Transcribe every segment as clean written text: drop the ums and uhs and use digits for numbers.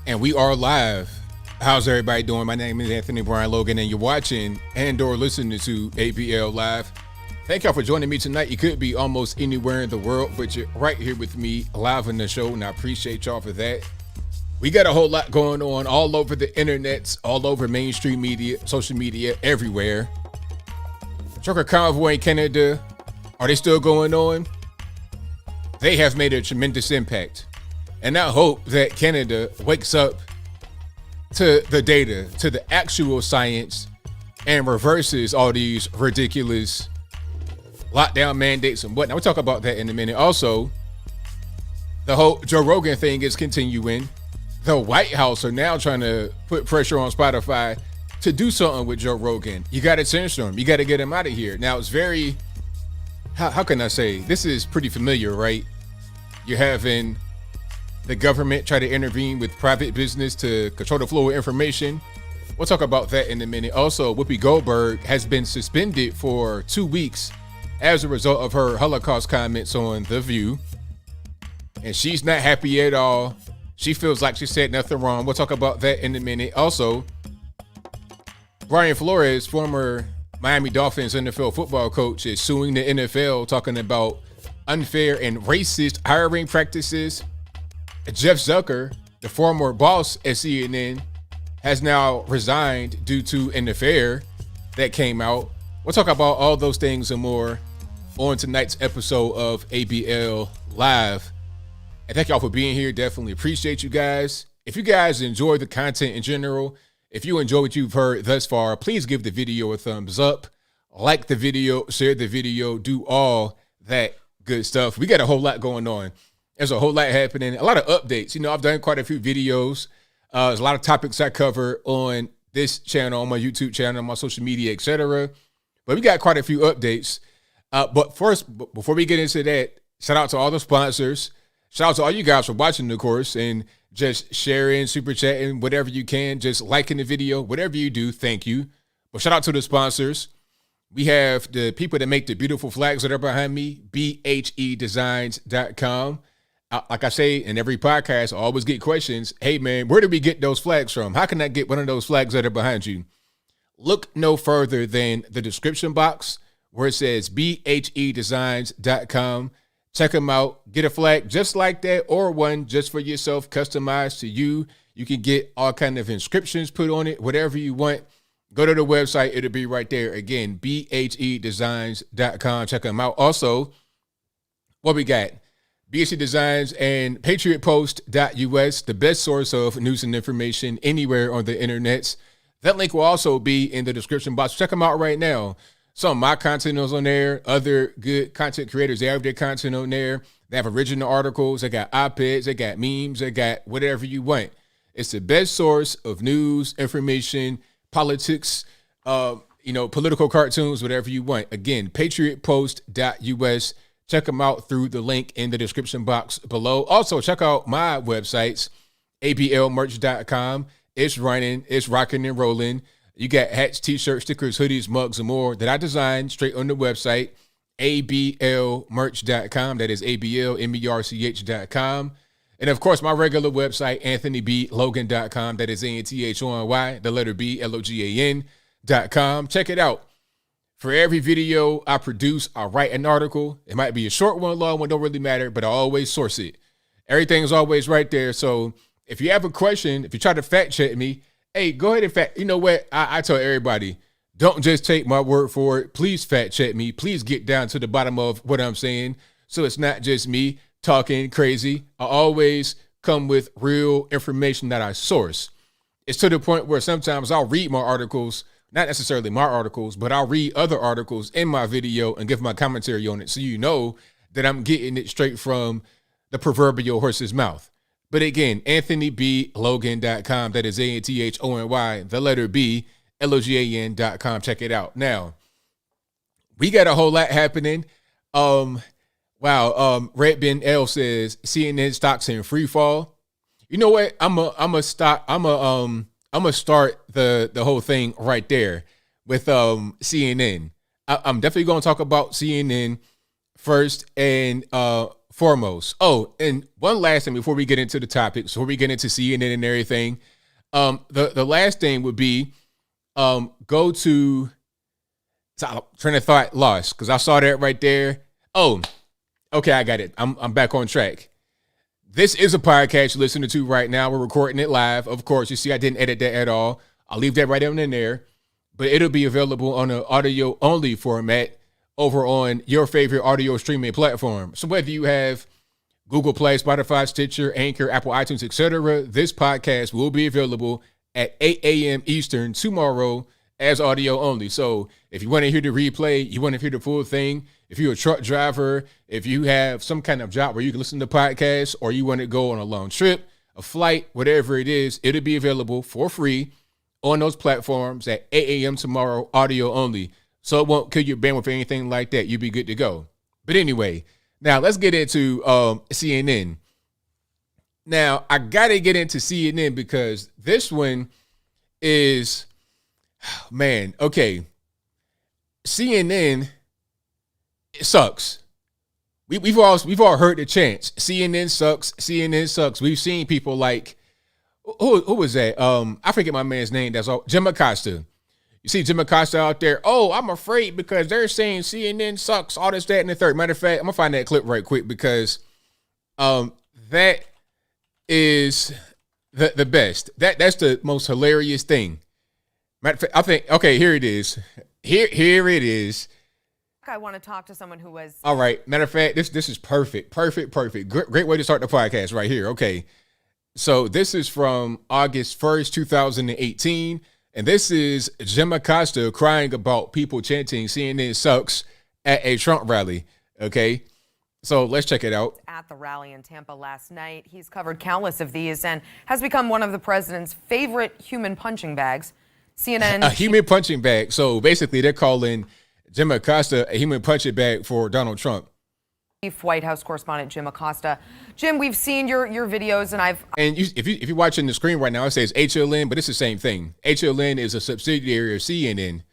And we are live. How's everybody doing? My name is Anthony Brian Logan, and you're watching and/or listening to ABL Live. Thank y'all for joining me tonight. You could be almost anywhere in the world, but you're right here with me live on the show, and I appreciate y'all for that. We got a whole lot going on all over the internets, all over mainstream media, social media, everywhere. Trucker Convoy in Canada, are they still going on? They have made a tremendous impact. And I hope that Canada wakes up to the data, to the actual science, and reverses all these ridiculous lockdown mandates and whatnot. We'll talk about that in a minute. Also, the whole Joe Rogan thing is continuing. The White House are now trying to put pressure on Spotify to do something with Joe Rogan. You got to censor him. You got to get him out of here. Now, it's very, how can I say? This is pretty familiar, right? You're having the government try to intervene with private business to control the flow of information. We'll talk about that in a minute. Also, Whoopi Goldberg has been suspended for 2 weeks as a result of her Holocaust comments on The View. And she's not happy at all. She feels like she said nothing wrong. We'll talk about that in a minute. Also, Brian Flores, former Miami Dolphins NFL football coach, is suing the NFL, talking about unfair and racist hiring practices. Jeff Zucker, the former boss at CNN, has now resigned due to an affair that came out. We'll talk about all those things and more on tonight's episode of ABL Live. And thank y'all for being here. Definitely appreciate you guys. If you guys enjoy the content in general, if you enjoy what you've heard thus far, please give the video a thumbs up, like the video, share the video, do all that good stuff. We got a whole lot going on. There's a whole lot happening, a lot of updates. You know, I've done quite a few videos. There's a lot of topics I cover on this channel, on my YouTube channel, on my social media, etc. But we got quite a few updates. But first, before we get into that, shout out to all the sponsors. Shout out to all you guys for watching, of course, and just sharing, super chatting, whatever you can, just liking the video, whatever you do, thank you. But shout out to the sponsors. We have the people that make the beautiful flags that are behind me, bhedesigns.com. Like I say in every podcast, I always get questions. Hey, man, where do we get those flags from? How can I get one of those flags that are behind you? Look no further than the description box where it says bhedesigns.com. Check them out. Get a flag just like that or one just for yourself, customized to you. You can get all kind of inscriptions put on it, whatever you want. Go to the website. It'll be right there. Again, bhedesigns.com. Check them out. Also, what we got? BHC Designs and PatriotPost.us, the best source of news and information anywhere on the internets. That link will also be in the description box. Check them out right now. Some of my content is on there. Other good content creators, they have their content on there. They have original articles. They got op-eds. They got memes. They got whatever you want. It's the best source of news, information, politics, political cartoons, whatever you want. Again, PatriotPost.us. Check them out through the link in the description box below. Also, check out my websites, ablmerch.com. It's running, it's rocking and rolling. You got hats, t-shirts, stickers, hoodies, mugs, and more that I designed straight on the website, ablmerch.com. That is ablmerch.com. And, of course, my regular website, anthonyblogan.com. That is ANTHONY, the letter B, LOGAN.com. Check it out. For every video I produce, I write an article. It might be a short one, long one, don't really matter, but I always source it. Everything's always right there. So if you have a question, if you try to fact check me, hey, go ahead and fact. You know what? I tell everybody, don't just take my word for it. Please fact check me. Please get down to the bottom of what I'm saying. So it's not just me talking crazy. I always come with real information that I source. It's to the point where sometimes I'll read my articles, not necessarily my articles, but I'll read other articles in my video and give my commentary on it so you know that I'm getting it straight from the proverbial horse's mouth. But again, AnthonyBLogan.com. That is ANTHONY, the letter B, LOGAN.com. Check it out. Now, we got a whole lot happening. Red Ben L says CNN stocks in free fall. You know what? I'm gonna start the whole thing right there with CNN. I'm definitely gonna talk about CNN first and foremost. Oh, and one last thing before we get into the topic, before we get into CNN and everything, the last thing would be go to train of thought lost because I saw that right there. Oh, okay, I got it. I'm back on track. This is a podcast you're listening to right now. We're recording it live. Of course, you see I didn't edit that at all. I'll leave that right in there. But it'll be available on an audio-only format over on your favorite audio streaming platform. So whether you have Google Play, Spotify, Stitcher, Anchor, Apple iTunes, etc., this podcast will be available at 8 a.m. Eastern tomorrow as audio only. So if you want to hear the replay, you want to hear the full thing, if you're a truck driver, if you have some kind of job where you can listen to podcasts, or you want to go on a long trip, a flight, whatever it is, it'll be available for free on those platforms at 8 a.m. tomorrow, audio only. So it won't kill your bandwidth or anything like that. You'll be good to go. But anyway, now let's get into CNN. Now, I got to get into CNN because this one is, man, okay. CNN, it sucks. We've all heard the chants. CNN sucks. CNN sucks. We've seen people like, who was that? I forget my man's name. That's all. Jim Acosta. You see Jim Acosta out there. Oh, I'm afraid because they're saying CNN sucks. All this, that, and the third. Matter of fact, I'm gonna find that clip right quick because that is the best. That's the most hilarious thing. Matter of fact, I think. Okay, here it is. Here it is. I want to talk to someone who was. All right. Matter of fact, this is perfect. Great way to start the podcast right here. Okay. So this is from August 1st, 2018. And this is Jim Acosta crying about people chanting CNN sucks at a Trump rally. Okay. So let's check it out. At the rally in Tampa last night, he's covered countless of these and has become one of the president's favorite human punching bags. CNN. A human punching bag. So basically they're calling Jim Acosta a human punching bag for Donald Trump. Chief White House correspondent Jim Acosta. Jim, we've seen your videos, and if you're watching the screen right now, it says HLN, but it's the same thing. HLN is a subsidiary of CNN.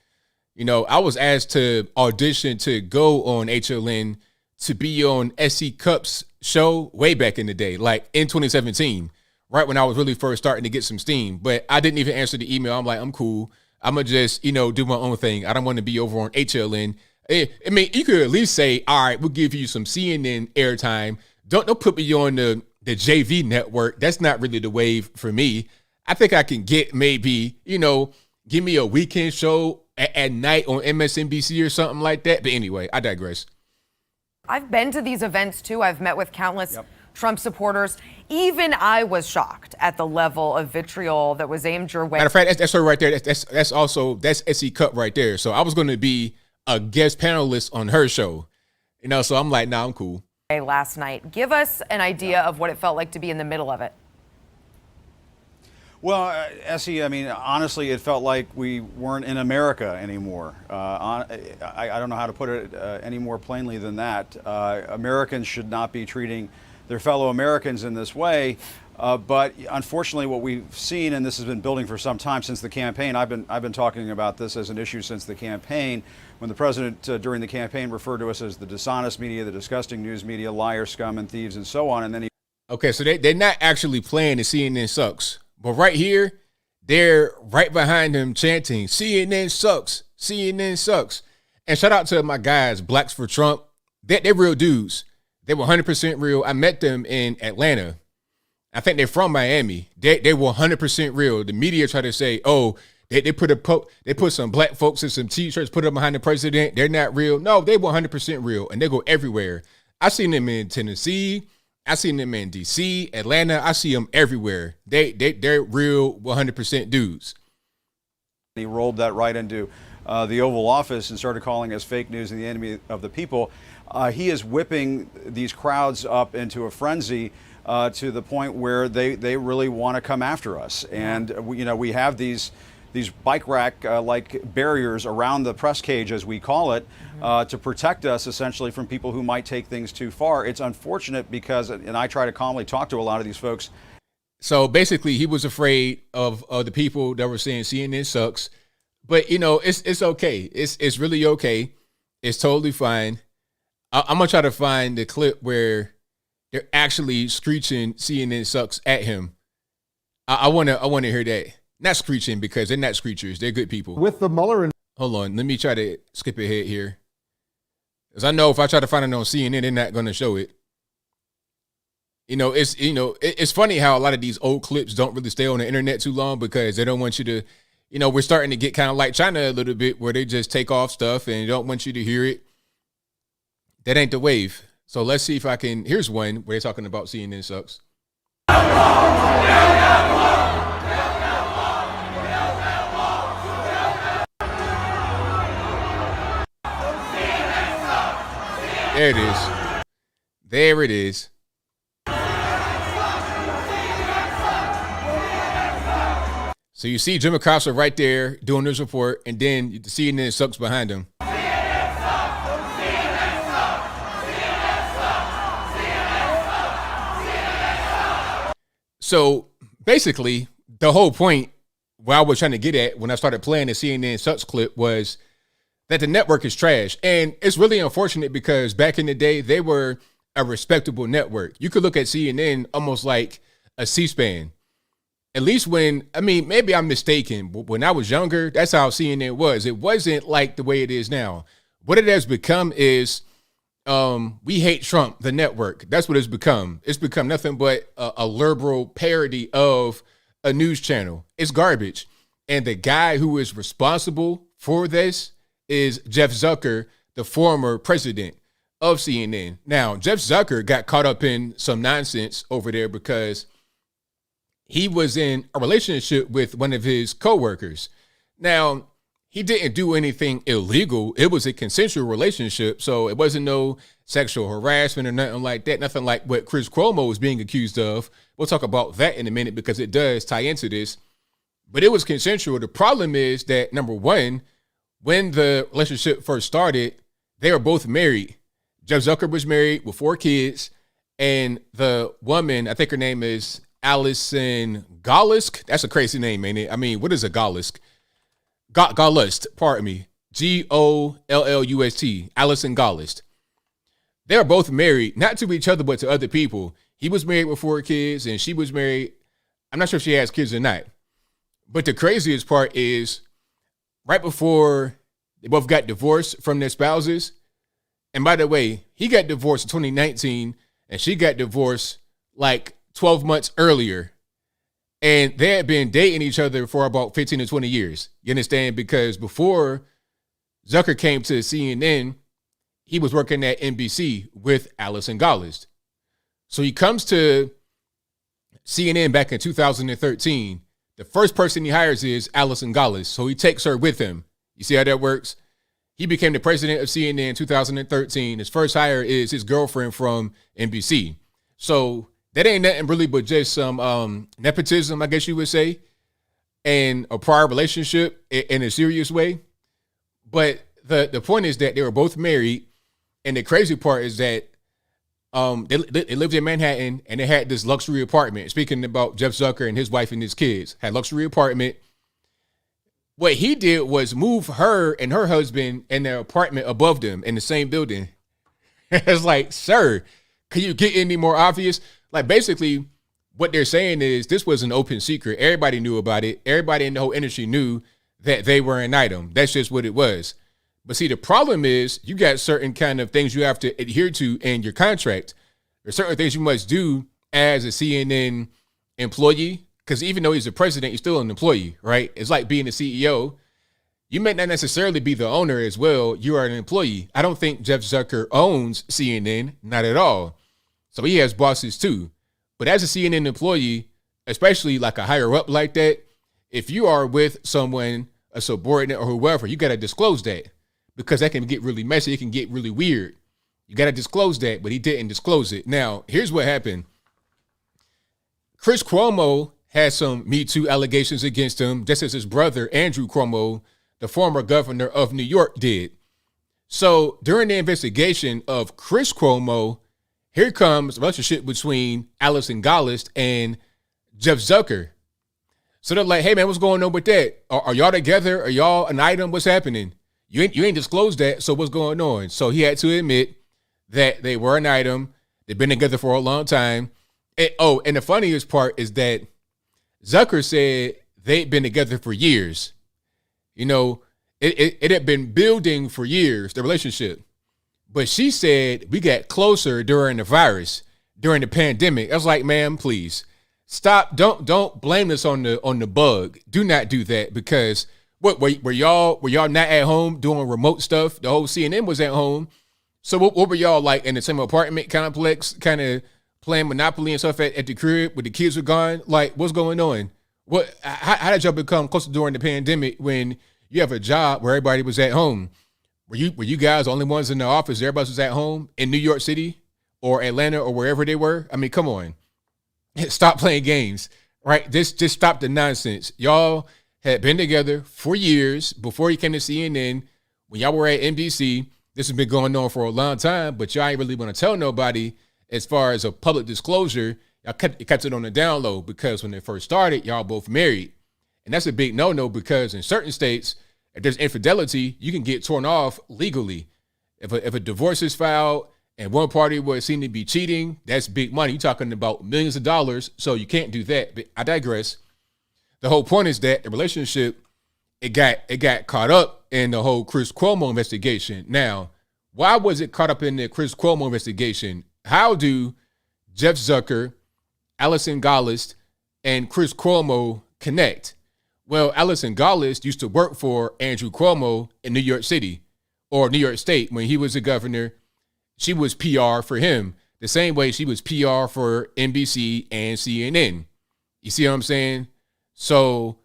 You know, I was asked to audition to go on HLN to be on SC Cup's show way back in the day, like in 2017, right when I was really first starting to get some steam. But I didn't even answer the email. I'm like, I'm cool. I'm gonna just, do my own thing. I don't want to be over on HLN. I mean, you could at least say, all right, we'll give you some CNN airtime. Don't put me on the JV network. That's not really the wave for me. I think I can get maybe, give me a weekend show at night on MSNBC or something like that. But anyway, I digress. I've been to these events too. I've met with countless Trump supporters. Even I was shocked at the level of vitriol that was aimed your way. Matter of fact, that's her right there. That's SC Cup right there. So I was going to be a guest panelist on her show, so I'm like, nah, I'm cool. Last night, give us an idea of what it felt like to be in the middle of it. Well, Essie, I mean, honestly, it felt like we weren't in America anymore. I don't know how to put it any more plainly than that. Americans should not be treating their fellow Americans in this way. But unfortunately, what we've seen, and this has been building for some time since the campaign, I've been talking about this as an issue since the campaign, when the president during the campaign referred to us as the dishonest media, the disgusting news media, liars, scum, and thieves, and so on. And then he. Okay, so they're not actually playing the CNN sucks, but right here, they're right behind him chanting CNN sucks, CNN sucks. And shout out to my guys, Blacks for Trump. They're real dudes. They were 100% real. I met them in Atlanta. I think they're from Miami. They were 100% real. The media try to say, oh, they put some black folks in some T-shirts, put them behind the president. They're not real. No, they were 100% real, and they go everywhere. I seen them in Tennessee. I seen them in D.C., Atlanta. I see them everywhere. They're real 100% dudes. He rolled that right into the Oval Office and started calling us fake news and the enemy of the people. He is whipping these crowds up into a frenzy. To the point where they really want to come after us. And, we have these bike rack like barriers around the press cage, as we call it, to protect us essentially from people who might take things too far. It's unfortunate because, and I try to calmly talk to a lot of these folks. So basically he was afraid of the people that were saying CNN sucks. But, it's okay. It's really okay. It's totally fine. I'm going to try to find the clip where they're actually screeching CNN sucks at him. I wanna hear that. Not screeching because they're not screechers. They're good people. With the Mueller Hold on, let me try to skip ahead here. Because I know if I try to find it on CNN, they're not gonna show it. It's funny how a lot of these old clips don't really stay on the internet too long because they don't want you to, we're starting to get kind of like China a little bit where they just take off stuff and they don't want you to hear it. That ain't the wave. So let's see if I can. Here's one where they're talking about CNN sucks. There it is. There it is. So you see Jim Acosta right there doing this report, and then you see CNN sucks behind him. So basically, the whole point what I was trying to get at when I started playing the CNN sucks clip was that the network is trash. And it's really unfortunate because back in the day, they were a respectable network. You could look at CNN almost like a C-SPAN. At least maybe I'm mistaken, but when I was younger, that's how CNN was. It wasn't like the way it is now. What it has become is we hate Trump, the network. That's what it's become. It's become nothing but a liberal parody of a news channel. It's garbage. And the guy who is responsible for this is Jeff Zucker, the former president of CNN. Now, Jeff Zucker got caught up in some nonsense over there because he was in a relationship with one of his coworkers. Now, he didn't do anything illegal. It was a consensual relationship, so it wasn't no sexual harassment or nothing like that, nothing like what Chris Cuomo was being accused of. We'll talk about that in a minute because it does tie into this. But it was consensual. The problem is that, number one, when the relationship first started, they were both married. Jeff Zucker was married with 4 kids, and the woman, I think her name is Allison Gollusk. That's a crazy name, ain't it? I mean, what is a Gollusk? Gollust, pardon me. Gollust. Allison Gollust. They are both married, not to each other, but to other people. He was married with 4 kids, and she was married. I'm not sure if she has kids or not. But the craziest part is right before they both got divorced from their spouses. And by the way, he got divorced in 2019, and she got divorced like 12 months earlier, and they had been dating each other for about 15 to 20 years. You understand? Because before Zucker came to CNN, he was working at NBC with Allison Gollust. So he comes to CNN back in 2013. The first person he hires is Allison Gollust. So he takes her with him. You see how that works? He became the president of CNN in 2013. His first hire is his girlfriend from NBC. So that ain't nothing really but just some nepotism, I guess you would say, and a prior relationship in a serious way. But the point is that they were both married, and the crazy part is that they lived in Manhattan, and they had this luxury apartment. Speaking about Jeff Zucker and his wife and his kids, had luxury apartment. What he did was move her and her husband in their apartment above them in the same building. It's like, sir, can you get any more obvious? Like, basically, what they're saying is this was an open secret. Everybody knew about it. Everybody in the whole industry knew that they were an item. That's just what it was. But see, the problem is you got certain kind of things you have to adhere to in your contract. There's certain things you must do as a CNN employee, because even though he's the president, you're still an employee, right? It's like being a CEO. You may not necessarily be the owner as well. You are an employee. I don't think Jeff Zucker owns CNN, not at all. So he has bosses too. But as a CNN employee, especially like a higher up like that, if you are with someone, a subordinate or whoever, you got to disclose that because that can get really messy. It can get really weird. You got to disclose that, but he didn't disclose it. Now, here's what happened. Chris Cuomo had some Me Too allegations against him, just as his brother, Andrew Cuomo, the former governor of New York, did. So during the investigation of Chris Cuomo, here comes the relationship between Allison Gollust and Jeff Zucker. So they're like, hey, man, what's going on with that? Are y'all together? Are y'all an item? What's happening? You ain't disclosed that, so what's going on? So he had to admit that they were an item. They've been together for a long time. And the funniest part is that Zucker said they'd been together for years. You know, it had been building for years, the relationship. But she said we got closer during the virus, during the pandemic. I was like, ma'am, please stop. Don't blame this on the bug. Do not do that, because what were y'all not at home doing remote stuff? The whole CNN was at home. So what were y'all like, in the same apartment complex, kind of playing Monopoly and stuff at the crib where the kids were gone? Like, what's going on? How did y'all become closer during the pandemic when you have a job where everybody was at home? Were you guys the only ones in the office? Everybody was at home in New York City or Atlanta or wherever they were? I mean, come on. Stop playing games, right? Just stop the nonsense. Y'all had been together for years before you came to CNN. When y'all were at NBC, this has been going on for a long time, but y'all ain't really want to tell nobody as far as a public disclosure. Y'all kept it on the down low, because when they first started, y'all both married. And that's a big no-no, because in certain states, if there's infidelity, you can get torn off legally. If a divorce is filed and one party was seen to be cheating, that's big money. You're talking about millions of dollars, so you can't do that. But I digress. The whole point is that the relationship, it got caught up in the whole Chris Cuomo investigation. Now, why was it caught up in the Chris Cuomo investigation? How do Jeff Zucker, Alison Gollust, and Chris Cuomo connect? Well, Alison Gollust used to work for Andrew Cuomo in New York City, or New York State, when he was the governor. She was PR for him, the same way she was PR for NBC and CNN. You see what I'm saying? So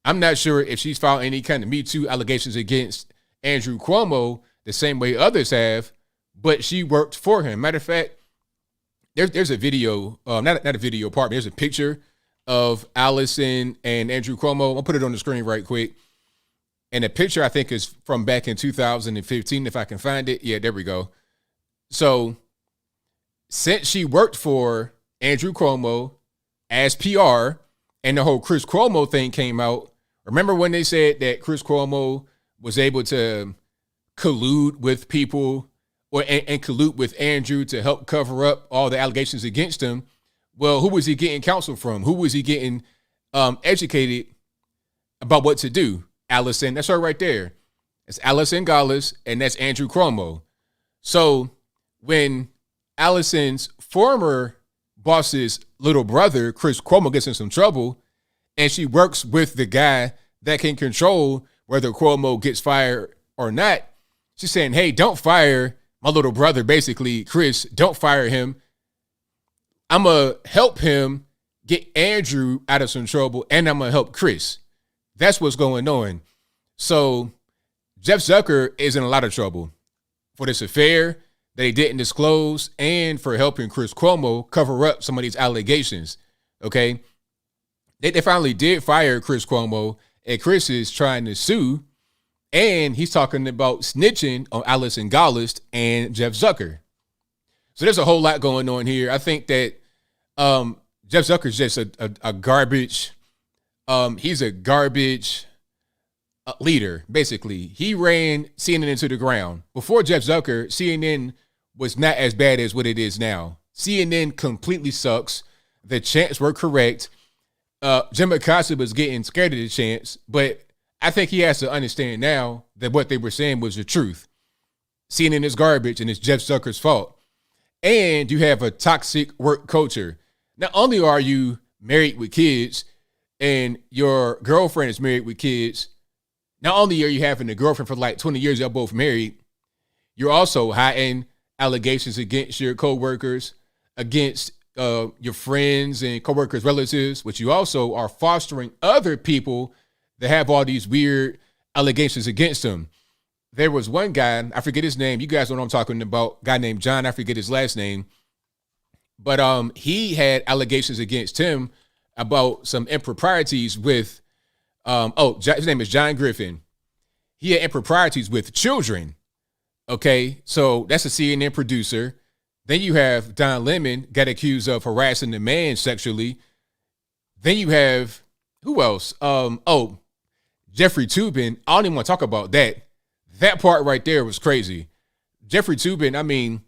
I'm not sure if she's filed any kind of Me Too allegations against Andrew Cuomo the same way others have, but she worked for him. Matter of fact, there's a video, not a video part, but there's a picture of Allison and Andrew Cuomo. I'll put it on the screen right quick. And the picture, I think, is from back in 2015, if I can find it. Yeah, there we go. So since she worked for Andrew Cuomo as PR, and the whole Chris Cuomo thing came out, remember when they said that Chris Cuomo was able to collude with people and collude with Andrew to help cover up all the allegations against him? Well, who was he getting counsel from? Who was he getting educated about what to do? Allison, that's her right there. It's Alison Gollust, and that's Andrew Cuomo. So when Allison's former boss's little brother, Chris Cuomo, gets in some trouble, and she works with the guy that can control whether Cuomo gets fired or not, she's saying, hey, don't fire my little brother, basically, Chris, don't fire him. I'm going to help him get Andrew out of some trouble, and I'm going to help Chris. That's what's going on. So Jeff Zucker is in a lot of trouble for this affair that he didn't disclose, and for helping Chris Cuomo cover up some of these allegations. Okay. They finally did fire Chris Cuomo, and Chris is trying to sue, and he's talking about snitching on Alison Gollust and Jeff Zucker. So there's a whole lot going on here. I think that Jeff Zucker's just a garbage. He's a garbage leader, basically. He ran CNN into the ground. Before Jeff Zucker, CNN was not as bad as what it is now. CNN completely sucks. The chants were correct. Jim Acosta was getting scared of the chants, but I think he has to understand now that what they were saying was the truth. CNN is garbage, and it's Jeff Zucker's fault. And you have a toxic work culture. Not only are you married with kids and your girlfriend is married with kids, not only are you having a girlfriend for like 20 years, y'all both married, you're also hiding allegations against your coworkers, against your friends and coworkers' relatives, which you also are fostering other people that have all these weird allegations against them. There was one guy, I forget his name. You guys know what I'm talking about. A guy named John, I forget his last name. But he had allegations against him about some improprieties with, his name is John Griffin. He had improprieties with children. Okay, so that's a CNN producer. Then you have Don Lemon, got accused of harassing the man sexually. Then you have, who else? Jeffrey Toobin. I don't even want to talk about that. That part right there was crazy. Jeffrey Toobin, I mean,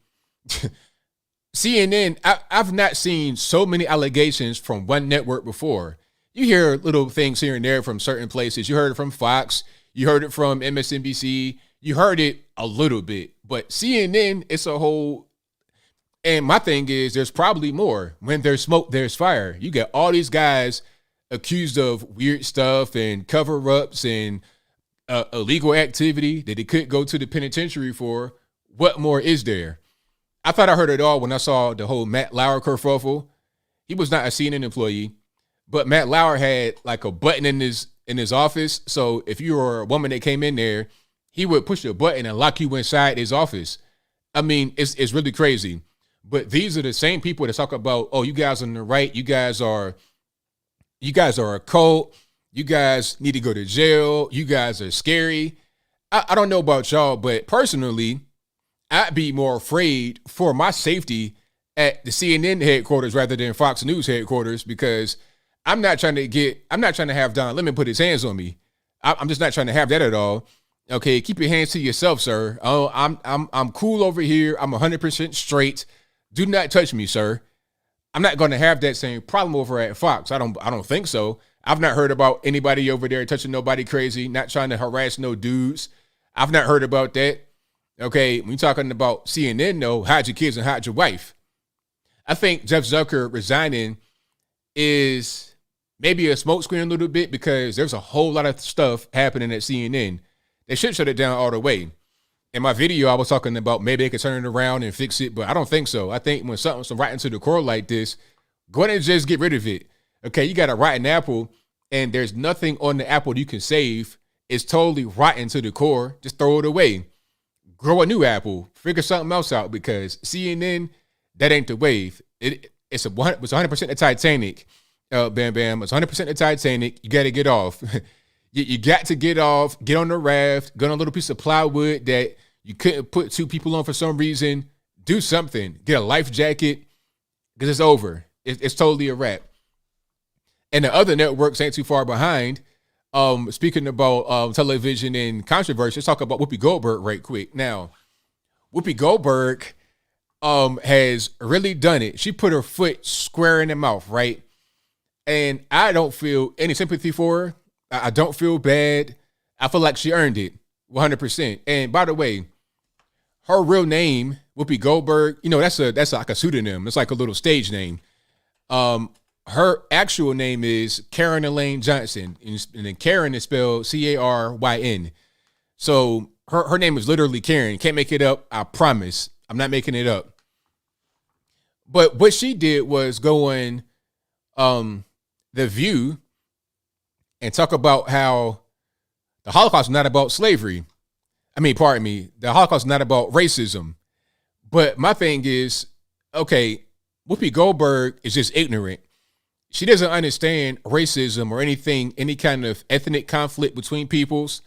CNN, I've not seen so many allegations from one network before. You hear little things here and there from certain places. You heard it from Fox. You heard it from MSNBC. You heard it a little bit. But CNN, it's a whole. And my thing is, there's probably more. When there's smoke, there's fire. You got all these guys accused of weird stuff and cover-ups and illegal activity that they couldn't go to the penitentiary for. What more is there? I thought I heard it all when I saw the whole Matt Lauer kerfuffle. He was not a CNN employee, but Matt Lauer had like a button in his office. So if you were a woman that came in there, he would push a button and lock you inside his office. I mean, it's really crazy. But these are the same people that talk about, oh, you guys on the right, you guys are a cult, you guys need to go to jail, you guys are scary. I don't know about y'all, but personally, I'd be more afraid for my safety at the CNN headquarters rather than Fox News headquarters, because I'm not trying to have Don Lemon put his hands on me. I'm just not trying to have that at all. Okay, keep your hands to yourself, sir. Oh, I'm cool over here. I'm 100% straight. Do not touch me, sir. I'm not going to have that same problem over at Fox. I don't think so. I've not heard about anybody over there touching nobody crazy, not trying to harass no dudes. I've not heard about that. Okay, when you're talking about CNN, though, hide your kids and hide your wife. I think Jeff Zucker resigning is maybe a smokescreen a little bit, because there's a whole lot of stuff happening at CNN. They should shut it down all the way. In my video, I was talking about maybe they could turn it around and fix it, but I don't think so. I think when something's rotten to the core like this, go ahead and just get rid of it. Okay, you got a rotten apple, and there's nothing on the apple you can save. It's totally rotten to the core. Just throw it away. Grow a new apple. Figure something else out, because CNN, that ain't the wave. It's 100% the Titanic. Bam Bam. It's 100% the Titanic. You got to get off. You got to get off. Get on the raft. Get on a little piece of plywood that you couldn't put two people on for some reason. Do something. Get a life jacket, because it's over. It's totally a wrap. And the other networks ain't too far behind. Speaking about television and controversy, let's talk about Whoopi Goldberg right quick. Now, Whoopi Goldberg has really done it. She put her foot square in the mouth, right? And I don't feel any sympathy for her. I don't feel bad. I feel like she earned it 100%. And by the way, her real name, Whoopi Goldberg, that's like a pseudonym. It's like a little stage name. Her actual name is Karen Elaine Johnson, and then Karen is spelled Caryn. So her name is literally Karen. Can't make it up. I promise. I'm not making it up. But what she did was go on The View and talk about how the Holocaust is not about slavery. Pardon me. The Holocaust is not about racism. But my thing is, okay, Whoopi Goldberg is just ignorant. She doesn't understand racism or any kind of ethnic conflict between peoples.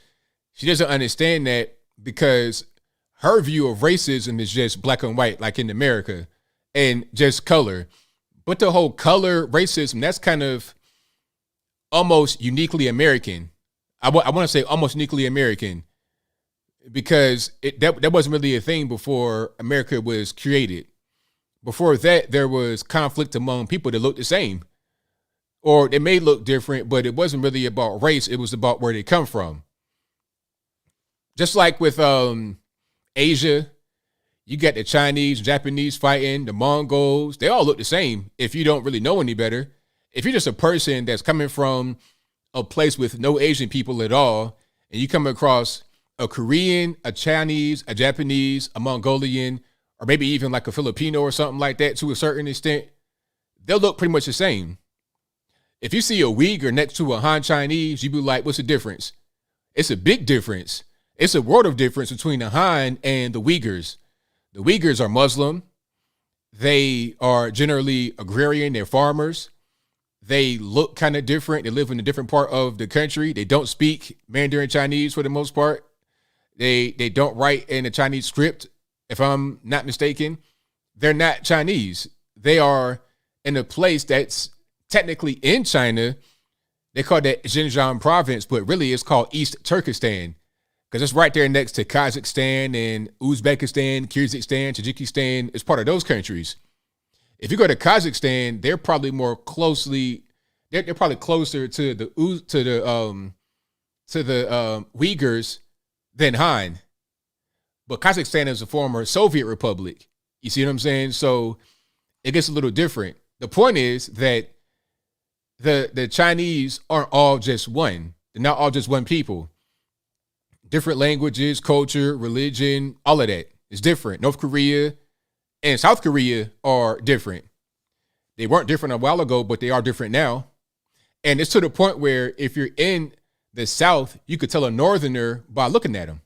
She doesn't understand that, because her view of racism is just black and white, like in America, and just color. But the whole color racism, that's kind of almost uniquely American. I want to say almost uniquely American, because that wasn't really a thing before America was created. Before that, there was conflict among people that looked the same. Or they may look different, but it wasn't really about race. It was about where they come from. Just like with Asia, you got the Chinese, Japanese fighting, the Mongols. They all look the same if you don't really know any better. If you're just a person that's coming from a place with no Asian people at all, and you come across a Korean, a Chinese, a Japanese, a Mongolian, or maybe even like a Filipino or something like that to a certain extent, they'll look pretty much the same. If you see a Uyghur next to a Han Chinese, you be like, what's the difference? It's a big difference. It's a world of difference between the Han and the Uyghurs. The Uyghurs are Muslim. They are generally agrarian. They're farmers. They look kind of different. They live in a different part of the country. They don't speak Mandarin Chinese for the most part. They don't write in a Chinese script, if I'm not mistaken. They're not Chinese. They are in a place that's technically in China. They call that Xinjiang province, but really it's called East Turkestan, because it's right there next to Kazakhstan and Uzbekistan, Kyrgyzstan, Tajikistan. It's part of those countries. If you go to Kazakhstan, they're probably more closely, they're probably closer to the Uyghurs than Han. But Kazakhstan is a former Soviet republic. You see what I'm saying? So it gets a little different. The point is that the Chinese aren't all just one. They're not all just one people. Different languages, culture, religion, all of that is different. North Korea and South Korea are different. They weren't different a while ago, but they are different now. And it's to the point where if you're in the South, you could tell a Northerner by looking at them.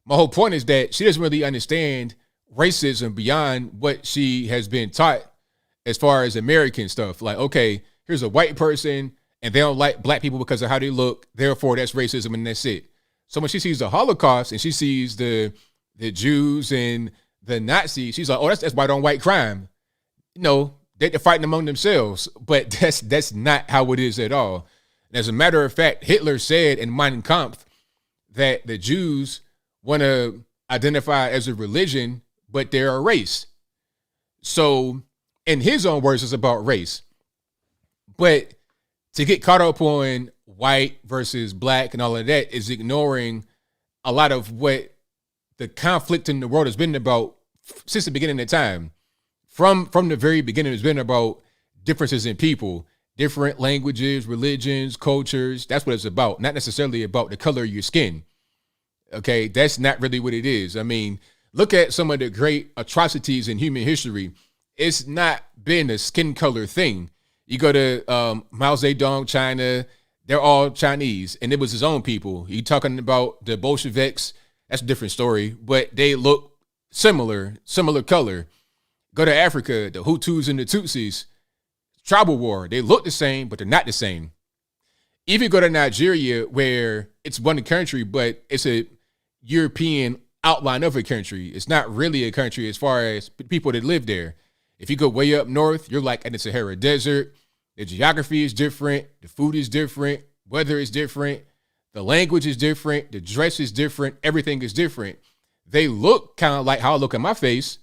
My whole point is that she doesn't really understand racism beyond what she has been taught as far as American stuff. Like, okay, here's a white person and they don't like black people because of how they look. Therefore, that's racism and that's it. So when she sees the Holocaust and she sees the Jews and the Nazis, she's like, oh, that's white on white crime. No, they're fighting among themselves. But that's not how it is at all. And as a matter of fact, Hitler said in Mein Kampf that the Jews want to identify as a religion, but they're a race. So in his own words, it's about race. But to get caught up on white versus black and all of that is ignoring a lot of what the conflict in the world has been about since the beginning of time. From the very beginning, it's been about differences in people, different languages, religions, cultures. That's what it's about. Not necessarily about the color of your skin. Okay, that's not really what it is. I mean, look at some of the great atrocities in human history. It's not been a skin color thing. You go to Mao Zedong, China, they're all Chinese, and it was his own people. You talking about the Bolsheviks, that's a different story, but they look similar color. Go to Africa, the Hutus and the Tutsis, tribal war. They look the same, but they're not the same. Even go to Nigeria, where it's one country, but it's a European outline of a country. It's not really a country as far as people that live there. If you go way up north, you're like in the Sahara Desert. The geography is different. The food is different. Weather is different. The language is different. The dress is different. Everything is different. They look kind of like how I look at my face,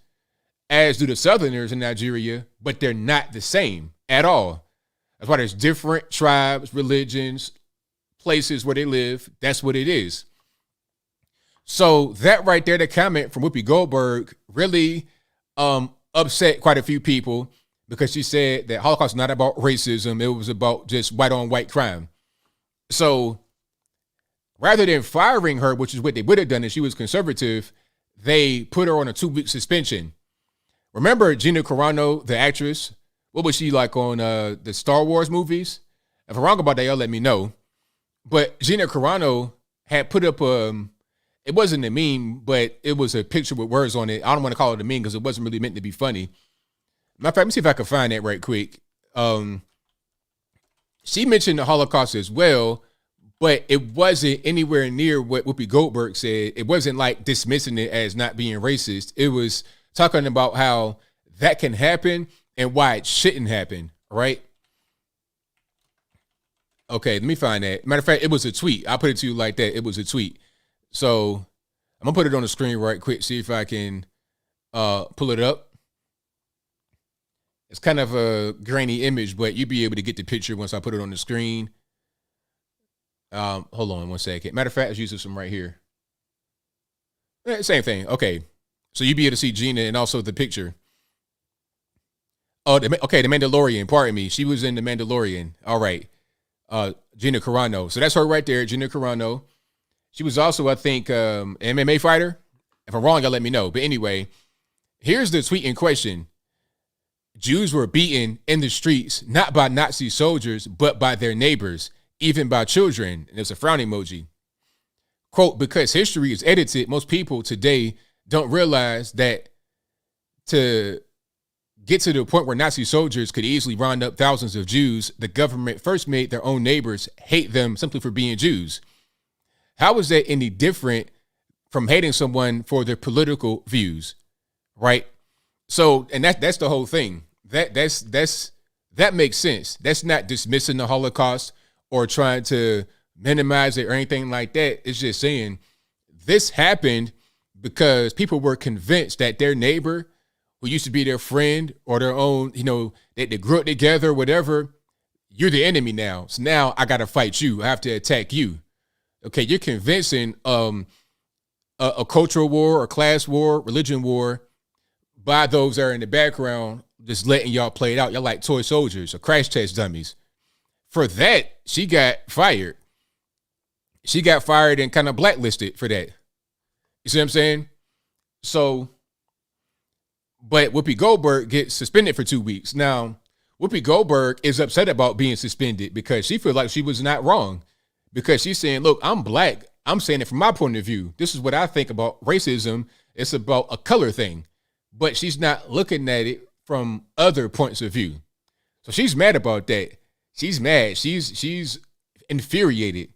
as do the Southerners in Nigeria, but they're not the same at all. That's why there's different tribes, religions, places where they live. That's what it is. So that right there, the comment from Whoopi Goldberg really upset quite a few people because she said that Holocaust is not about racism. It was about just white on white crime. So rather than firing her, which is what they would have done if she was conservative, they put her on a 2-week suspension. Remember Gina Carano, the actress? What was she like on the Star Wars movies? If I'm wrong about that, y'all let me know. But Gina Carano had put up it wasn't a meme, but it was a picture with words on it. I don't want to call it a meme because it wasn't really meant to be funny. Matter of fact, let me see if I can find that right quick. She mentioned the Holocaust as well, but it wasn't anywhere near what Whoopi Goldberg said. It wasn't like dismissing it as not being racist. It was talking about how that can happen and why it shouldn't happen, right? Okay, let me find that. Matter of fact, it was a tweet. I'll put it to you like that. It was a tweet. So I'm going to put it on the screen right quick, see if I can pull it up. It's kind of a grainy image, but you'll be able to get the picture once I put it on the screen. Hold on 1 second. Matter of fact, let's use this one right here. Same thing. Okay. So you'll be able to see Gina and also the picture. Oh, okay, The Mandalorian. Pardon me. She was in The Mandalorian. All right. Gina Carano. So that's her right there, Gina Carano. She was also, I think, MMA fighter. If I'm wrong, y'all let me know. But anyway, here's the tweet in question. Jews were beaten in the streets, not by Nazi soldiers, but by their neighbors, even by children. And there's a frown emoji. Quote, because history is edited, most people today don't realize that to get to the point where Nazi soldiers could easily round up thousands of Jews, the government first made their own neighbors hate them simply for being Jews. How is that any different from hating someone for their political views, right? So, and that's the whole thing. That makes sense. That's not dismissing the Holocaust or trying to minimize it or anything like that. It's just saying this happened because people were convinced that their neighbor, who who used to be their friend or their own, they grew up together, whatever, you're the enemy now. So now I got to fight you. I have to attack you. Okay, you're convincing a cultural war, a class war, religion war by those that are in the background, just letting y'all play it out. Y'all like toy soldiers or crash test dummies. For that, she got fired. She got fired and kind of blacklisted for that. You see what I'm saying? So, but Whoopi Goldberg gets suspended for 2 weeks. Now, Whoopi Goldberg is upset about being suspended because she feels like she was not wrong. Because she's saying, look, I'm black. I'm saying it from my point of view. This is what I think about racism. It's about a color thing. But she's not looking at it from other points of view. So she's mad about that. She's mad. She's infuriated.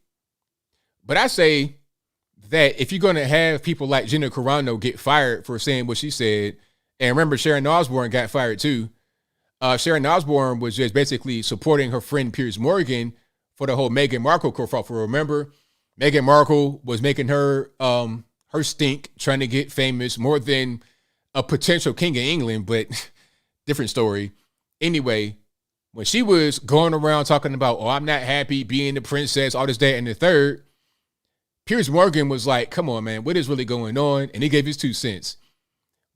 But I say that if you're going to have people like Gina Carano get fired for saying what she said, and remember Sharon Osbourne got fired too. Sharon Osbourne was just basically supporting her friend Piers Morgan for the whole Meghan Markle kerfuffle. Remember, Meghan Markle was making her her stink, trying to get famous more than a potential king of England, but different story. Anyway, when she was going around talking about, oh, I'm not happy being the princess, all this, that, and the third, Piers Morgan was like, come on, man, what is really going on? And he gave his 2 cents.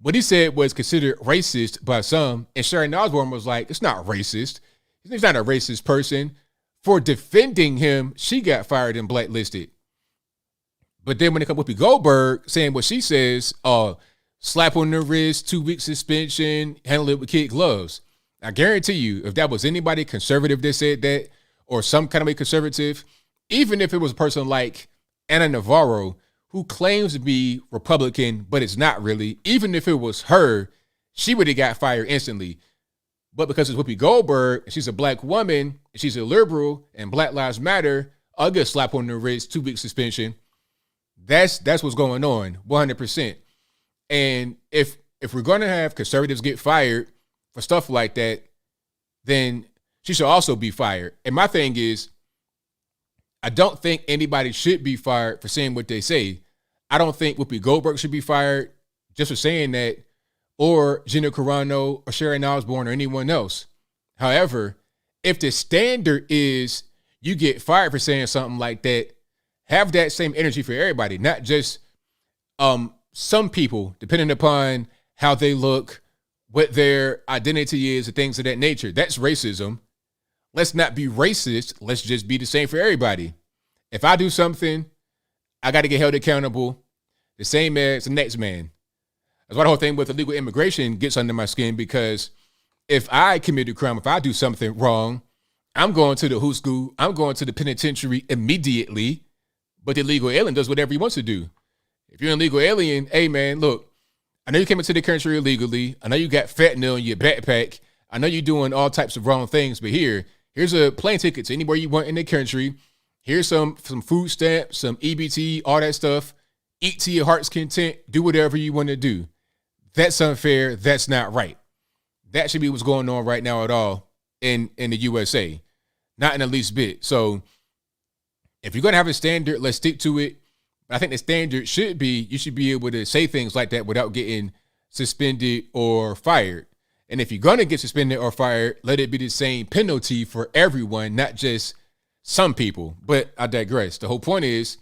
What he said was considered racist by some, and Sharon Osbourne was like, it's not racist. He's not a racist person. For defending him, she got fired and blacklisted. But then when it comes to Whoopi Goldberg saying what she says, slap on the wrist, 2 week suspension, handle it with kid gloves. I guarantee you, if that was anybody conservative that said that, or some kind of way conservative, even if it was a person like Anna Navarro, who claims to be Republican, but it's not really, even if it was her, she would have got fired instantly. But because it's Whoopi Goldberg, she's a black woman, she's a liberal, and Black Lives Matter, I'll get a slap on the wrist, 2 week suspension. That's what's going on, 100%. And if we're going to have conservatives get fired for stuff like that, then she should also be fired. And my thing is, I don't think anybody should be fired for saying what they say. I don't think Whoopi Goldberg should be fired just for saying that, or Gina Carano or Sharon Osbourne or anyone else. However, if the standard is you get fired for saying something like that, have that same energy for everybody, not just some people, depending upon how they look, what their identity is, and things of that nature. That's racism. Let's not be racist. Let's just be the same for everybody. If I do something, I got to get held accountable the same as the next man. That's why the whole thing with illegal immigration gets under my skin, because if I commit a crime, if I do something wrong, I'm going to the who's school, I'm going to the penitentiary immediately, but the illegal alien does whatever he wants to do. If you're an illegal alien, hey man, look, I know you came into the country illegally. I know you got fentanyl in your backpack. I know you're doing all types of wrong things, but here's a plane ticket to anywhere you want in the country. Here's some food stamps, some EBT, all that stuff. Eat to your heart's content. Do whatever you want to do. That's unfair. That's not right. That should be what's going on right now at all in the USA. Not in the least bit. So if you're going to have a standard, let's stick to it. But I think the standard should be, you should be able to say things like that without getting suspended or fired. And if you're going to get suspended or fired, let it be the same penalty for everyone, not just some people. But I digress. The whole point is,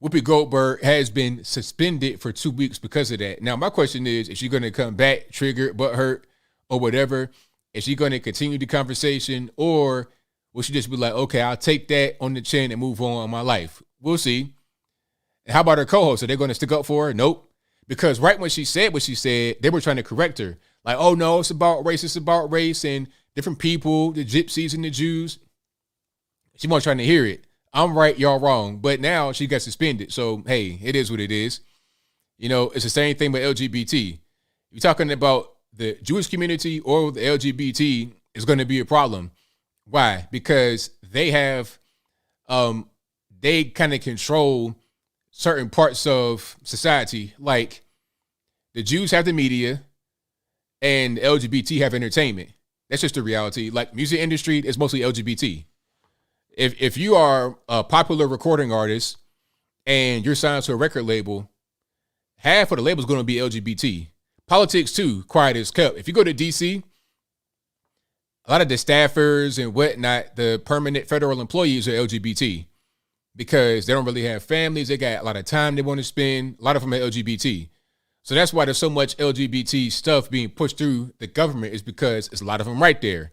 Whoopi Goldberg has been suspended for 2 weeks because of that. Now, my question is she going to come back triggered, butthurt, or whatever? Is she going to continue the conversation, or will she just be like, okay, I'll take that on the chin and move on in my life? We'll see. And how about her co-host? Are they going to stick up for her? Nope. Because right when she said what she said, they were trying to correct her. Like, oh, no, it's about race. It's about race and different people, the gypsies and the Jews. She wasn't trying to hear it. I'm right, y'all wrong. But now she got suspended. So, hey, it is what it is. You know, it's the same thing with LGBT. You're talking about the Jewish community or the LGBT is going to be a problem. Why? Because they have, they kind of control certain parts of society. Like the Jews have the media and the LGBT have entertainment. That's just the reality. Like music industry is mostly LGBT. If you are a popular recording artist and you're signed to a record label, half of the label is going to be LGBT. politics too, quiet as kept. If you go to DC, a lot of the staffers and whatnot, the permanent federal employees are LGBT because they don't really have families. They got a lot of time they want to spend. A lot of them are LGBT. So that's why there's so much LGBT stuff being pushed through the government, is because it's a lot of them right there.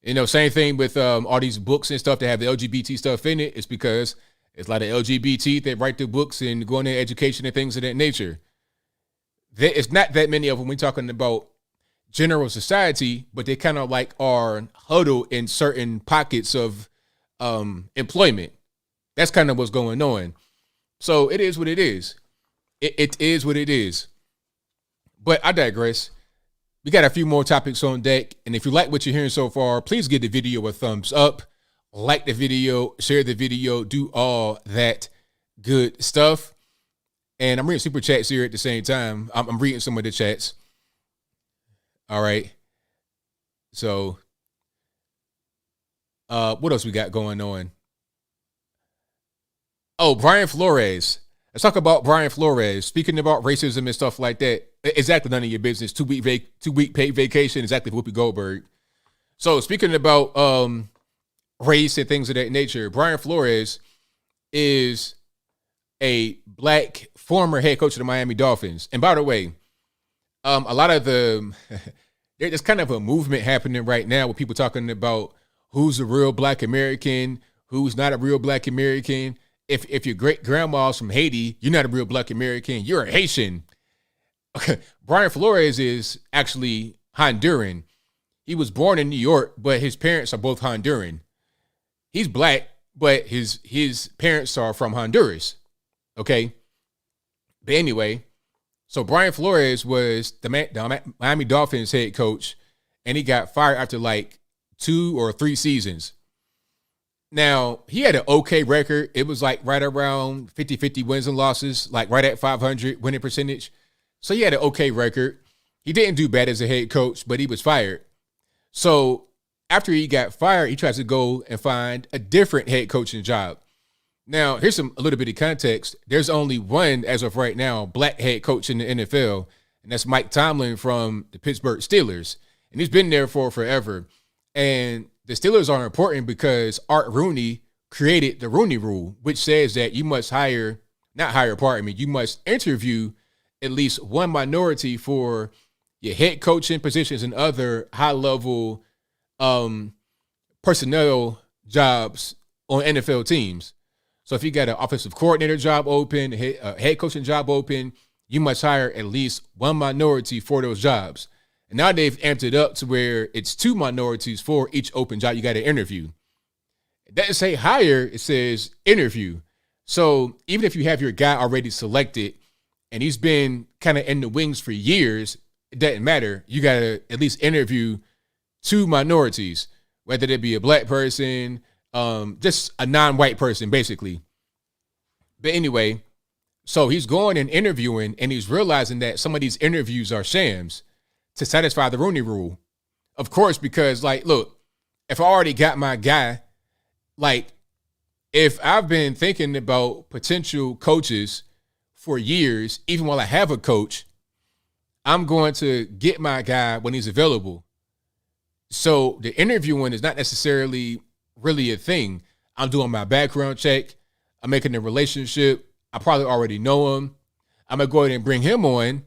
You know, same thing with all these books and stuff that have the LGBT stuff in it. It's because it's a lot of LGBT that write the books and go into education and things of that nature. It's not that many of them. We're talking about general society, but they kind of like are huddled in certain pockets of employment. That's kind of what's going on. So it is what it is. It is what it is. But I digress. We got a few more topics on deck. And if you like what you're hearing so far, please give the video a thumbs up, like the video, share the video, do all that good stuff. And I'm reading super chats here at the same time. I'm reading some of the chats. All right. So, what else we got going on? Oh, Brian Flores. Let's talk about Brian Flores. Speaking about racism and stuff like that. Exactly none of your business. 2 week paid vacation. Exactly Whoopi Goldberg. So speaking about race and things of that nature, Brian Flores is a black former head coach of the Miami Dolphins. And by the way, a lot of there's kind of a movement happening right now with people talking about who's a real black American, who's not a real black American. If your great grandma's from Haiti, you're not a real black American. You're a Haitian. Okay. Brian Flores is actually Honduran. He was born in New York, but his parents are both Honduran. He's black, but his parents are from Honduras. Okay. But anyway, so Brian Flores was the Miami Dolphins head coach, and he got fired after like 2 or 3 seasons. Now, he had an okay record. It was like right around 50-50 wins and losses, like right at 500 winning percentage. So he had an okay record. He didn't do bad as a head coach, but he was fired. So after he got fired, he tries to go and find a different head coaching job. Now, here's a little bit of context. There's only one, as of right now, black head coach in the NFL, and that's Mike Tomlin from the Pittsburgh Steelers. And he's been there for forever. And the Steelers are important because Art Rooney created the Rooney Rule, which says that you must you must interview at least one minority for your head coaching positions and other high-level personnel jobs on NFL teams. So if you got an offensive coordinator job open, a head coaching job open, you must hire at least one minority for those jobs. And now they've amped it up to where it's 2 minorities for each open job you got to interview. It doesn't say hire, it says interview. So even if you have your guy already selected and he's been kind of in the wings for years, it doesn't matter. You got to at least interview 2 minorities, whether they be a black person, just a non-white person, basically. But anyway, so he's going and interviewing, and he's realizing that some of these interviews are shams to satisfy the Rooney Rule. Of course, because, like, look, if I already got my guy, like, if I've been thinking about potential coaches for years, even while I have a coach, I'm going to get my guy when he's available. So the interviewing is not necessarily really a thing. I'm doing my background check. I'm making a relationship. I probably already know him. I'm going to go ahead and bring him on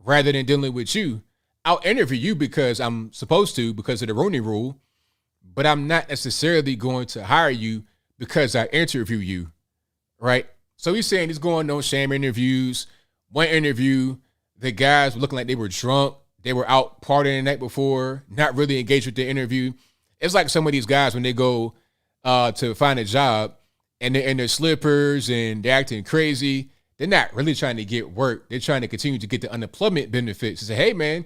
rather than dealing with you. I'll interview you because I'm supposed to, because of the Rooney Rule, but I'm not necessarily going to hire you because I interview you, right? So he's saying he's going on sham interviews. One interview, the guys were looking like they were drunk. They were out partying the night before, not really engaged with the interview. It's like some of these guys when they go to find a job and they're in their slippers and they're acting crazy. They're not really trying to get work. They're trying to continue to get the unemployment benefits. They say, hey, man,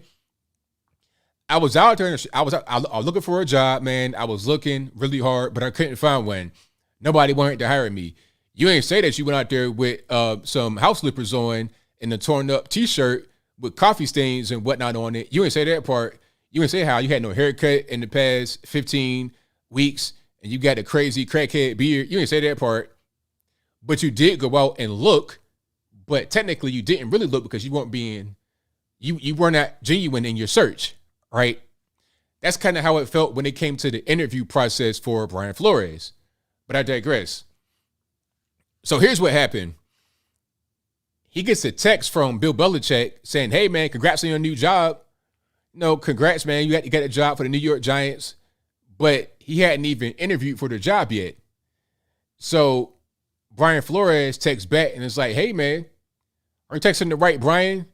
I was out there. I was looking for a job, man. I was looking really hard, but I couldn't find one. Nobody wanted to hire me. You ain't say that you went out there with some house slippers on and a torn up T-shirt with coffee stains and whatnot on it. You ain't say that part. You ain't say how you had no haircut in the past 15 weeks and you got a crazy crackhead beard. You ain't say that part. But you did go out and look, but technically you didn't really look because you weren't being you were not genuine in your search, right? That's kind of how it felt when it came to the interview process for Brian Flores. But I digress. So here's what happened. He gets a text from Bill Belichick saying, hey, man, congrats on your new job. No, congrats, man. You got a job for the New York Giants. But he hadn't even interviewed for the job yet. So Brian Flores texts back and it's like, hey, man, are you texting the right Brian?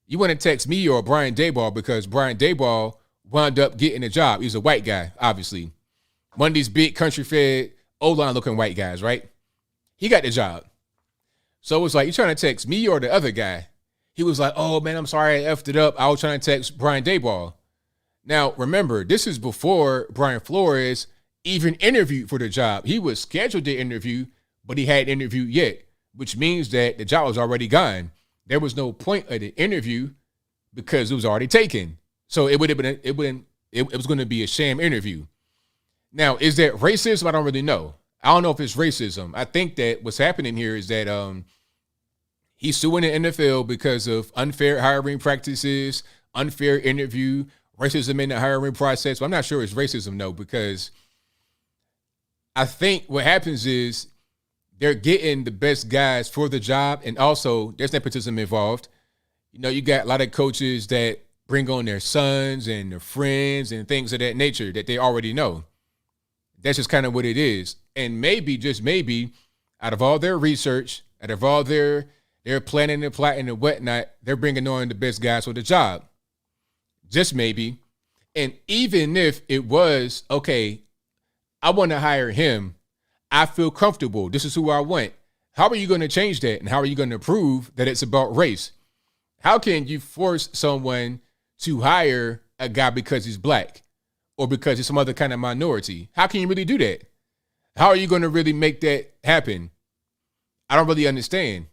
You want to text me or Brian Daboll, because Brian Daboll wound up getting a job. He's a white guy, obviously. One of these big country-fed, O-line looking white guys, right? He got the job. So it was like, you trying to text me or the other guy? He was like, oh, man, I'm sorry I effed it up. I was trying to text Brian Daboll. Now, remember, this is before Brian Flores even interviewed for the job. He was scheduled to interview, but he hadn't interviewed yet, which means that the job was already gone. There was no point of the interview because it was already taken. So it was going to be a sham interview. Now, is that racism? I don't really know. I don't know if it's racism. I think that what's happening here is that he's suing the NFL because of unfair hiring practices, unfair interview, racism in the hiring process. But I'm not sure it's racism, though, because I think what happens is they're getting the best guys for the job, and also there's nepotism involved. You know, you got a lot of coaches that bring on their sons and their friends and things of that nature that they already know. That's just kind of what it is. And maybe, just maybe, out of all their research, out of all their planning and plotting and whatnot, they're bringing on the best guys for the job. Just maybe. And even if it was, okay, I want to hire him, I feel comfortable, this is who I want. How are you going to change that? And how are you going to prove that it's about race? How can you force someone to hire a guy because he's black or because he's some other kind of minority? How can you really do that? How are you going to really make that happen? I don't really understand.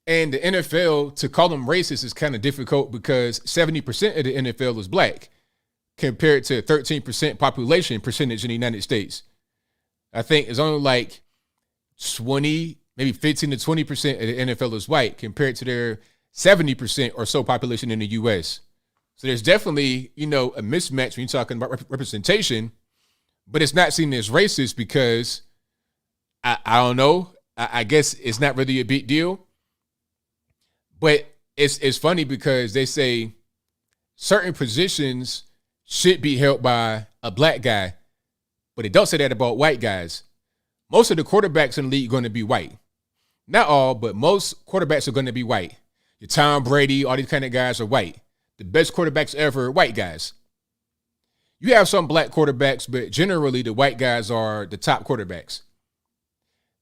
And the NFL, to call them racist is kind of difficult because 70% of the NFL is black compared to 13% population percentage in the United States. I think it's only like 20, maybe 15 to 20% of the NFL is white compared to their 70% or so population in the U.S. So there's definitely, a mismatch when you're talking about representation, but it's not seen as racist because I don't know. I guess it's not really a big deal. But it's funny because they say certain positions should be held by a black guy, but they don't say that about white guys. Most of the quarterbacks in the league are going to be white. Not all, but most quarterbacks are going to be white. Your Tom Brady, all these kind of guys are white. The best quarterbacks ever, white guys. You have some black quarterbacks, but generally the white guys are the top quarterbacks.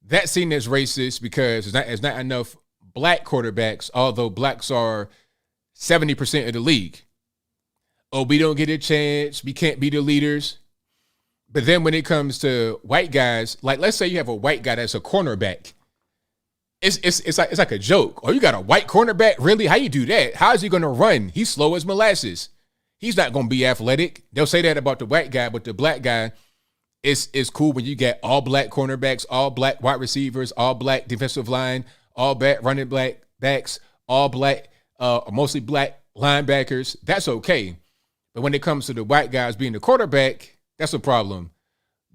That's seen as racist because there's not enough black quarterbacks, although blacks are 70% of the league. Oh, we don't get a chance. We can't be the leaders. But then when it comes to white guys, like let's say you have a white guy that's a cornerback. It's like a joke. Oh, you got a white cornerback? Really? How you do that? How is he going to run? He's slow as molasses. He's not going to be athletic. They'll say that about the white guy, but the black guy, it's cool when you get all black cornerbacks, all black wide receivers, all black defensive line, all black running backs, all black, mostly black linebackers. That's okay. But when it comes to the white guys being the quarterback, that's a problem.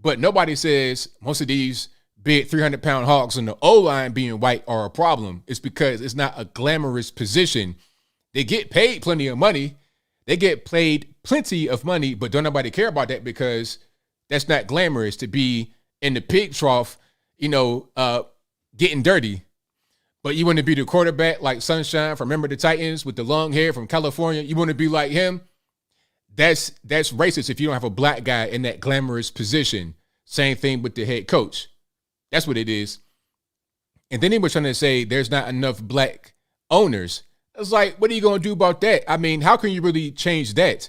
But nobody says most of these big 300-pound hogs in the O-line being white are a problem. It's because it's not a glamorous position. They get paid plenty of money. They get paid plenty of money, but don't nobody care about that because that's not glamorous to be in the pig trough, getting dirty. But you want to be the quarterback like Sunshine from Remember the Titans with the long hair from California. You want to be like him. That's racist if you don't have a black guy in that glamorous position. Same thing with the head coach. That's what it is. And then he was trying to say there's not enough black owners. It's like, what are you going to do about that? I mean, how can you really change that?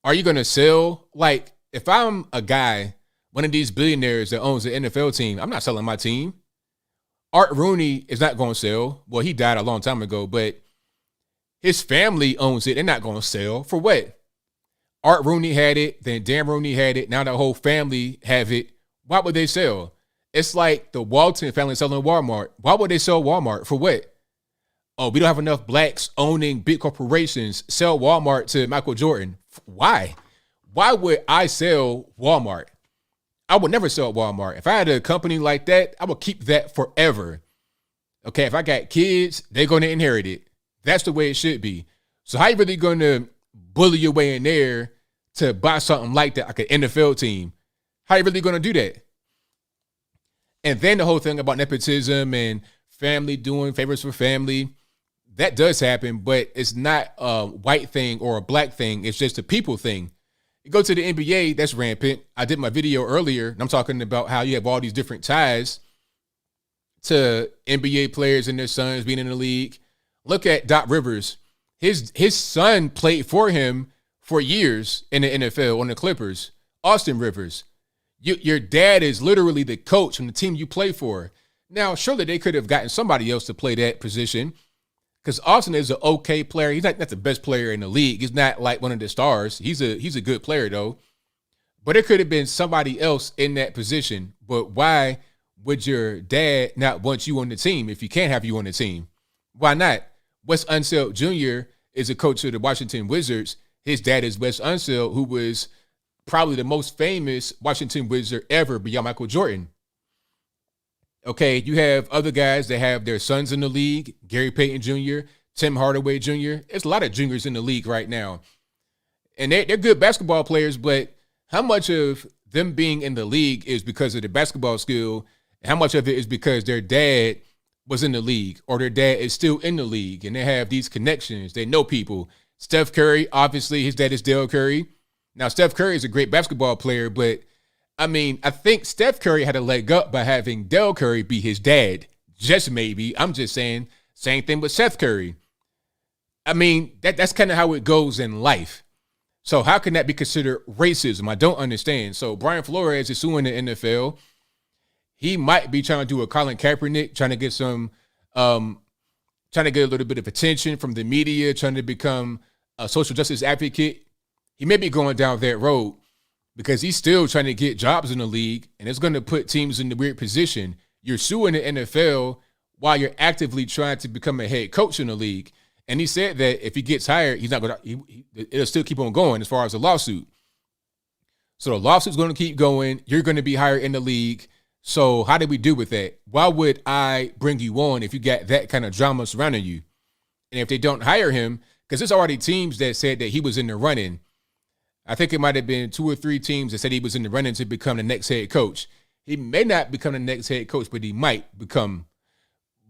Are you going to sell? Like, if I'm a guy, one of these billionaires that owns the NFL team, I'm not selling my team. Art Rooney is not going to sell. Well, he died a long time ago, but his family owns it. They're not going to sell. For what? Art Rooney had it, then Dan Rooney had it. Now the whole family have it. Why would they sell? It's like the Walton family selling Walmart. Why would they sell Walmart? For what? oh, we don't have enough blacks owning big corporations, sell Walmart to Michael Jordan. Why? Why would I sell Walmart? I would never sell Walmart. If I had a company like that, I would keep that forever. Okay, if I got kids, they're going to inherit it. That's the way it should be. So how you really going to bully your way in there to buy something like that, like an NFL team? How you really going to do that? And then the whole thing about nepotism and family doing favors for family, that does happen, but it's not a white thing or a black thing. It's just a people thing. You go to the NBA, that's rampant. I did my video earlier, and I'm talking about how you have all these different ties to NBA players and their sons being in the league. Look at Doc Rivers. His son played for him for years in the NFL on the Clippers. Austin Rivers. Your dad is literally the coach from the team you play for. Now, surely they could have gotten somebody else to play that position because Austin is an okay player. He's not the best player in the league. He's not like one of the stars. He's a good player, though. But it could have been somebody else in that position. But why would your dad not want you on the team if he can't have you on the team? Why not? Wes Unseld Jr. is a coach of the Washington Wizards. His dad is Wes Unseld, who was probably the most famous Washington Wizard ever beyond Michael Jordan. Okay, you have other guys that have their sons in the league, Gary Payton Jr., Tim Hardaway Jr. There's a lot of juniors in the league right now. And they're good basketball players, but how much of them being in the league is because of the basketball skill? And how much of it is because their dad was in the league or their dad is still in the league and they have these connections? They know people. Steph Curry, obviously, his dad is Dale Curry. Now, Steph Curry is a great basketball player, but I mean, I think Steph Curry had a leg up by having Dale Curry be his dad. Just maybe. I'm just saying, same thing with Seth Curry. I mean, that's kind of how it goes in life. So how can that be considered racism? I don't understand. So Brian Flores is suing the NFL. He might be trying to do a Colin Kaepernick, trying to get a little bit of attention from the media, trying to become a social justice advocate. He may be going down that road because he's still trying to get jobs in the league, and it's going to put teams in the weird position. You're suing the NFL while you're actively trying to become a head coach in the league. And he said that if he gets hired, he's not going to. It'll still keep on going as far as the lawsuit. So the lawsuit's going to keep going. You're going to be hired in the league. So how do we do with that? Why would I bring you on if you got that kind of drama surrounding you? And if they don't hire him, because there's already teams that said that he was in the running. I think it might have been 2 or 3 teams that said he was in the running to become the next head coach. He may not become the next head coach, but he might become.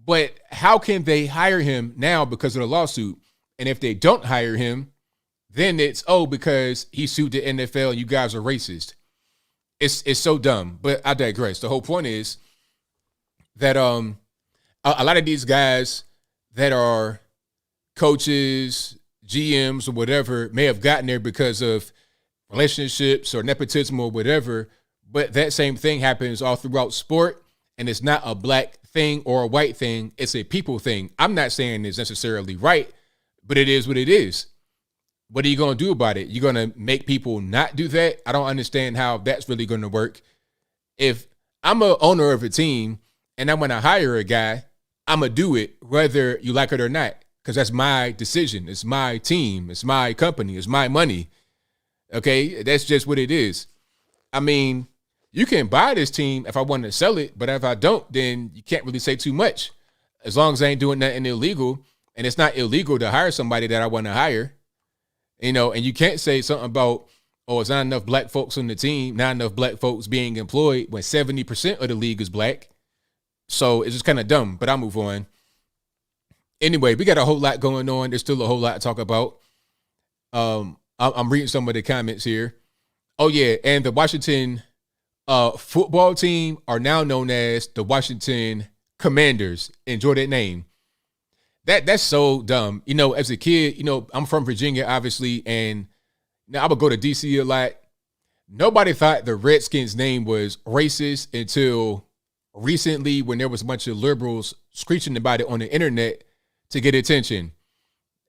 But how can they hire him now because of the lawsuit? And if they don't hire him, then it's, because he sued the NFL and you guys are racist. It's so dumb, but I digress. The whole point is that a lot of these guys that are coaches, GMs, or whatever may have gotten there because of relationships or nepotism or whatever, but that same thing happens all throughout sport, and it's not a black thing or a white thing. It's a people thing. I'm not saying it's necessarily right, but it is what it is. What are you going to do about it? You're going to make people not do that? I don't understand how that's really going to work. If I'm an owner of a team and I'm going to hire a guy, I'm going to do it whether you like it or not, because that's my decision. It's my team. It's my company. It's my money. Okay? That's just what it is. I mean, you can buy this team if I want to sell it, but if I don't, then you can't really say too much. As long as I ain't doing nothing illegal, and it's not illegal to hire somebody that I want to hire. And you can't say something about, it's not enough black folks on the team, not enough black folks being employed when 70% of the league is black. So it's just kind of dumb, but I'll move on. Anyway, we got a whole lot going on. There's still a whole lot to talk about. I'm reading some of the comments here. Oh, yeah, and the Washington football team are now known as the Washington Commanders. Enjoy that name. That's so dumb. As a kid, I'm from Virginia, obviously, and now I would go to DC a lot. Nobody thought the Redskins name was racist until recently when there was a bunch of liberals screeching about it on the internet to get attention.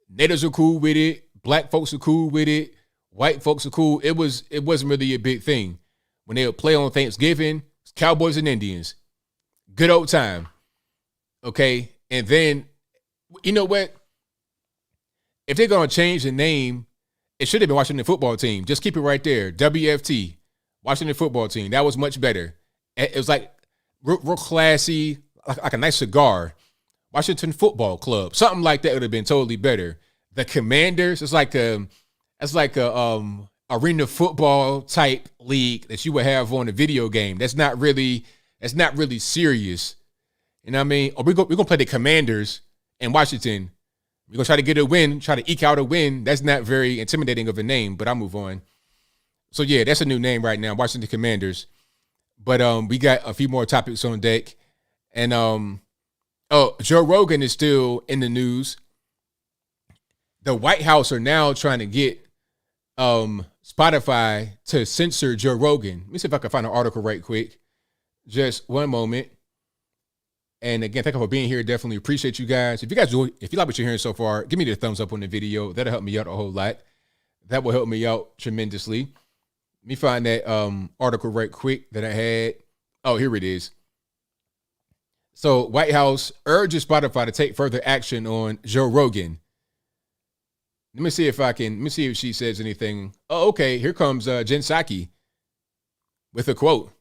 Natives are cool with it. Black folks are cool with it. White folks are cool. It wasn't really a big thing. When they would play on Thanksgiving, it's Cowboys and Indians. Good old time. Okay? And then You know what? If they're gonna change the name, it should have been Washington Football Team. Just keep it right there. WFT, Washington Football Team. That was much better. It was like real classy, like a nice cigar. Washington Football Club, something like that would have been totally better. The Commanders, it's like a arena football type league that you would have on a video game. That's not really serious. You know what I mean? Or we're gonna play the Commanders in Washington. We're gonna try to get a win, try to eke out a win. That's not very intimidating of a name, but I'll move on. So yeah, that's a new name right now, Washington Commanders. But we got a few more topics on deck. And Joe Rogan is still in the news. The White House are now trying to get Spotify to censor Joe Rogan. Let me see if I can find an article right quick. Just one moment. And again, thank you for being here. Definitely appreciate you guys. If you like what you're hearing so far, give me the thumbs up on the video. That'll help me out a whole lot. That will help me out tremendously. Let me find that article right quick that I had. Oh, here it is. So White House urges Spotify to take further action on Joe Rogan. Let me see if she says anything. Oh, okay. Here comes Jen Psaki with a quote.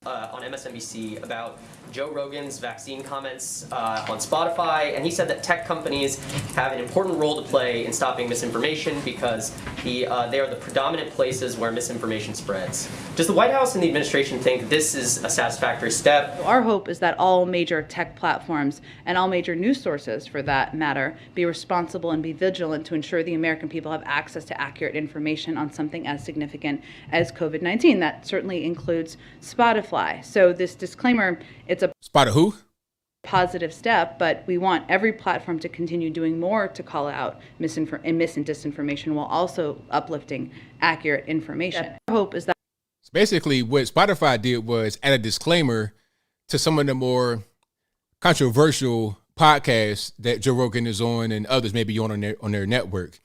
On MSNBC about Joe Rogan's vaccine comments on Spotify, and he said that tech companies have an important role to play in stopping misinformation because they are the predominant places where misinformation spreads. Does the White House and the administration think this is a satisfactory step? Our hope is that all major tech platforms and all major news sources, for that matter, be responsible and be vigilant to ensure the American people have access to accurate information on something as significant as COVID-19. That certainly includes Spotify. So this disclaimer, it's a Spot who? positive step, but we want every platform to continue doing more to call out mis and disinformation while also uplifting accurate information. Our hope is that Basically, what Spotify did was add a disclaimer to some of the more controversial podcasts that Joe Rogan is on and others may be on their network.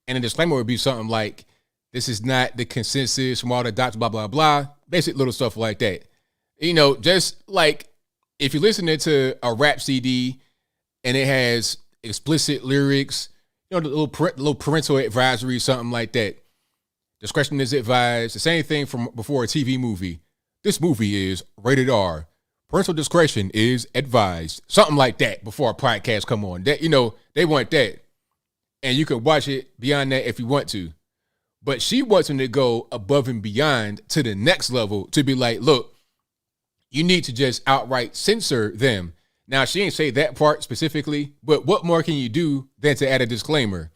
And the disclaimer would be something like, this is not the consensus from all the docs, blah, blah, blah. Basic little stuff like that. You know, just like if you're listening to a rap CD and it has explicit lyrics, you know, the little parental advisory, something like that. Discretion is advised. The same thing from before a TV movie. This movie is rated R. Parental discretion is advised. Something like that before a podcast come on. That, you know, they want that. And you can watch it beyond that if you want to. But she wants them to go above and beyond to the next level to be like, look, you need to just outright censor them. Now, she ain't say that part specifically, but what more can you do than to add a disclaimer?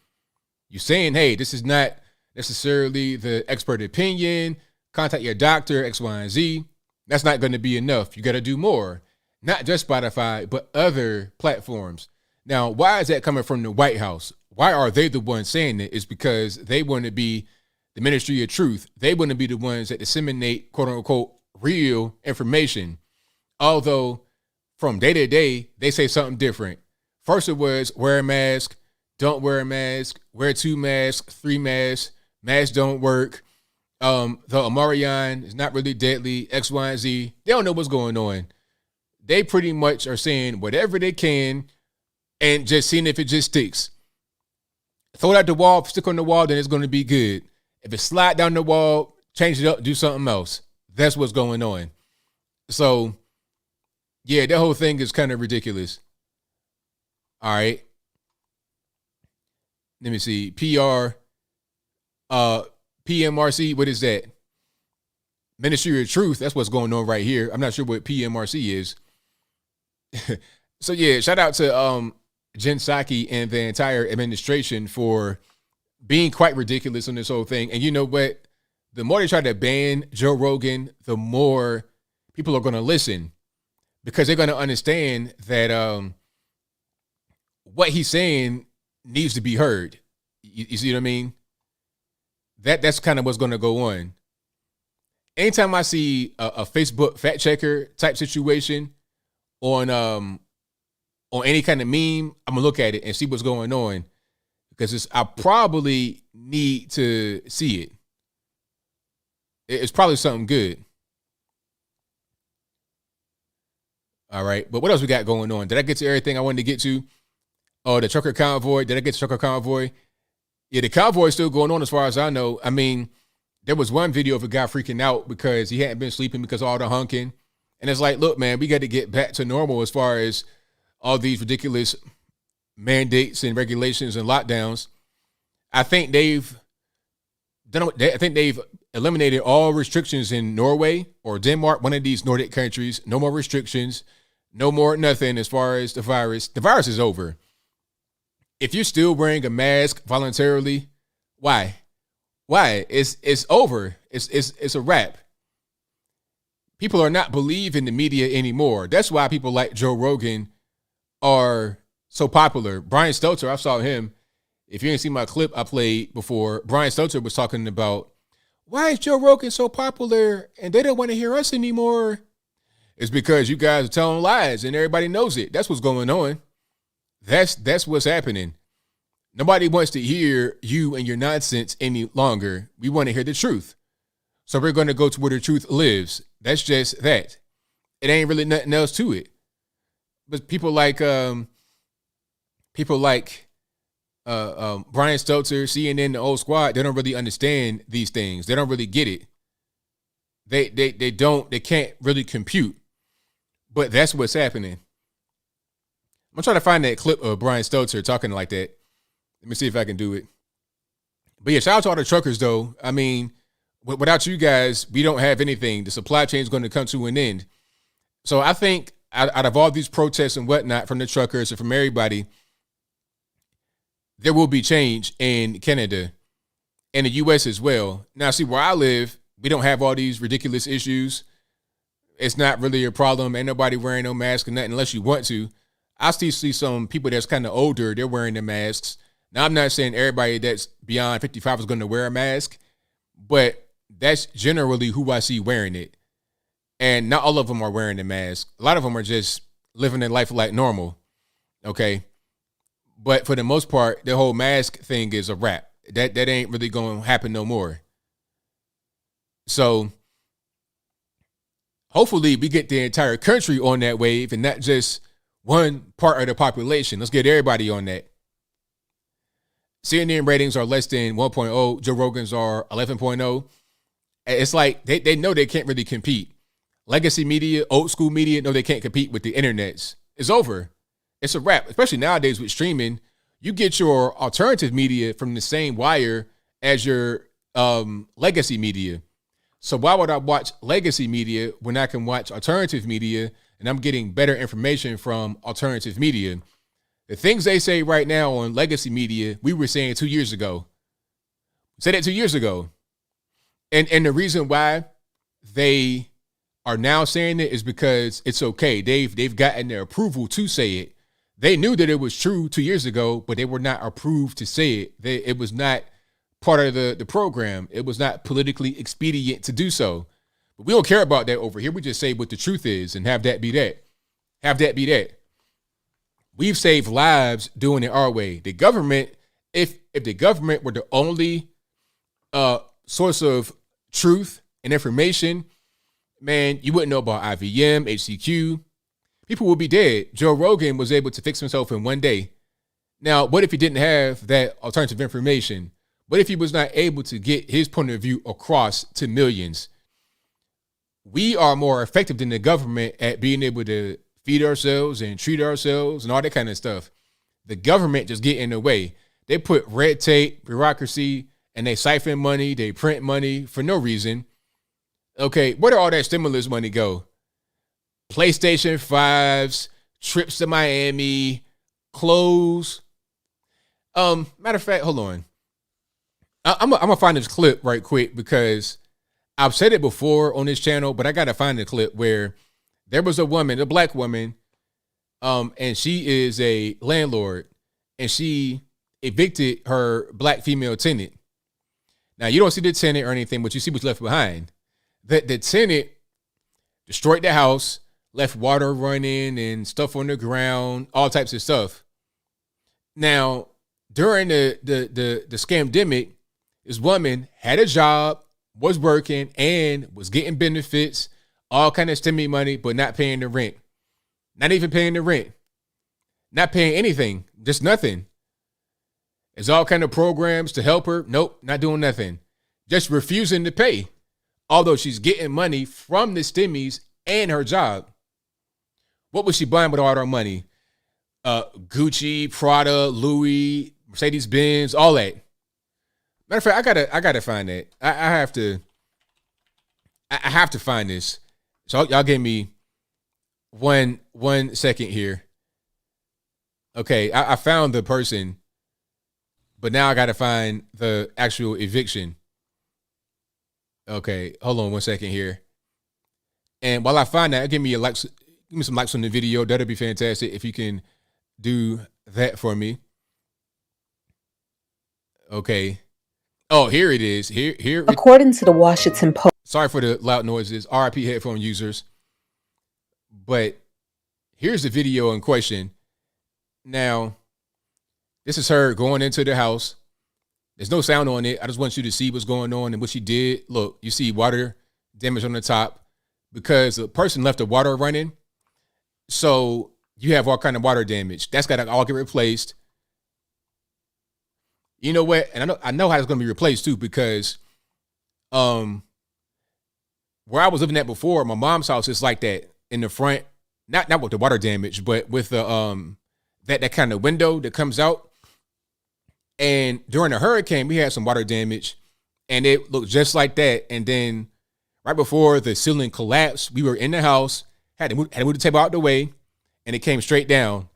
You're saying, hey, this is not necessarily the expert opinion. Contact your doctor, X, Y, and Z. That's not going to be enough. You got to do more. Not just Spotify, but other platforms. Now, why is that coming from the White House? Why are they the ones saying it? It's because they want to be the ministry of truth. They want to be the ones that disseminate, quote unquote, real information. Although from day to day, they say something different. First it was wear a mask, don't wear a mask, wear 2 masks, 3 masks, masks don't work. The Omarion is not really deadly, X, Y, and Z. They don't know what's going on. They pretty much are saying whatever they can and just seeing if it just sticks. Throw it out the wall, stick on the wall, then it's going to be good. If it slide down the wall, change it up, do something else. That's what's going on. So, yeah, that whole thing is kind of ridiculous. All right. Let me see. PMRC, what is that? Ministry of Truth, that's what's going on right here. I'm not sure what PMRC is. So, yeah, shout out to Jen Psaki and the entire administration for being quite ridiculous on this whole thing. And you know what? The more they try to ban Joe Rogan, the more people are going to listen because they're going to understand that what he's saying needs to be heard. You see what I mean? That's kind of what's going to go on. Anytime I see a Facebook fact checker type situation on any kind of meme, I'm gonna look at it and see what's going on because I probably need to see it. It's probably something good. All right, but what else we got going on? Did I get to everything I wanted to get to? Oh, the trucker convoy. Did I get the trucker convoy? Yeah, the convoy is still going on as far as I know. I mean, there was one video of a guy freaking out because he hadn't been sleeping because of all the honking. And it's like, look, man, we got to get back to normal as far as all these ridiculous mandates and regulations and lockdowns. I think they've eliminated all restrictions in Norway or Denmark, one of these Nordic countries. No more restrictions, no more nothing as far as the virus. The virus is over. If you're still wearing a mask voluntarily, why? Why? It's over. It's a wrap. People are not believing the media anymore. That's why people like Joe Rogan are so popular. Brian Stelter, I saw him. If you didn't see my clip I played before, Brian Stelter was talking about, why is Joe Rogan so popular and they don't want to hear us anymore? It's because you guys are telling lies and everybody knows it. That's what's going on. That's what's happening. Nobody wants to hear you and your nonsense any longer. We want to hear the truth. So we're going to go to where the truth lives. That's just that. It ain't really nothing else to it. But people like Brian Stelter, CNN, the old squad, they don't really understand these things. They don't really get it. They can't really compute. But that's what's happening. I'm trying to find that clip of Brian Stelter talking like that. Let me see if I can do it. But yeah, shout out to all the truckers though. I mean, without you guys, we don't have anything. The supply chain is going to come to an end. So I think out of all these protests and whatnot from the truckers and from everybody, there will be change in Canada and the U.S. as well. Now, see, where I live, we don't have all these ridiculous issues. It's not really a problem. Ain't nobody wearing no mask or nothing unless you want to. I still see some people that's kind of older. They're wearing the masks. Now, I'm not saying everybody that's beyond 55 is going to wear a mask, but that's generally who I see wearing it. And not all of them are wearing the mask. A lot of them are just living their life like normal. Okay. But for the most part, the whole mask thing is a wrap. That ain't really going to happen no more. So hopefully we get the entire country on that wave and not just one part of the population. Let's get everybody on that. CNN ratings are less than 1.0. Joe Rogan's are 11.0. It's like they know they can't really compete. Legacy media, old school media, know they can't compete with the internets. It's over. It's a wrap, especially nowadays with streaming. You get your alternative media from the same wire as your legacy media. So why would I watch legacy media when I can watch alternative media and I'm getting better information from alternative media? The things they say right now on legacy media, we were saying 2 years ago. Said it 2 years ago. And the reason why they are now saying it is because it's okay. They've gotten their approval to say it. They knew that it was true 2 years ago, but they were not approved to say it. It was not part of the program. It was not politically expedient to do so. But we don't care about that over here. We just say what the truth is and have that be that. Have that be that. We've saved lives doing it our way. The government, if the government were the only source of truth and information, man, you wouldn't know about IVM, HCQ. People would be dead. Joe Rogan was able to fix himself in one day. Now, what if he didn't have that alternative information? What if he was not able to get his point of view across to millions? We are more effective than the government at being able to feed ourselves and treat ourselves and all that kind of stuff. The government just get in the way. They put red tape, bureaucracy, and they siphon money. They print money for no reason. Okay, where did all that stimulus money go? PlayStation 5s, trips to Miami, clothes. Matter of fact, hold on. I'm gonna find this clip right quick because I've said it before on this channel, but I gotta find the clip where there was a woman, a black woman, and she is a landlord, and she evicted her black female tenant. Now you don't see the tenant or anything, but you see what's left behind. The tenant destroyed the house, left water running and stuff on the ground, all types of stuff. Now, during the scamdemic, this woman had a job, was working, and was getting benefits, all kind of stimmy money, but not paying the rent. Not even paying the rent. not paying anything, just nothing. There's all kind of programs to help her. Nope, not doing nothing. Just refusing to pay, although she's getting money from the stimmies and her job. What was she buying with all her money? Gucci, Prada, Louis, Mercedes-Benz, all that. Matter of fact, I gotta find that. I have to find this. So y'all give me one second here. Okay, I found the person, but now I gotta find the actual eviction. Okay, hold on one second here. And while I find that, give me some likes on the video. That'll be fantastic if you can do that for me. Okay. Oh, here it is. Here. According to the Washington Post. Sorry for the loud noises. RIP headphone users. But here's the video in question. Now, this is her going into the house. There's no sound on it. I just want you to see what's going on and what she did. Look, you see water damage on the top because the person left the water running. So you have all kind of water damage. That's got to all get replaced. You know what? And I know how it's going to be replaced too, because where I was living at before, my mom's house is like that in the front, not with the water damage, but with the that kind of window that comes out. And during the hurricane, we had some water damage and it looked just like that. And then right before the ceiling collapsed, we were in the house, had to move the table out the way, and it came straight down.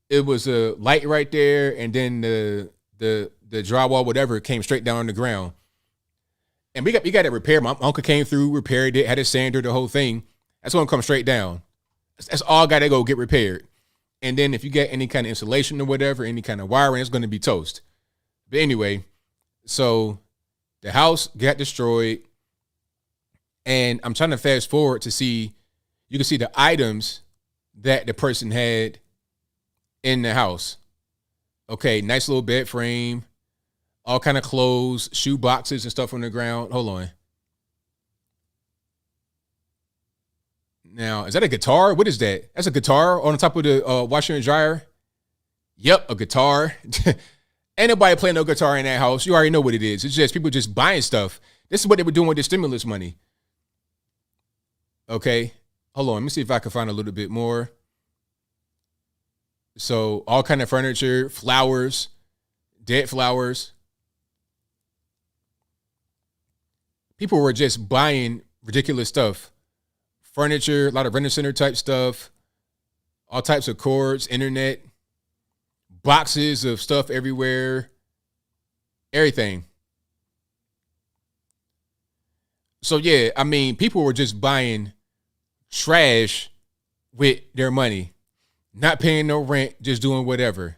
It was a light right there, and then the drywall, whatever, came straight down on the ground. And we got it repaired. My uncle came through, repaired it, had a sander, the whole thing. That's gonna come straight down. That's all got to go get repaired. And then if you get any kind of insulation or whatever, any kind of wiring, it's going to be toast. But anyway, so the house got destroyed, and I'm trying to fast forward to see, you can see the items that the person had in the house. Okay, nice little bed frame, all kind of clothes, shoe boxes and stuff on the ground. Hold on. Now, is that a guitar? What is that? That's a guitar on the top of the washer and dryer? Yep, a guitar. Ain't nobody playing no guitar in that house. You already know what it is. It's just people just buying stuff. This is what they were doing with the stimulus money. Okay, hold on. Let me see if I can find a little bit more. So all kind of furniture, flowers, dead flowers. People were just buying ridiculous stuff. Furniture, a lot of renter center type stuff, all types of cords, internet, boxes of stuff everywhere, everything. So yeah, I mean, people were just buying trash with their money, not paying no rent, just doing whatever.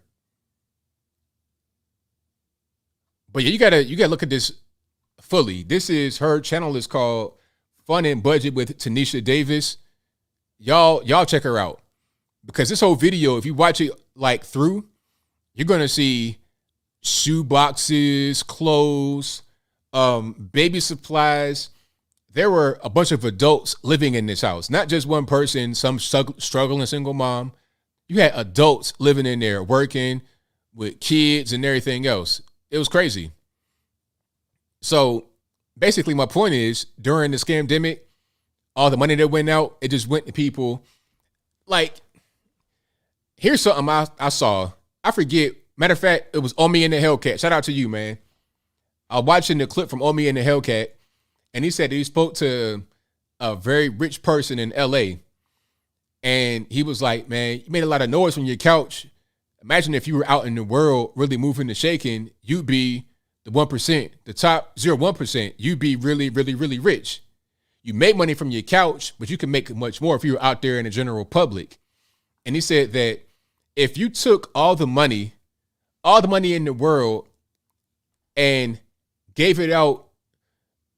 But yeah, you gotta look at this fully. This is, her channel is called Fun and Budget with Tanisha Davis. Y'all check her out, because this whole video, if you watch it like through, you're gonna see shoe boxes, clothes, baby supplies. There were a bunch of adults living in this house, not just one person, some struggling single mom. You had adults living in there, working with kids and everything else. It was crazy. So basically, my point is, during the scamdemic, all the money that went out, it just went to people. Like, here's something I saw. I forget. Matter of fact, it was Omi and the Hellcat. Shout out to you, man. I was watching the clip from Omi and the Hellcat, and he said that he spoke to a very rich person in LA. And he was like, man, you made a lot of noise from your couch. Imagine if you were out in the world really moving and shaking, you'd be the 1%, the top 0.1%. You'd be really, really, really rich. You make money from your couch, but you can make much more if you were out there in the general public. And he said that if you took all the money in the world and gave it out,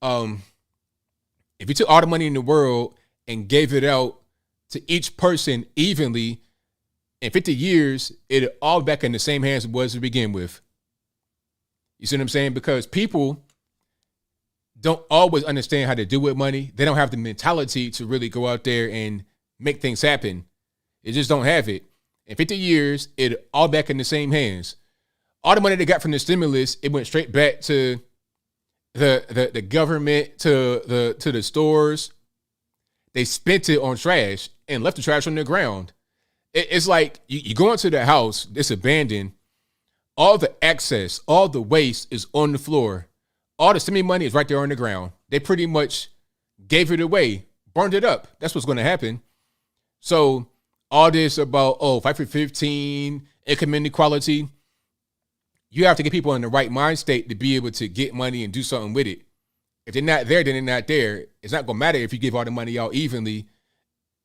if you took all the money in the world and gave it out to each person evenly, in 50 years, it'd all back in the same hands it was to begin with. You see what I'm saying? Because people don't always understand how to do with money. They don't have the mentality to really go out there and make things happen. They just don't have it. In 50 years, it all back in the same hands. All the money they got from the stimulus, it went straight back to the government, to the stores. They spent it on trash and left the trash on the ground. It's like you go into the house, it's abandoned. All the excess, all the waste is on the floor. All the stimmy money is right there on the ground. They pretty much gave it away, burned it up. That's what's going to happen. So all this about, fight for 15, income inequality, you have to get people in the right mind state to be able to get money and do something with it. If they're not there, then they're not there. It's not going to matter if you give all the money out evenly.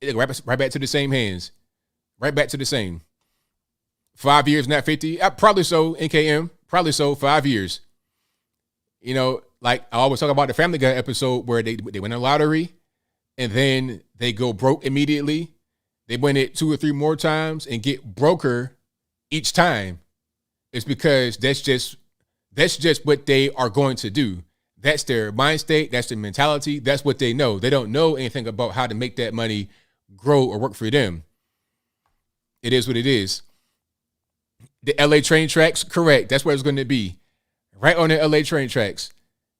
It'll go right back to the same hands. Right back to the same. 5 years, not 50. Probably so, NKM. Probably so, 5 years. You know, like I always talk about the Family Guy episode where they win a lottery and then they go broke immediately. They win it 2 or 3 more times and get broker each time. It's because that's just what they are going to do. That's their mind state. That's their mentality. That's what they know. They don't know anything about how to make that money grow or work for them. It is what it is. The LA train tracks, correct. That's where it's going to be. Right on the LA train tracks.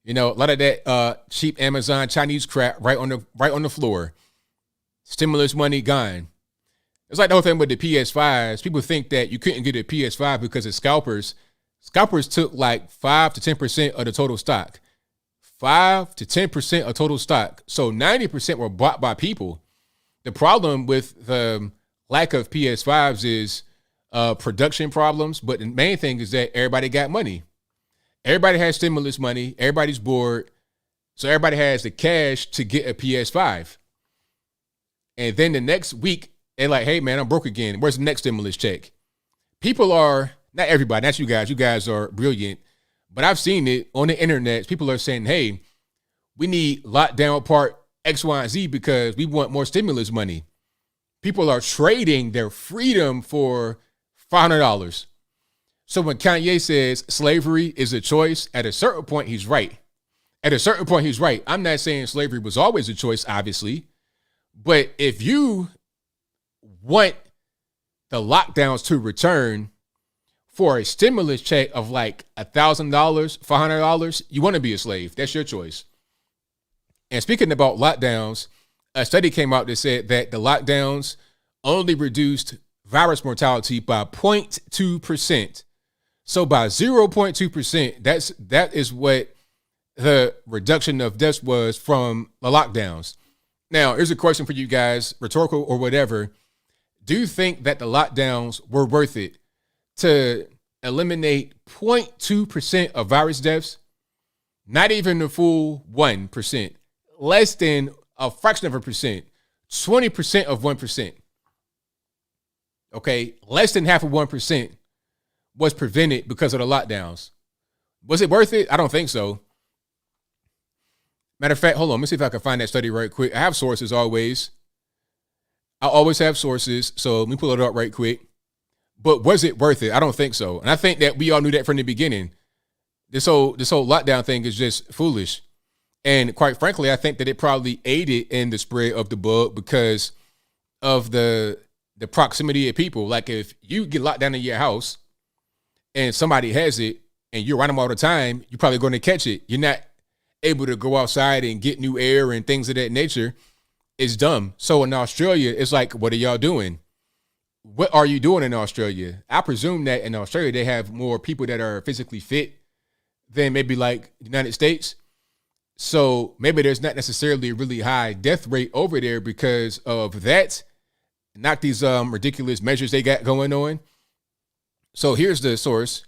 You know, a lot of that cheap Amazon Chinese crap right on the floor. Stimulus money gone. It's like the whole thing with the PS5s. People think that you couldn't get a PS5 because of scalpers. Scalpers took like 5 to 10% of the total stock. 5 to 10% of total stock. So 90% were bought by people. The problem with the lack of PS5s is production problems. But the main thing is that everybody got money. Everybody has stimulus money. Everybody's bored. So everybody has the cash to get a PS5. And then the next week, they're like, hey, man, I'm broke again. Where's the next stimulus check? People are, not everybody, not you guys. You guys are brilliant. But I've seen it on the internet. People are saying, hey, we need lockdown part X, Y, and Z because we want more stimulus money. People are trading their freedom for $500. So when Kanye says slavery is a choice, at a certain point, he's right. At a certain point, he's right. I'm not saying slavery was always a choice, obviously. But if you want the lockdowns to return for a stimulus check of like $1,000, $500, you want to be a slave. That's your choice. And speaking about lockdowns, a study came out that said that the lockdowns only reduced virus mortality by 0.2%. So by 0.2%, that is what the reduction of deaths was from the lockdowns. Now, here's a question for you guys, rhetorical or whatever. Do you think that the lockdowns were worth it to eliminate 0.2% of virus deaths? Not even the full 1%, less than a fraction of a percent, 20% of 1%. Okay, less than half of 1% was prevented because of the lockdowns. Was it worth it? I don't think so. Matter of fact, hold on. Let me see if I can find that study right quick. I have sources always. I always have sources. So let me pull it up right quick. But was it worth it? I don't think so. And I think that we all knew that from the beginning. This whole lockdown thing is just foolish. And quite frankly, I think that it probably aided in the spread of the bug because of the proximity of people. Like if you get locked down in your house and somebody has it and you're around them all the time, you're probably going to catch it. You're not able to go outside and get new air and things of that nature. It's dumb. So in Australia, it's like, what are y'all doing? What are you doing in Australia? I presume that in Australia, they have more people that are physically fit than maybe like the United States. So maybe there's not necessarily a really high death rate over there because of that, not these ridiculous measures they got going on. So here's the source.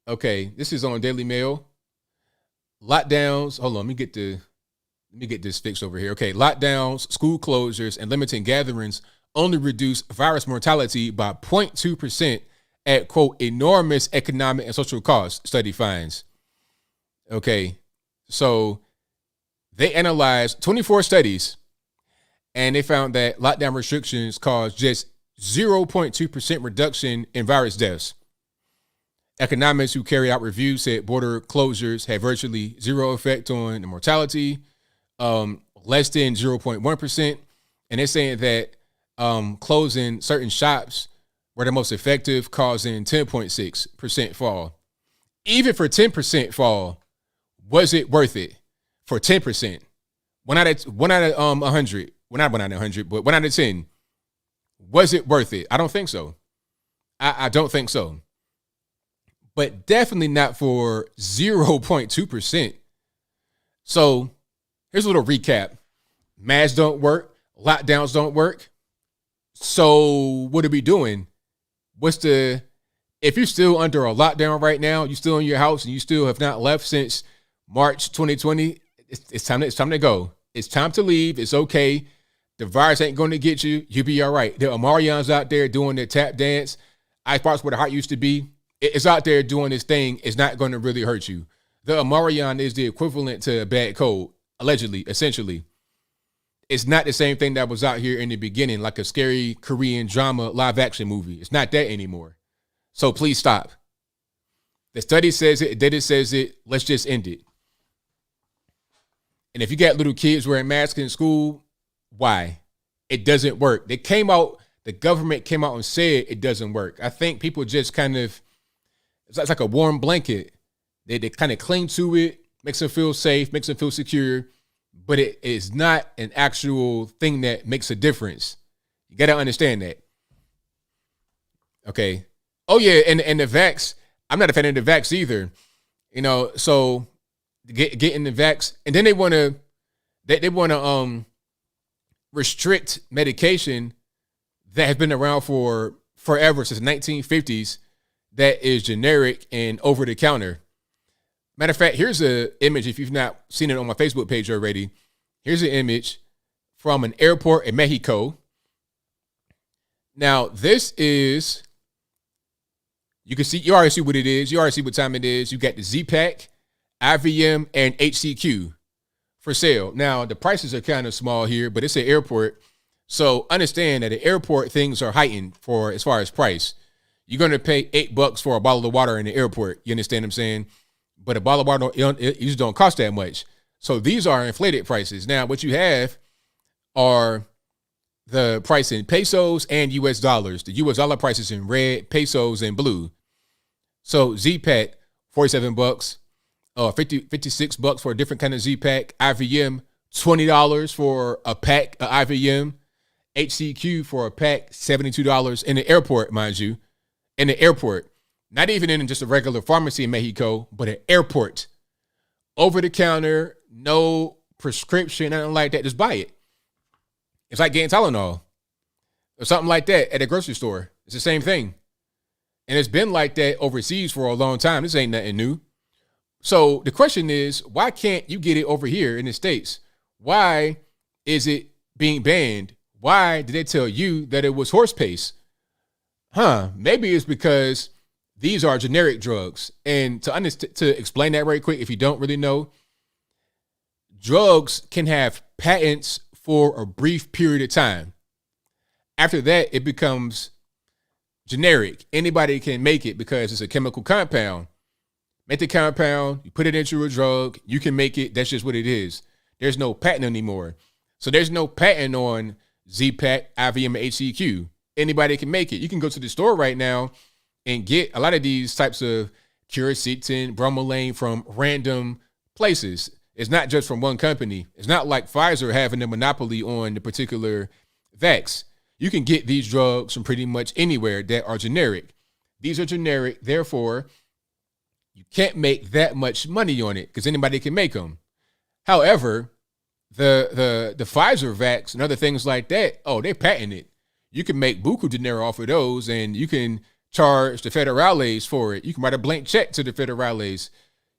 Okay, this is on Daily Mail. Lockdowns. Hold on, let me get this fixed over here. Okay, lockdowns, school closures, and limiting gatherings only reduce virus mortality by 0.2% at, quote, enormous economic and social cost, study finds. Okay, so they analyzed 24 studies, and they found that lockdown restrictions caused just 0.2% reduction in virus deaths. Economists who carried out reviews said border closures had virtually zero effect on the mortality, less than 0.1%. And they're saying that closing certain shops were the most effective, causing 10.6% fall. Even for 10% fall, was it worth it? For 10%, one out of 100. Well, not 1 out of 100, but 1 out of 10. Was it worth it? I don't think so. I don't think so. But definitely not for 0.2%. So here's a little recap. Masks don't work. Lockdowns don't work. So what are we doing? If you're still under a lockdown right now, you're still in your house and you still have not left since March 2020, it's time to go. It's time to leave. It's okay. The virus ain't going to get you. You'll be all right. There are Omarions out there doing their tap dance. Ice spots where the heart used to be. It's out there doing this thing. It's not going to really hurt you. The Omarion is the equivalent to a bad cold, allegedly, essentially. It's not the same thing that was out here in the beginning, like a scary Korean drama live action movie. It's not that anymore. So please stop. The study says it, the data says it. Let's just end it. And if you got little kids wearing masks in school, why? It doesn't work. The government came out and said it doesn't work. I think people just kind of, it's like a warm blanket. They kind of cling to it, makes them feel safe, makes them feel secure, but it is not an actual thing that makes a difference. You got to understand that. Okay. Oh yeah, and the vax, I'm not a fan of the vax either. So getting the vax, and then they want to restrict medication that has been around for forever, since the 1950s, that is generic and over the counter. Matter of fact, here's an image, if you've not seen it on my Facebook page already. Here's an image from an airport in Mexico. Now, this is, you already see what it is. You already see what time it is. You got the Z-Pack, IVM, and HCQ for sale. Now, the prices are kind of small here, but it's an airport. So understand that at the airport, things are heightened as far as price. You're going to pay $8 for a bottle of water in the airport. You understand what I'm saying? But a bottle of water it usually don't cost that much. So these are inflated prices. Now, what you have are the price in pesos and US dollars. The US dollar price is in red, pesos in blue. So Z-Pack, $47, $56 for a different kind of Z-Pack. IVM, $20 for a pack of IVM. HCQ for a pack, $72 in the airport, mind you. In the airport. Not even in just a regular pharmacy in Mexico, but an airport. Over the counter, no prescription, nothing like that. Just buy it. It's like getting Tylenol or something like that at a grocery store. It's the same thing. And it's been like that overseas for a long time. This ain't nothing new. So the question is, why can't you get it over here in the States? Why is it being banned? Why did they tell you that it was horse paste? Maybe it's because these are generic drugs. And to explain that very quick, if you don't really know, drugs can have patents for a brief period of time. After that, it becomes generic. Anybody can make it because it's a chemical compound. Make the compound, you put it into a drug, you can make it. That's just what it is. There's no patent anymore. So there's no patent on Z-Pack, IVM, HCQ. Anybody can make it. You can go to the store right now and get a lot of these types of quercetin, bromelain from random places. It's not just from one company. It's not like Pfizer having a monopoly on the particular vax. You can get these drugs from pretty much anywhere that are generic. These are generic, therefore, you can't make that much money on it because anybody can make them. However, the Pfizer vax and other things like that, they patent it. You can make buku dinero off of those, and you can charge the federales for it. You can write a blank check to the federales.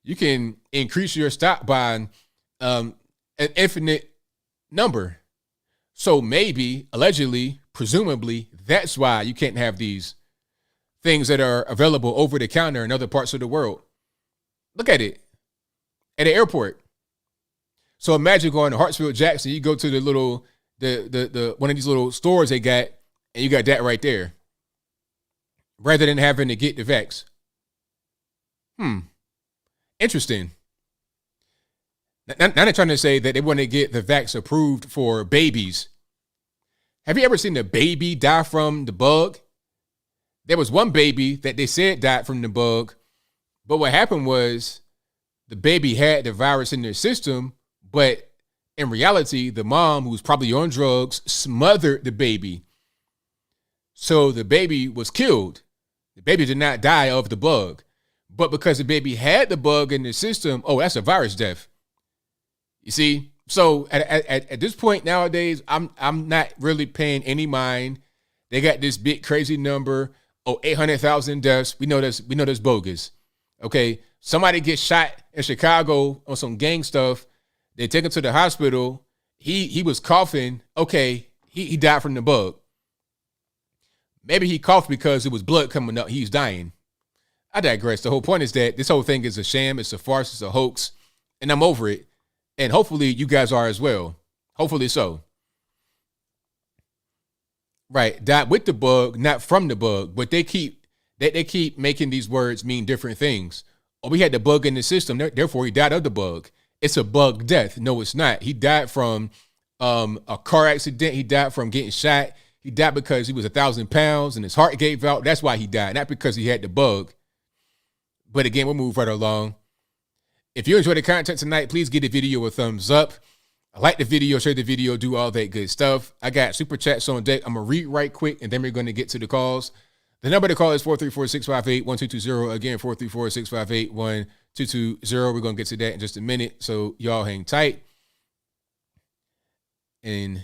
You can increase your stock by an infinite number. So maybe, allegedly, presumably, that's why you can't have these things that are available over the counter in other parts of the world. Look at it at the airport. So imagine going to Hartsfield Jackson. You go to the little the one of these little stores they got, and you got that right there. Rather than having to get the vax. Interesting. Now they're trying to say that they want to get the vax approved for babies. Have you ever seen a baby die from the bug? there was one baby that they said died from the bug, but what happened was the baby had the virus in their system, but in reality, the mom, who was probably on drugs, smothered the baby. So the baby was killed. The baby did not die of the bug. But because the baby had the bug in the system, oh, that's a virus death. You see? So at this point nowadays, I'm not really paying any mind. They got this big crazy number, 800,000 deaths. We know that's bogus. Okay? Somebody gets shot in Chicago on some gang stuff. They take him to the hospital. He was coughing. Okay, he died from the bug. Maybe he coughed because it was blood coming up. He's dying. I digress. The whole point is that this whole thing is a sham. It's a farce. It's a hoax. And I'm over it. And hopefully you guys are as well. Hopefully so. Right. Died with the bug, not from the bug. But they keep making these words mean different things. Oh, we had the bug in the system. Therefore, he died of the bug. It's a bug death. No, it's not. He died from a car accident. He died from getting shot. He died because he was 1,000 pounds and his heart gave out. That's why he died, not because he had the bug. But again, we'll move right along. If you enjoyed the content tonight, please give the video a thumbs up. Like the video, share the video, do all that good stuff. I got super chats on deck. I'm going to read right quick, and then we're going to get to the calls. The number to call is 434-658-1220. Again, 434-658-1220. We're going to get to that in just a minute, so y'all hang tight. And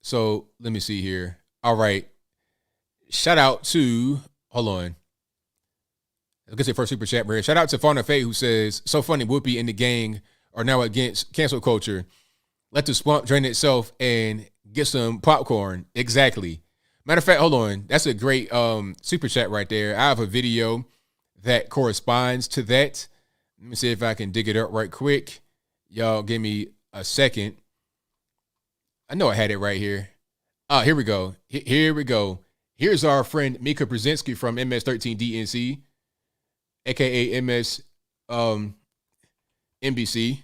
so let me see here. All right. Shout out to, hold on. I'll get to the first super chat right here. Shout out to Fauna Faye, who says, so funny, Whoopi and the gang are now against cancel culture. Let the swamp drain itself and get some popcorn. Exactly. Matter of fact, hold on. That's a great super chat right there. I have a video that corresponds to that. Let me see if I can dig it up right quick. Y'all give me a second. I know I had it right here. Here we go. Here we go. Here's our friend Mika Brzezinski from MS13DNC, aka MS NBC.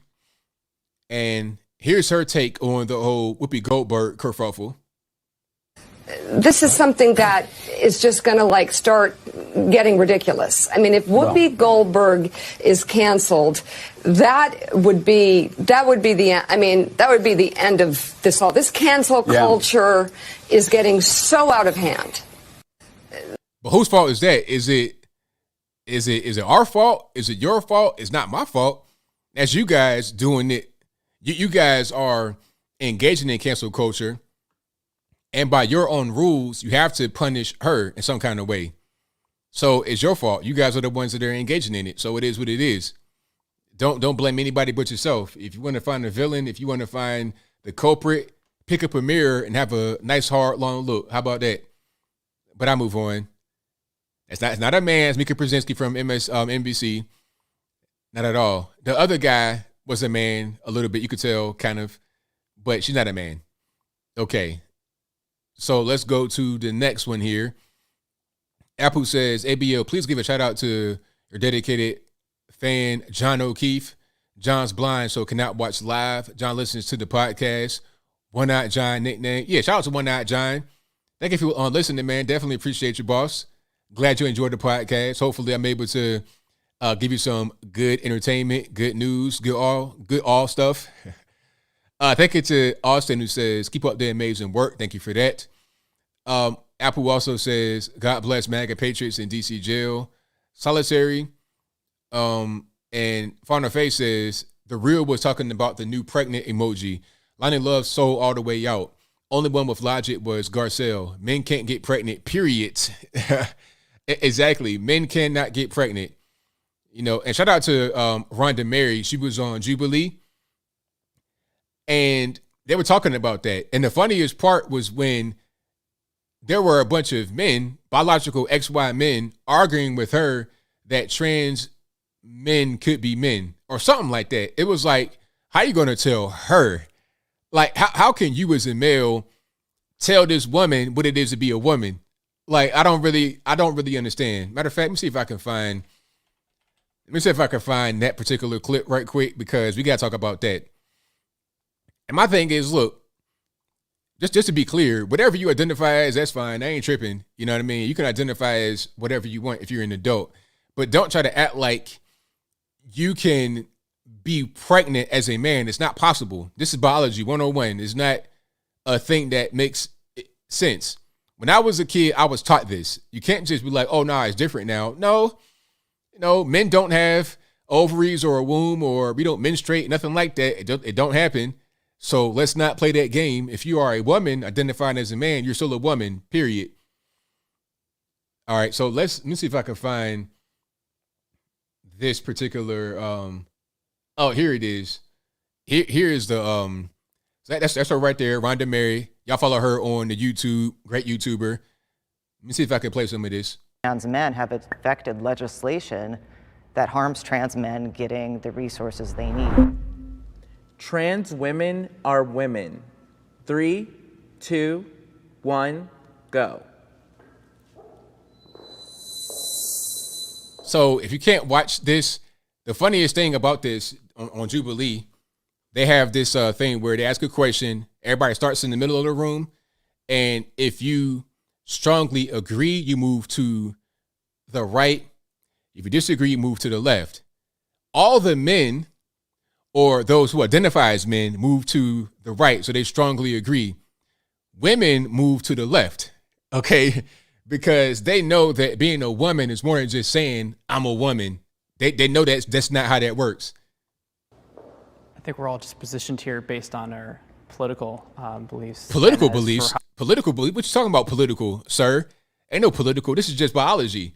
And here's her take on the whole Whoopi Goldberg kerfuffle. This is something that is just going to start getting ridiculous. I mean, if Whoopi Goldberg is canceled, that would be the end of this all. This cancel culture is getting so out of hand. But whose fault is that? Is it our fault? Is it your fault? It's not my fault. That's you guys doing it. You guys are engaging in cancel culture. And by your own rules, you have to punish her in some kind of way. So it's your fault. You guys are the ones that are engaging in it. So it is what it is. Don't blame anybody but yourself. If you want to find a villain, if you want to find the culprit, pick up a mirror and have a nice, hard, long look. How about that? But I move on. It's not a man. It's Mika Brzezinski from NBC. Not at all. The other guy was a man a little bit. You could tell, kind of. But she's not a man. Okay. So let's go to the next one here. Apple says, ABL, please give a shout out to your dedicated fan, John O'Keefe. John's blind, so cannot watch live. John listens to the podcast. One Eyed John nickname. Yeah, shout out to One Eyed John. Thank you for listening, man. Definitely appreciate you, boss. Glad you enjoyed the podcast. Hopefully I'm able to give you some good entertainment, good news, good all stuff. Thank you to Austin, who says, keep up the amazing work. Thank you for that. Apple also says, God bless MAGA Patriots in DC jail. Solitary. And Fauna Face says, the real was talking about the new pregnant emoji. Lonnie Love sold all the way out. Only one with logic was Garcelle. Men can't get pregnant, period. Exactly. Men cannot get pregnant. You know, and shout out to Rhonda Mary. She was on Jubilee. And they were talking about that. And the funniest part was when there were a bunch of men, biological XY men, arguing with her that trans men could be men or something like that. It was like, how you going to tell her? Like, how can you as a male tell this woman what it is to be a woman? Like, I don't really understand. Matter of fact, let me see if I can find that particular clip right quick, because we got to talk about that. And my thing is, look, just to be clear, whatever you identify as, that's fine. I ain't tripping. You know what I mean? You can identify as whatever you want if you're an adult, but don't try to act like you can be pregnant as a man. It's not possible. This is biology 101. It's not a thing that makes sense. When I was a kid, I was taught this. You can't just be like, oh, no, it's different now. No, men don't have ovaries or a womb, or we don't menstruate, nothing like that. It don't happen. So let's not play that game. If you are a woman identifying as a man, you're still a woman, period. All right, so let me see if I can find this particular, oh, here it is. Here is the, that's her right there, Rhonda Mary. Y'all follow her on the YouTube, great YouTuber. Let me see if I can play some of this. Trans men have affected legislation that harms trans men getting the resources they need. Trans women are women. 3, 2, 1, go. So if you can't watch this, the funniest thing about this on Jubilee, they have this thing where they ask a question. Everybody starts in the middle of the room. And if you strongly agree, you move to the right. If you disagree, you move to the left. All the men, or those who identify as men, move to the right. So they strongly agree. Women move to the left. Okay. Because they know that being a woman is more than just saying, I'm a woman. They know that's not how that works. I think we're all just positioned here based on our political beliefs. Political beliefs? Political beliefs? What you talking about political, sir? Ain't no political. This is just biology.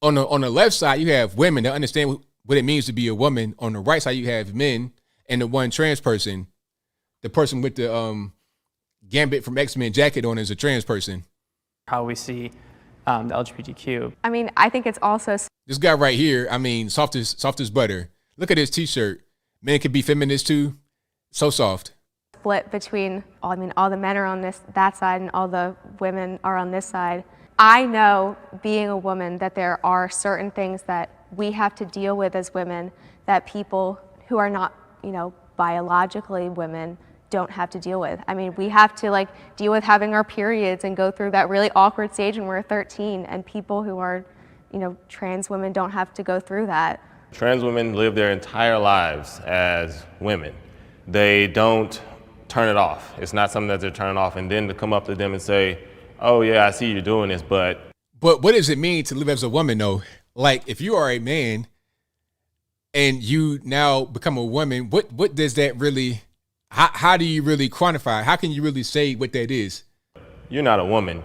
On the left side, you have women that understand what it means to be a woman. On the right side, you have men, and the one trans person, the person with the Gambit from X-Men jacket on, is a trans person. How we see the LGBTQ. I mean, I think it's also this guy right here. I mean, soft as butter. Look at his T-shirt. Men can be feminists too. So soft. split between, all the men are on that side and all the women are on this side. I know, being a woman, that there are certain things that we have to deal with as women that people who are not, biologically women don't have to deal with. I mean, we have to deal with having our periods and go through that really awkward stage when we're 13, and people who are, trans women don't have to go through that. Trans women live their entire lives as women. They don't turn it off. It's not something that they're turning off, and then to come up to them and say, oh yeah, I see you're doing this, but what does it mean to live as a woman though? Like, if you are a man and you now become a woman, what does that really, how do you really quantify? How can you really say what that is? You're not a woman.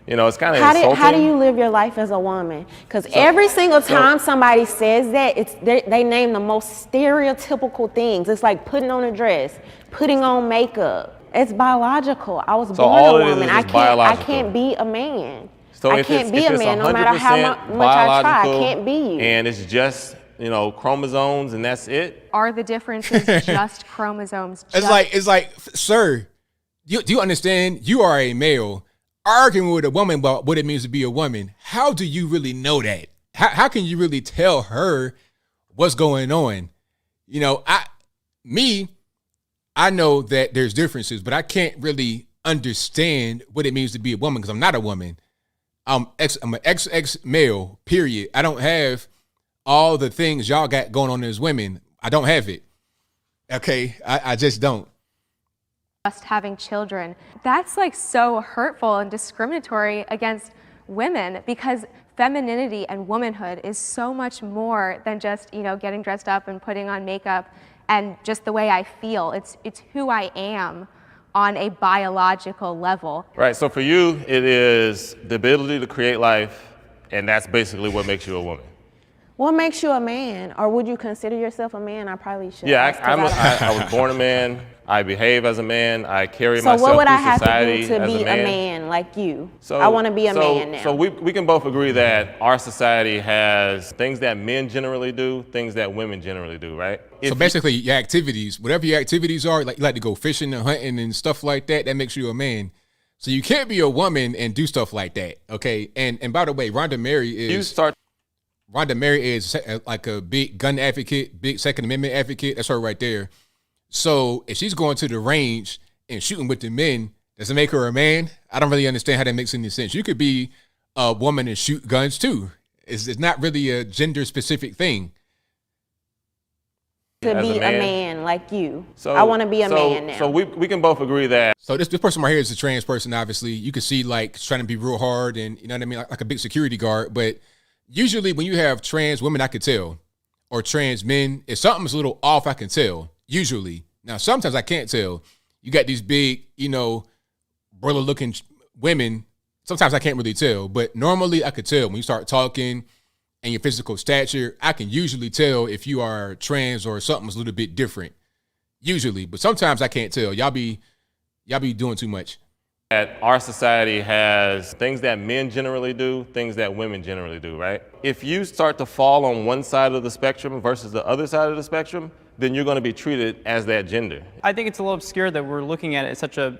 It's kind of insulting. How do you live your life as a woman? Because every single time somebody says that, they name the most stereotypical things. It's like putting on a dress, putting on makeup. It's biological. I was born a woman. I can't be a man. So I can't be a man no matter how much I try. I can't be you. And it's just, chromosomes and that's it. Are the differences just chromosomes? It's like, sir, do you understand? You are a male arguing with a woman about what it means to be a woman. How do you really know that? How can you really tell her what's going on? I know that there's differences, but I can't really understand what it means to be a woman because I'm not a woman. I'm an XX male, period. I don't have all the things y'all got going on as women. I don't have it. Okay, I just don't. Just having children, that's so hurtful and discriminatory against women, because femininity and womanhood is so much more than just getting dressed up and putting on makeup and just the way I feel. It's who I am on a biological level. Right, so for you, it is the ability to create life, and that's basically what makes you a woman. What makes you a man? Or would you consider yourself a man? I probably should. Yeah, I was born a man. I behave as a man. I carry myself through society. So what would I have to do to be a man like you? I want to be a man now. So we can both agree that our society has things that men generally do, things that women generally do, right? So basically, your activities, whatever your activities are, like you like to go fishing and hunting and stuff like that, that makes you a man. So you can't be a woman and do stuff like that, okay? And by the way, Rhonda Mary is like a big gun advocate, big Second Amendment advocate. That's her right there. So if she's going to the range and shooting with the men, Does it make her a man? I don't really understand how that makes any sense. You could be a woman and shoot guns too. It's not really a gender specific thing. To As be a man? a man like you. I want to be a man now. So we can both agree that. So this person right here is a trans person, obviously. You can see like trying to be real hard and you know what I mean, like a big security guard. But usually when you have trans women, I could tell, or trans men, if something's a little off, I can tell. Usually. Now sometimes I can't tell. You got these big, you know, brother looking women. Sometimes I can't really tell, but normally I could tell when you start talking and your physical stature. I can usually tell if you are trans or something's a little bit different. Usually, but sometimes I can't tell. Y'all be doing too much. That our society has things that men generally do, things that women generally do, right? If you start to fall on one side of the spectrum versus the other side of the spectrum, then you're going to be treated as that gender. I think it's a little obscure that we're looking at it as such a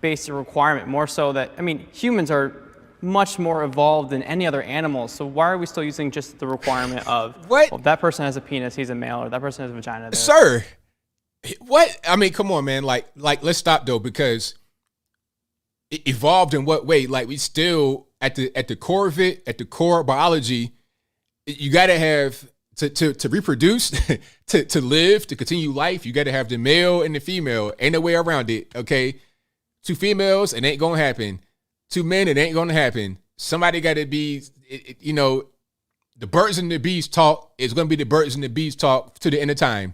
basic requirement, more so that, I mean, humans are much more evolved than any other animal, so why are we still using just the requirement of, what? Well, that person has a penis, he's a male, or that person has a vagina? Sir, what? I mean, come on, man. Like, let's stop though, because it evolved in what way? Like, we still at the core of it, at the core of biology, you got to have to reproduce, to live, to continue life. You got to have the male and the female. Ain't no way around it. Okay, 2 females, it ain't gonna happen. 2 men, it ain't gonna happen. Somebody got to be, you know, the birds and the bees talk is gonna be the birds and the bees talk to the end of time.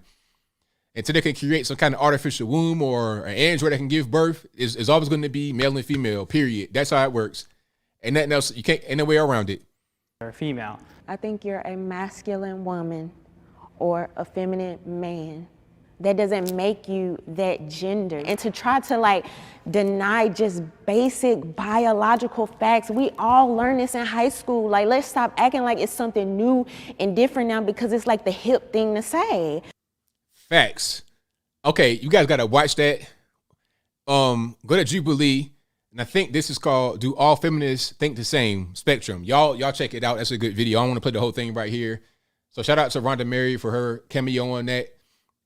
Until they can create some kind of artificial womb or an android that can give birth, is always going to be male and female, period. That's how it works. And nothing else, you can't, ain't no way around it. Or female. I think you're a masculine woman or a feminine man. That doesn't make you that gender. And to try to like deny just basic biological facts, we all learn this in high school. Like, let's stop acting like it's something new and different now because it's like the hip thing to say. Facts. Okay, you guys got to watch that. Go to Jubilee, and I think this is called "Do All Feminists Think the Same?" Spectrum. Y'all check it out. That's a good video. I don't want to play the whole thing right here. So shout out to Rhonda Mary for her cameo on that,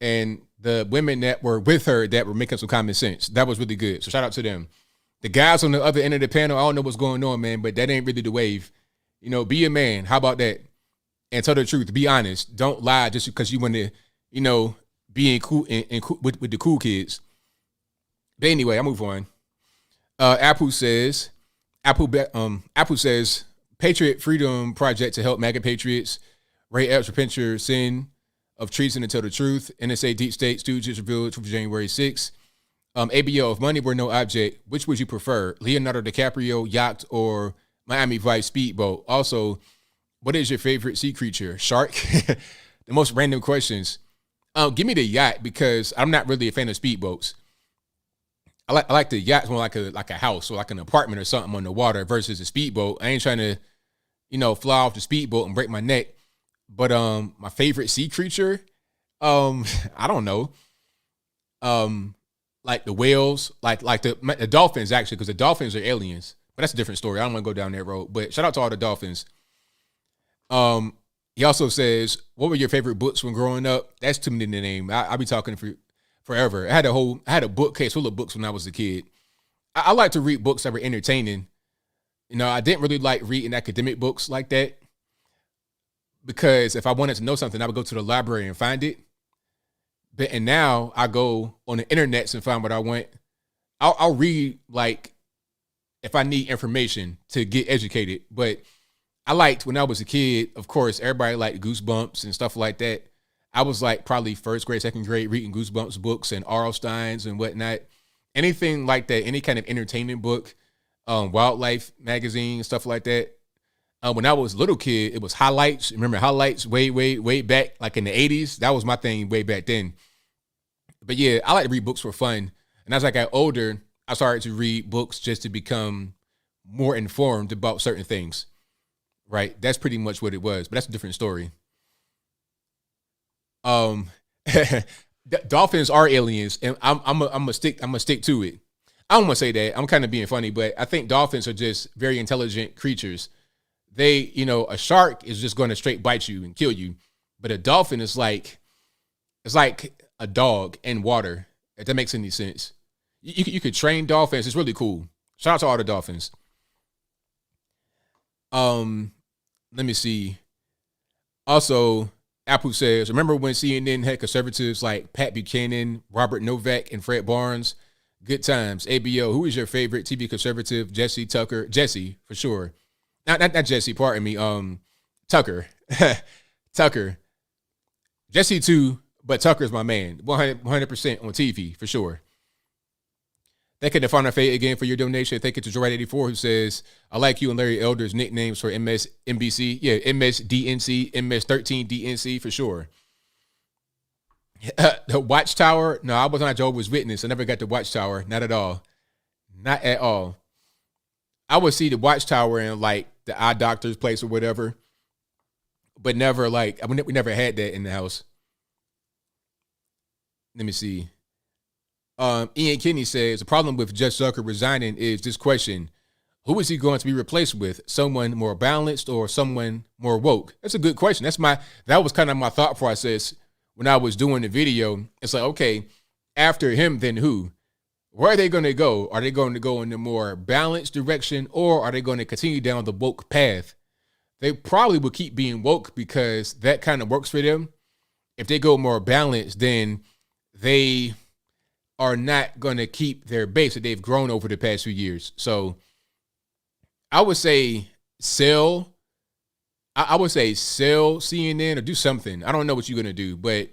and the women that were with her that were making some common sense. That was really good. So shout out to them. The guys on the other end of the panel, I don't know what's going on, man, but that ain't really the wave. You know, be a man. How about that? And tell the truth. Be honest. Don't lie just because you want to, you know, being cool and cool with the cool kids. But anyway, I move on. Apple says, Patriot Freedom Project to help MAGA patriots. Ray Epps repent your sin of treason and tell the truth. NSA deep state stooges revealed for January 6th. ABL, if money were no object, which would you prefer? Leonardo DiCaprio yacht or Miami Vice speedboat? Also, what is your favorite sea creature? Shark? The most random questions. Give me the yacht because I'm not really a fan of speedboats. I like the yacht more like a house or like an apartment or something on the water versus a speedboat. I ain't trying to, you know, fly off the speedboat and break my neck. But my favorite sea creature, I don't know. Like the whales, like the dolphins actually, because the dolphins are aliens. But that's a different story. I don't want to go down that road. But shout out to all the dolphins. He also says, what were your favorite books when growing up? That's too many to name. I'll be talking for forever. I had a bookcase full of books when I was a kid. I like to read books that were entertaining. You know, I didn't really like reading academic books like that because if I wanted to know something, I would go to the library and find it. And now I go on the internet and find what I want. I'll read like if I need information to get educated, but I liked when I was a kid, of course, everybody liked Goosebumps and stuff like that. I was like probably first grade, second grade, reading Goosebumps books and R.L. Stein's and whatnot. Anything like that, any kind of entertainment book, wildlife magazine, stuff like that. When I was a little kid, it was Highlights. Remember Highlights way back, like in the 80s? That was my thing way back then. But yeah, I like to read books for fun. And as I got older, I started to read books just to become more informed about certain things. Right, that's pretty much what it was, but that's a different story. Dolphins are aliens, and I'm gonna stick to it. I don't want to say that. I'm kind of being funny, but I think dolphins are just very intelligent creatures. They, you know, a shark is just going to straight bite you and kill you, but a dolphin is like, it's like a dog in water. If that makes any sense, You could train dolphins. It's really cool. Shout out to all the dolphins. Let me see. Also, Apple says, remember when CNN had conservatives like Pat Buchanan, Robert Novak, and Fred Barnes? Good times. ABL, who is your favorite TV conservative? Jesse, Tucker. Jesse, for sure. Not Jesse, pardon me. Tucker. Tucker. Jesse too, but Tucker's my man. 100% on TV, for sure. Thank you to Final Fate again for your donation. Thank you to Joe84 who says, I like you and Larry Elder's nicknames for MSNBC. Yeah, MSDNC, MS13DNC for sure. The Watchtower. No, I was not Jehovah's Witness. I never got the Watchtower. Not at all. Not at all. I would see the Watchtower in like the eye doctor's place or whatever, but never like, we never had that in the house. Let me see. Ian Kinney says the problem with Judge Zucker resigning is this question: who is he going to be replaced with? Someone more balanced or someone more woke? That's a good question. That was kind of my thought process when I was doing the video. It's like, okay, after him, then who? Where are they going to go? Are they going to go in the more balanced direction, or are they going to continue down the woke path? They probably will keep being woke because that kind of works for them. If they go more balanced, then they are not going to keep their base that they've grown over the past few years. So I would say sell CNN or do something. I don't know what you're going to do, but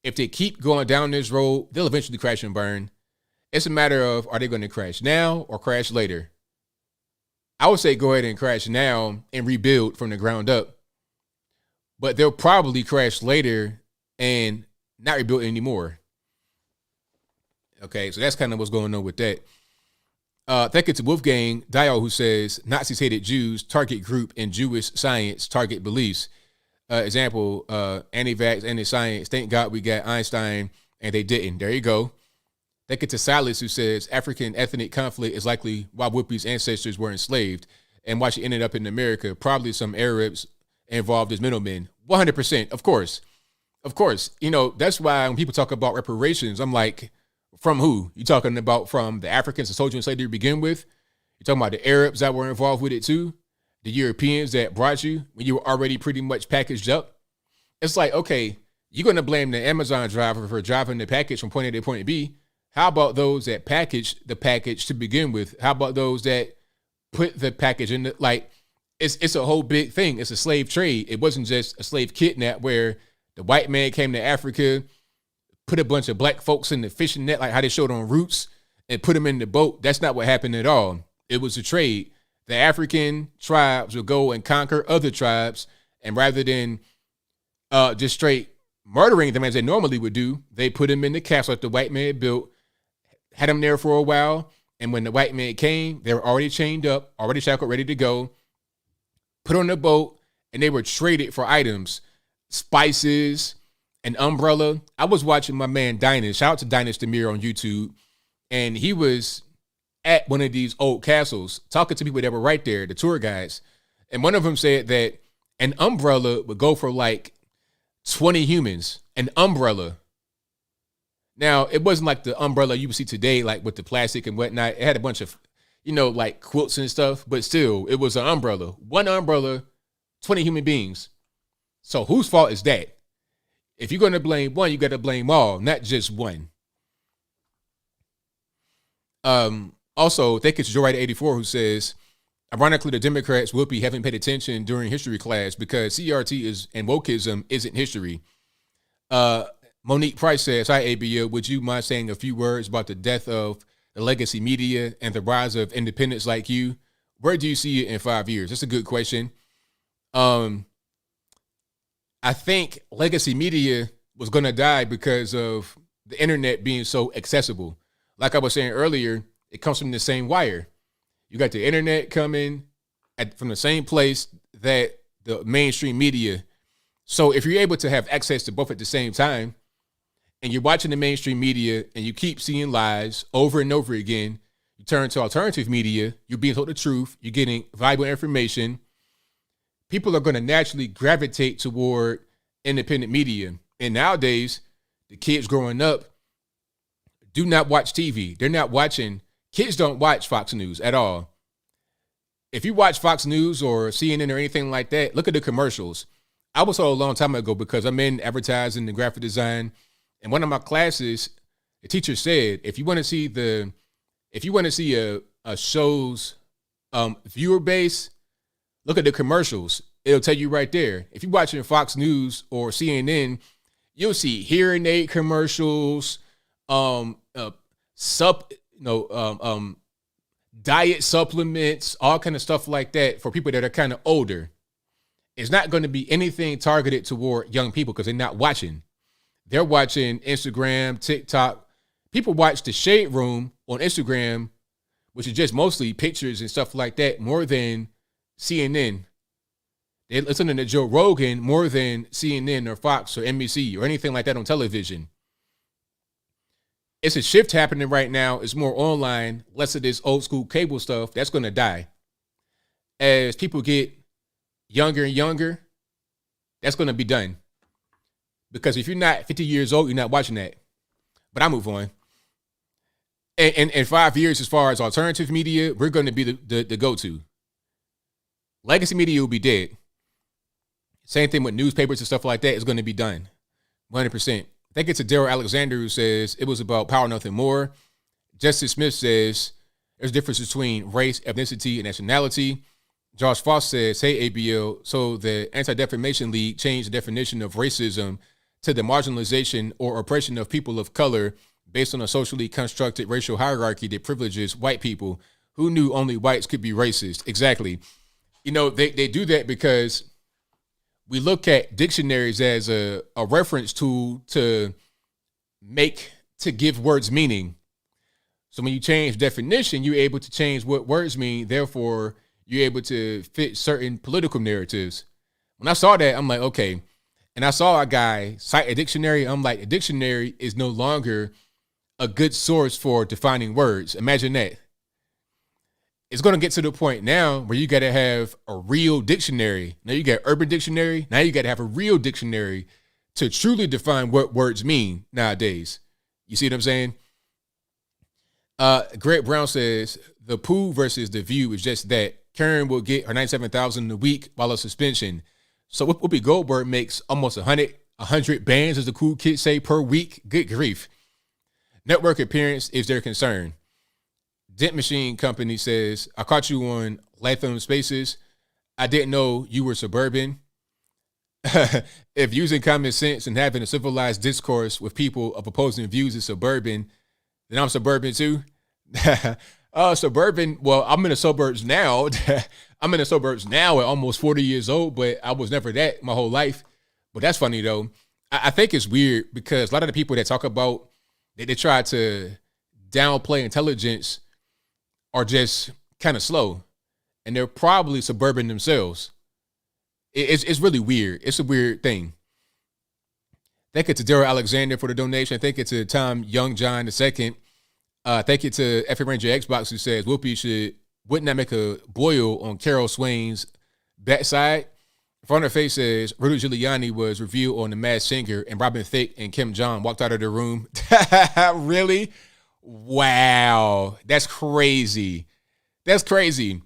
if they keep going down this road, they'll eventually crash and burn. It's a matter of, are they going to crash now or crash later? I would say go ahead and crash now and rebuild from the ground up, but they'll probably crash later and not rebuild anymore. Okay, so that's kind of what's going on with that. Thank you to Wolfgang Dial, who says Nazis hated Jews, target group, and Jewish science, target beliefs. Example, anti-vax, anti-science. Thank God we got Einstein, and they didn't. There you go. Thank you to Silas, who says African ethnic conflict is likely why Whoopi's ancestors were enslaved and why she ended up in America. Probably some Arabs involved as middlemen. 100%, of course. Of course. You know, that's why when people talk about reparations, I'm like, from who? You talking about from the Africans that sold you in slavery to begin with? You talking about the Arabs that were involved with it too? The Europeans that brought you when you were already pretty much packaged up? It's like, okay, you're going to blame the Amazon driver for driving the package from point A to point B. How about those that packaged the package to begin with? How about those that put the package in the, like, it's a whole big thing. It's a slave trade. It wasn't just a slave kidnap where the white man came to Africa, put a bunch of black folks in the fishing net, like how they showed on Roots, and put them in the boat. That's not what happened at all. It was a trade. The African tribes would go and conquer other tribes, and rather than just straight murdering them as they normally would do, they put them in the castle that the white man built, had them there for a while, and when the white man came, they were already chained up, already shackled, ready to go, put on the boat, and they were traded for items, spices, an umbrella. I was watching my man Dynas, shout out to Dynas Demir on YouTube, and he was at one of these old castles talking to people that were right there, the tour guides, and one of them said that an umbrella would go for like 20 humans, an umbrella. Now, it wasn't like the umbrella you would see today, like with the plastic and whatnot. It had a bunch of, you know, like quilts and stuff, but still, it was an umbrella. One umbrella, 20 human beings. So whose fault is that? If you're going to blame one, you got to blame all, not just one. Also, thank you to Joe Wright 84 who says, ironically, the Democrats, Whoopi, haven't paid attention during history class because CRT is and wokeism isn't history. Monique Price says, hi, ABL, would you mind saying a few words about the death of the legacy media and the rise of independents like you? Where do you see it in 5 years? That's a good question. I think legacy media was going to die because of the internet being so accessible. Like I was saying earlier, it comes from the same wire. You got the internet coming from the same place that the mainstream media. So if you're able to have access to both at the same time, and you're watching the mainstream media and you keep seeing lies over and over again, you turn to alternative media, you're being told the truth, you're getting valuable information, people are going to naturally gravitate toward independent media. And nowadays, the kids growing up do not watch TV. They're not watching. Kids don't watch Fox News at all. If you watch Fox News or CNN or anything like that, look at the commercials. I was told a long time ago because I'm in advertising and graphic design. And one of my classes, the teacher said, if you want to see a show's viewer base, look at the commercials. It'll tell you right there. If you're watching Fox News or CNN, you'll see hearing aid commercials, diet supplements, all kind of stuff like that for people that are kind of older. It's not going to be anything targeted toward young people because they're not watching. They're watching Instagram, TikTok. People watch the Shade Room on Instagram, which is just mostly pictures and stuff like that, more than CNN. They listen to Joe Rogan more than CNN or Fox or NBC or anything like that on television. It's a shift happening right now. It's more online, less of this old school cable stuff. That's going to die. As people get younger and younger, that's going to be done. Because if you're not 50 years old, you're not watching that. But I move on. And in 5 years, as far as alternative media, we're going to be the go-to. Legacy media will be dead. Same thing with newspapers and stuff like that is going to be done. 100%. I think it's a Daryl Alexander who says it was about power, nothing more. Justice Smith says there's a difference between race, ethnicity, and nationality. Josh Foss says, hey, ABL, so the Anti-Defamation League changed the definition of racism to the marginalization or oppression of people of color based on a socially constructed racial hierarchy that privileges white people. Who knew only whites could be racist? Exactly. You know, they do that because we look at dictionaries as a reference tool to give words meaning. So when you change definition, you're able to change what words mean. Therefore, you're able to fit certain political narratives. When I saw that, I'm like, okay. And I saw a guy cite a dictionary. I'm like, a dictionary is no longer a good source for defining words. Imagine that. It's going to get to the point now where you got to have a real dictionary. Now you got Urban Dictionary. Now you got to have a real dictionary to truly define what words mean nowadays. You see what I'm saying? Greg Brown says the Pooh versus the View is just that. Karen will get her $97,000 a week while on suspension. So Whoopi Goldberg makes almost 100 bands, as the cool kids say, per week. Good grief. Network appearance is their concern. Dent Machine Company says, I caught you on Latham Spaces. I didn't know you were suburban. If using common sense and having a civilized discourse with people of opposing views is suburban, then I'm suburban too. Suburban, well, I'm in the suburbs now. I'm in the suburbs now at almost 40 years old, but I was never that my whole life. But that's funny, though. I think it's weird because a lot of the people that talk about, they try to downplay intelligence are just kind of slow. And they're probably suburban themselves. It's really weird. It's a weird thing. Thank you to Daryl Alexander for the donation. Thank you to Tom Youngjohn II. Thank you to F. Ranger Xbox who says Whoopi wouldn't that make a boil on Carol Swain's backside. Front of her face says Rudy Giuliani was reviewed on The Masked Singer and Robin Thicke and Kim Jong walked out of the room. Really? Wow. That's crazy. That's crazy.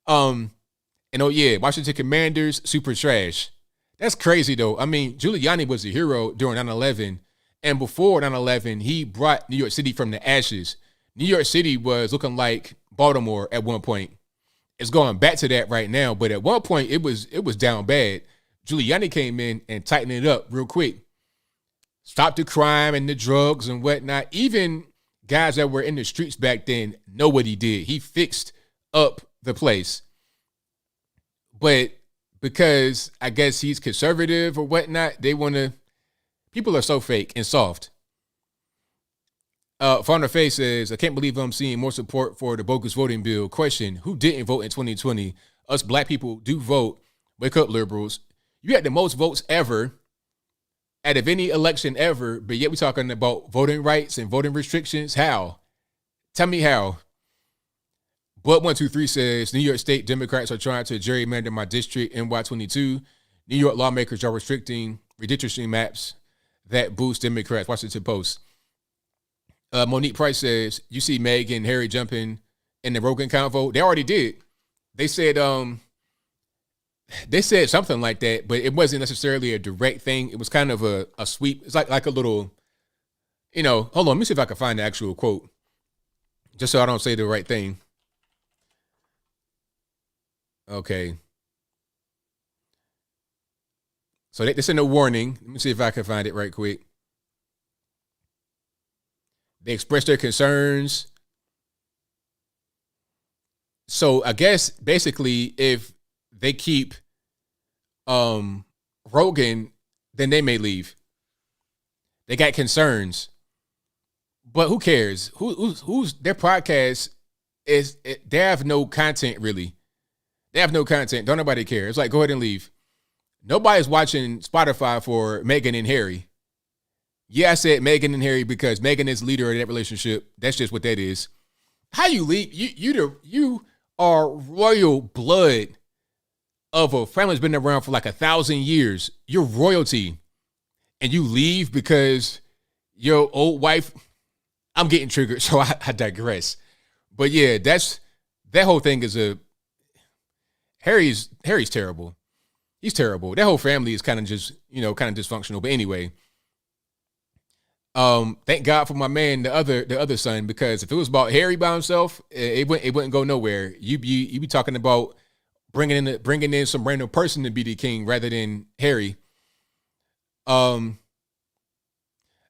And oh yeah, Washington Commanders, super trash. That's crazy though. I mean, Giuliani was a hero during 9/11. And before 9/11, he brought New York City from the ashes. New York City was looking like Baltimore at one point. It's going back to that right now, but at one point it was down bad. Giuliani came in and tightened it up real quick. Stopped the crime and the drugs and whatnot. Even guys that were in the streets back then know what he did. He fixed up the place. But because I guess he's conservative or whatnot, they want to. People are so fake and soft. Founder Face says, I can't believe I'm seeing more support for the bogus voting bill. Question, who didn't vote in 2020? Us black people do vote. Wake up, liberals. You had the most votes ever out of any election ever, but yet we're talking about voting rights and voting restrictions. How? Tell me how. Blood123 says, New York State Democrats are trying to gerrymander my district, NY22. New York lawmakers are restricting redistricting maps that boost Democrats. Washington Post. Monique Price says, you see Meg and Harry jumping in the Rogan convo. They already did. They said something like that, but it wasn't necessarily a direct thing. It was kind of a sweep. It's like a little, hold on, let me see if I can find the actual quote. Just so I don't say the right thing. Okay. So they sent a warning. Let me see if I can find it right quick. They expressed their concerns. So I guess basically if they keep Rogan, then they may leave. They got concerns. But who cares? Who's their podcast they have no content really. They have no content. Don't nobody care. It's like, go ahead and leave. Nobody's watching Spotify for Meghan and Harry. Yeah, I said Meghan and Harry because Meghan is leader of that relationship. That's just what that is. How you leave? You are royal blood of a family that's been around for like 1,000 years. You're royalty. And you leave because your old wife. I'm getting triggered, so I digress. But yeah, that whole thing is Harry's terrible. He's terrible. That whole family is kind of just, kind of dysfunctional. But anyway, thank God for my man, the other son, because if it was about Harry by himself, it wouldn't go nowhere. You be talking about bringing in some random person to be the king rather than Harry.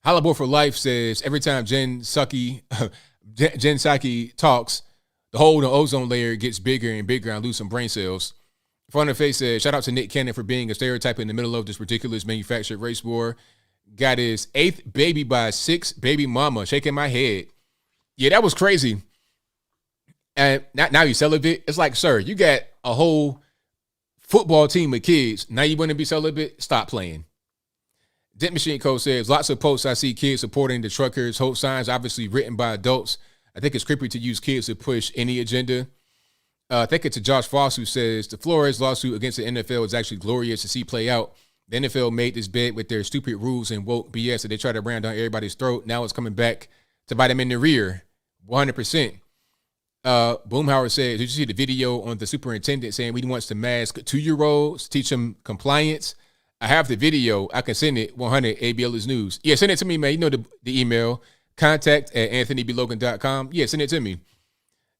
Halliburton for Life says every time Jen Psaki talks, the hole in the ozone layer gets bigger and bigger. I lose some brain cells. Front of the Face says, shout out to Nick Cannon for being a stereotype in the middle of this ridiculous manufactured race war. Got his 8th baby by 6th baby mama. Shaking my head. Yeah, that was crazy. And now you celibate. It's like, sir, you got a whole football team of kids. Now you want to be celibate? Stop playing. Dent Machine Code says, lots of posts I see kids supporting the truckers. Hope signs obviously written by adults. I think it's creepy to use kids to push any agenda. Thank you to Josh Foss, who says the Flores lawsuit against the NFL is actually glorious to see play out. The NFL made this bed with their stupid rules and woke BS that they try to ram down everybody's throat. Now it's coming back to bite them in the rear. 100%. Boomhauer says, did you see the video on the superintendent saying he wants to mask 2-year-olds, teach them compliance? I have the video. I can send it. 100 ABL is news. Yeah, send it to me, man. You know the email. contact@anthonyblogan.com. Yeah, send it to me.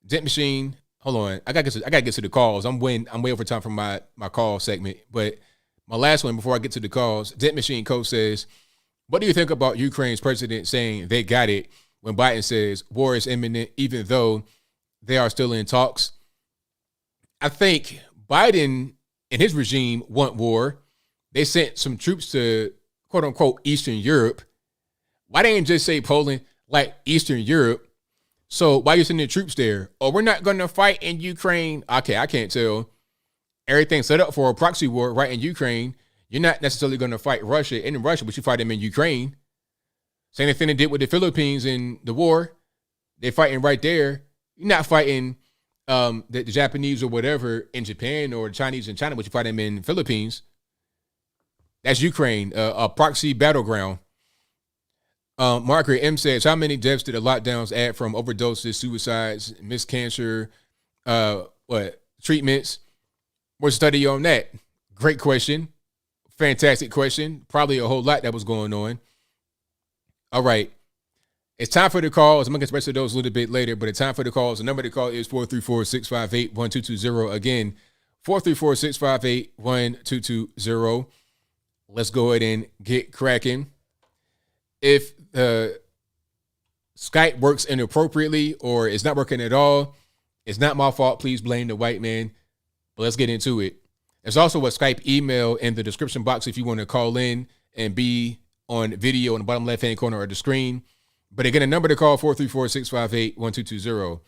Dent Machine. Hold on. I gotta get to the calls. I'm way over time for my call segment. But my last one before I get to the calls, Dent Machine Code says, what do you think about Ukraine's president saying they got it when Biden says war is imminent, even though they are still in talks? I think Biden and his regime want war. They sent some troops to quote unquote Eastern Europe. Why they didn't just say Poland, like Eastern Europe? So why you sending troops there? Oh, we're not going to fight in Ukraine. Okay, I can't tell. Everything's set up for a proxy war right in Ukraine. You're not necessarily going to fight Russia in Russia, but you fight them in Ukraine. Same thing they did with the Philippines in the war. They're fighting right there. You're not fighting the Japanese or whatever in Japan or the Chinese in China, but you fight them in the Philippines. That's Ukraine, a proxy battleground. Margaret M says, how many deaths did the lockdowns add from overdoses, suicides, missed cancer, treatments? More study on that. Great question. Fantastic question. Probably a whole lot that was going on. All right. It's time for the calls. I'm going to get the rest of those a little bit later, but it's time for the calls. The number to call is 434-658-1220. Again, 434-658-1220. Let's go ahead and get cracking. If Skype works inappropriately or it's not working at all, it's not my fault. Please blame the white man. But let's get into it. There's also a Skype email in the description box if you want to call in and be on video in the bottom left-hand corner of the screen. But again, the number to call, 434-658-1220.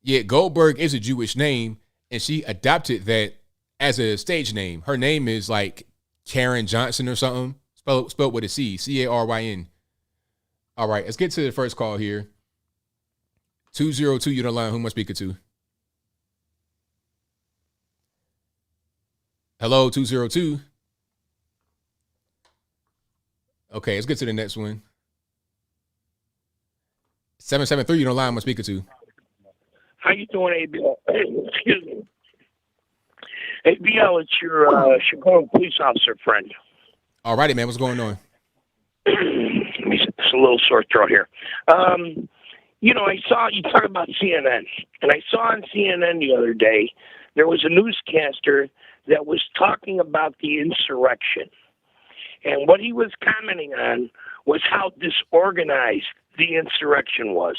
Yeah, Goldberg is a Jewish name, and she adopted that as a stage name. Her name is like Karen Johnson or something, spelled with a C, C-A-R-Y-N. All right, let's get to the first call here. 202, you're on the line. Who am I speaking to? Hello, 202. Okay, let's get to the next one. 773, you don't line, I'm speaking to. How you doing, ABL? Excuse me. ABL, it's your Chicago police officer friend. All righty, man. What's going on? It's a little sore throat here. I saw you talk about CNN, and I saw on CNN the other day there was a newscaster that was talking about the insurrection. And what he was commenting on was how disorganized the insurrection was.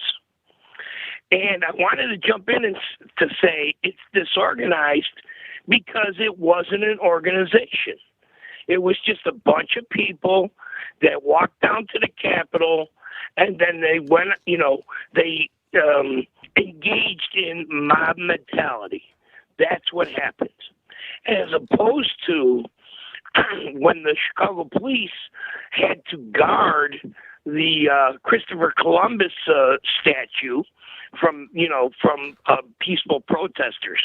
And I wanted to jump in and to say it's disorganized because it wasn't an organization. It was just a bunch of people that walked down to the Capitol, and then they went, they engaged in mob mentality. That's what happened. As opposed to when the Chicago police had to guard the Christopher Columbus statue from peaceful protesters.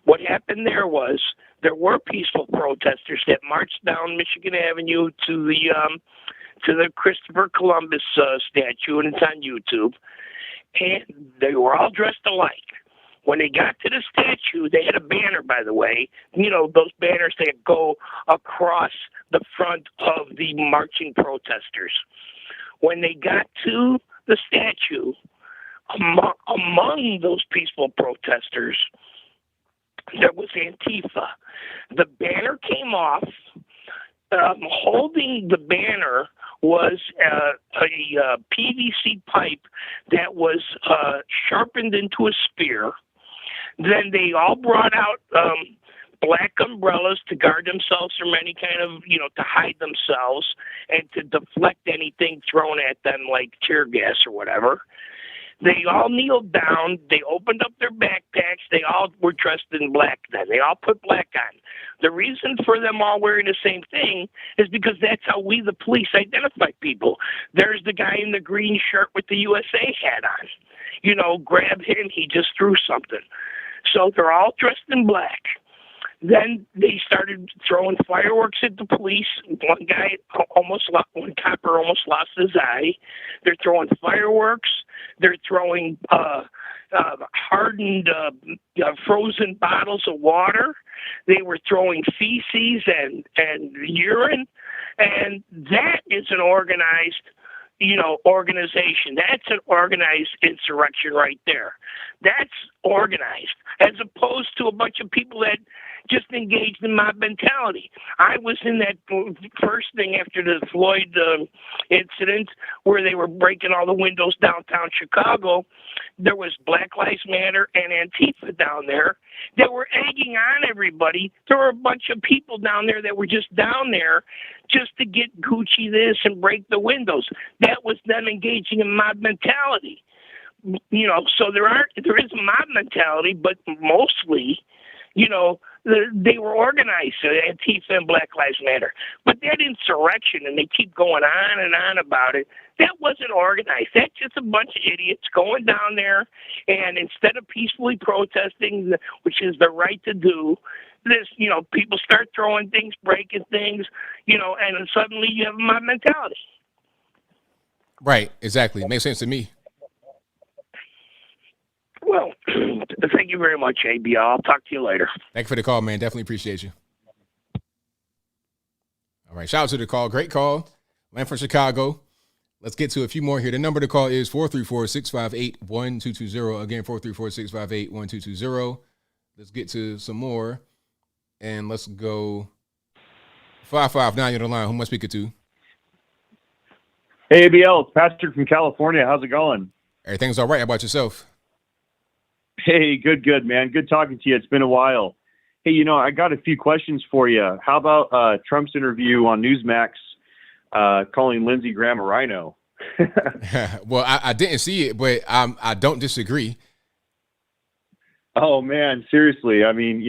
What happened there was there were peaceful protesters that marched down Michigan Avenue to the Christopher Columbus statue, and it's on YouTube, and they were all dressed alike. When they got to the statue, they had a banner, by the way, those banners that go across the front of the marching protesters. When they got to the statue, among those peaceful protesters, there was Antifa. The banner came off. Holding the banner was a PVC pipe that was sharpened into a spear. Then they all brought out black umbrellas to guard themselves from any kind of, to hide themselves and to deflect anything thrown at them like tear gas or whatever. They all kneeled down. They opened up their backpacks. They all were dressed in black then. They all put black on. The reason for them all wearing the same thing is because that's how we, the police, identify people. There's the guy in the green shirt with the USA hat on. Grab him. He just threw something. So they're all dressed in black. Then they started throwing fireworks at the police. One copper almost lost his eye. They're throwing fireworks. They're throwing hardened, frozen bottles of water. They were throwing feces and urine. And that is an organized, organization. That's an organized insurrection right there. That's organized, as opposed to a bunch of people that just engaged in mob mentality. I was in that first thing after the Floyd incident where they were breaking all the windows downtown Chicago. There was Black Lives Matter and Antifa down there that were egging on everybody. There were a bunch of people down there that were just down there just to get Gucci this and break the windows. That was them engaging in mob mentality. So there is a mob mentality, but mostly, they were organized, Antifa and Black Lives Matter. But that insurrection, and they keep going on and on about it, that wasn't organized. That's just a bunch of idiots going down there, and instead of peacefully protesting, which is the right to do, this, people start throwing things, breaking things, and then suddenly you have a mob mentality. Right, exactly. Makes sense to me. Well, thank you very much, ABL. I'll talk to you later. Thank you for the call, man. Definitely appreciate you. All right, shout out to the call. Great call. Man from Chicago. Let's get to a few more here. The number to call is 434-658-1220. Again, 434-658-1220. Let's get to some more. And let's go 559 on the line. Who am I speaking to? Hey, ABL. It's Patrick from California. How's it going? Everything's all right. How about yourself? Hey, good, man. Good talking to you. It's been a while. Hey, I got a few questions for you. How about Trump's interview on Newsmax calling Lindsey Graham a rhino? Well, I didn't see it, but I don't disagree. Oh, man, seriously. I mean,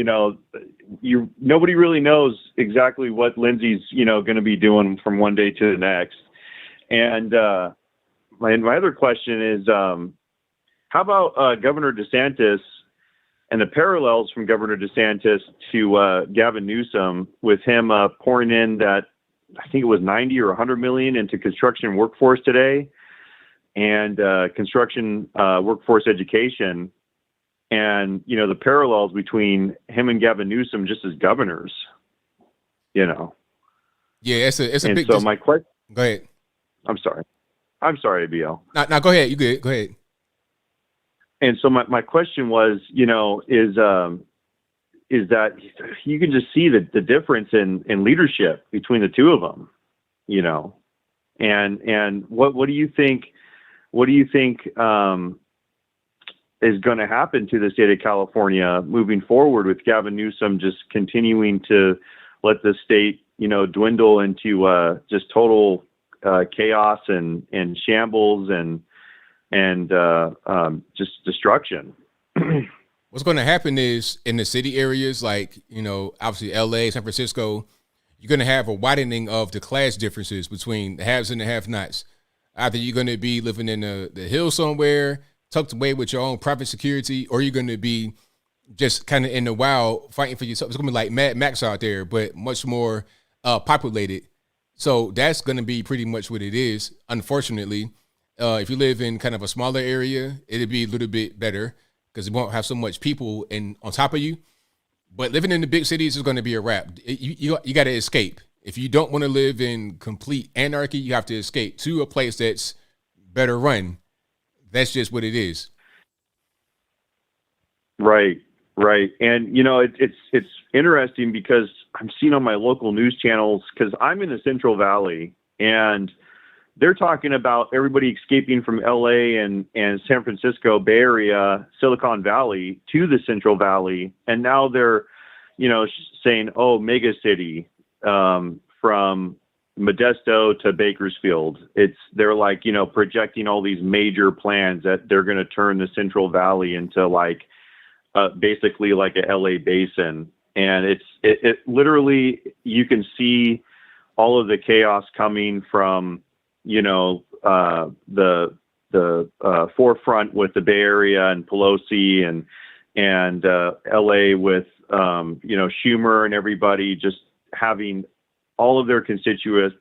nobody really knows exactly what Lindsey's, going to be doing from one day to the next. And my other question is, how about Governor DeSantis and the parallels from Governor DeSantis to Gavin Newsom, with him pouring in that, I think it was 90 or 100 million into construction workforce today, and construction workforce education, and the parallels between him and Gavin Newsom just as governors. Yeah, it's a and big. So my question. Go ahead. I'm sorry, ABL. No, go ahead. You good? Go ahead. And so my question was, is that you can just see the difference in leadership between the two of them, and what do you think is going to happen to the state of California moving forward with Gavin Newsom just continuing to let the state, dwindle into just total chaos and shambles and just destruction. What's going to happen is in the city areas like, obviously LA, San Francisco, you're going to have a widening of the class differences between the haves and the have-nots. Either you're going to be living in the hills somewhere, tucked away with your own private security, or you're going to be just kind of in the wild fighting for yourself. It's going to be like Mad Max out there, but much more populated. So that's going to be pretty much what it is. Unfortunately, if you live in kind of a smaller area, it'll be a little bit better because it won't have so much people on top of you. But living in the big cities is going to be a wrap. You got to escape. If you don't want to live in complete anarchy, you have to escape to a place that's better run. That's just what it is. Right. And, it's interesting because I'm seeing on my local news channels, because I'm in the Central Valley, and they're talking about everybody escaping from LA and San Francisco, Bay Area, Silicon Valley to the Central Valley. And now they're, saying, oh, mega city, from Modesto to Bakersfield. They're like, projecting all these major plans that they're going to turn the Central Valley into basically like a LA basin. And it literally, you can see all of the chaos coming from, the forefront with the Bay Area and Pelosi and LA with, Schumer and everybody just having all of their constituents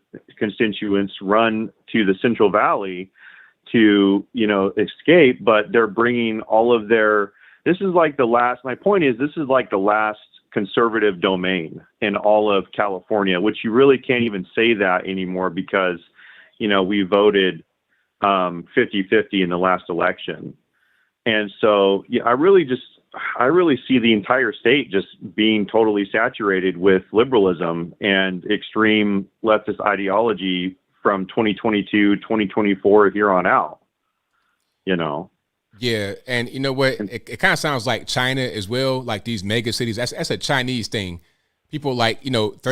run to the Central Valley to, escape, but they're bringing all of this is like my point is, this is like the last conservative domain in all of California, which you really can't even say that anymore because, we voted 50-50 in the last election. And so, I really see the entire state just being totally saturated with liberalism and extreme leftist ideology from 2022, 2024 here on out, Yeah, and you know what? It kind of sounds like China as well, like these mega cities. That's a Chinese thing. People 30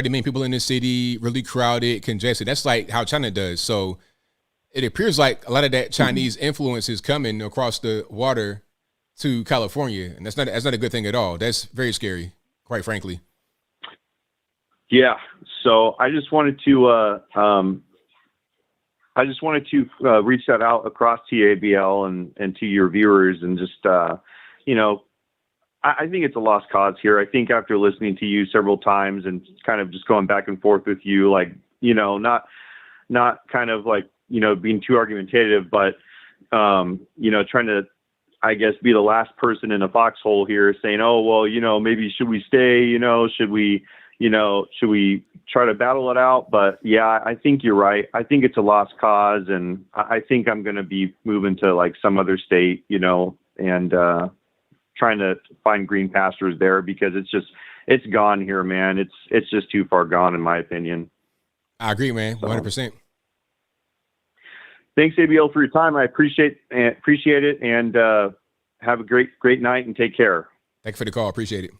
million people in the city, really crowded, congested. That's like how China does. So it appears like a lot of that Chinese influence is coming across the water to California, and that's not a good thing at all. That's very scary, quite frankly. Yeah. So I just wanted to reach that out across to ABL and to your viewers, and just I think it's a lost cause here. I think after listening to you several times and kind of just going back and forth with you, not kind of being too argumentative, but trying to, I guess, be the last person in a foxhole here saying, oh, well, maybe should we stay, should we try to battle it out? But yeah, I think you're right. I think it's a lost cause. And I think I'm going to be moving to some other state, and trying to find green pastures there because it's gone here, man. It's just too far gone in my opinion. I agree, man. 100%. Thanks, ABL, for your time. I appreciate it, and have a great night and take care. Thank you for the call. Appreciate it.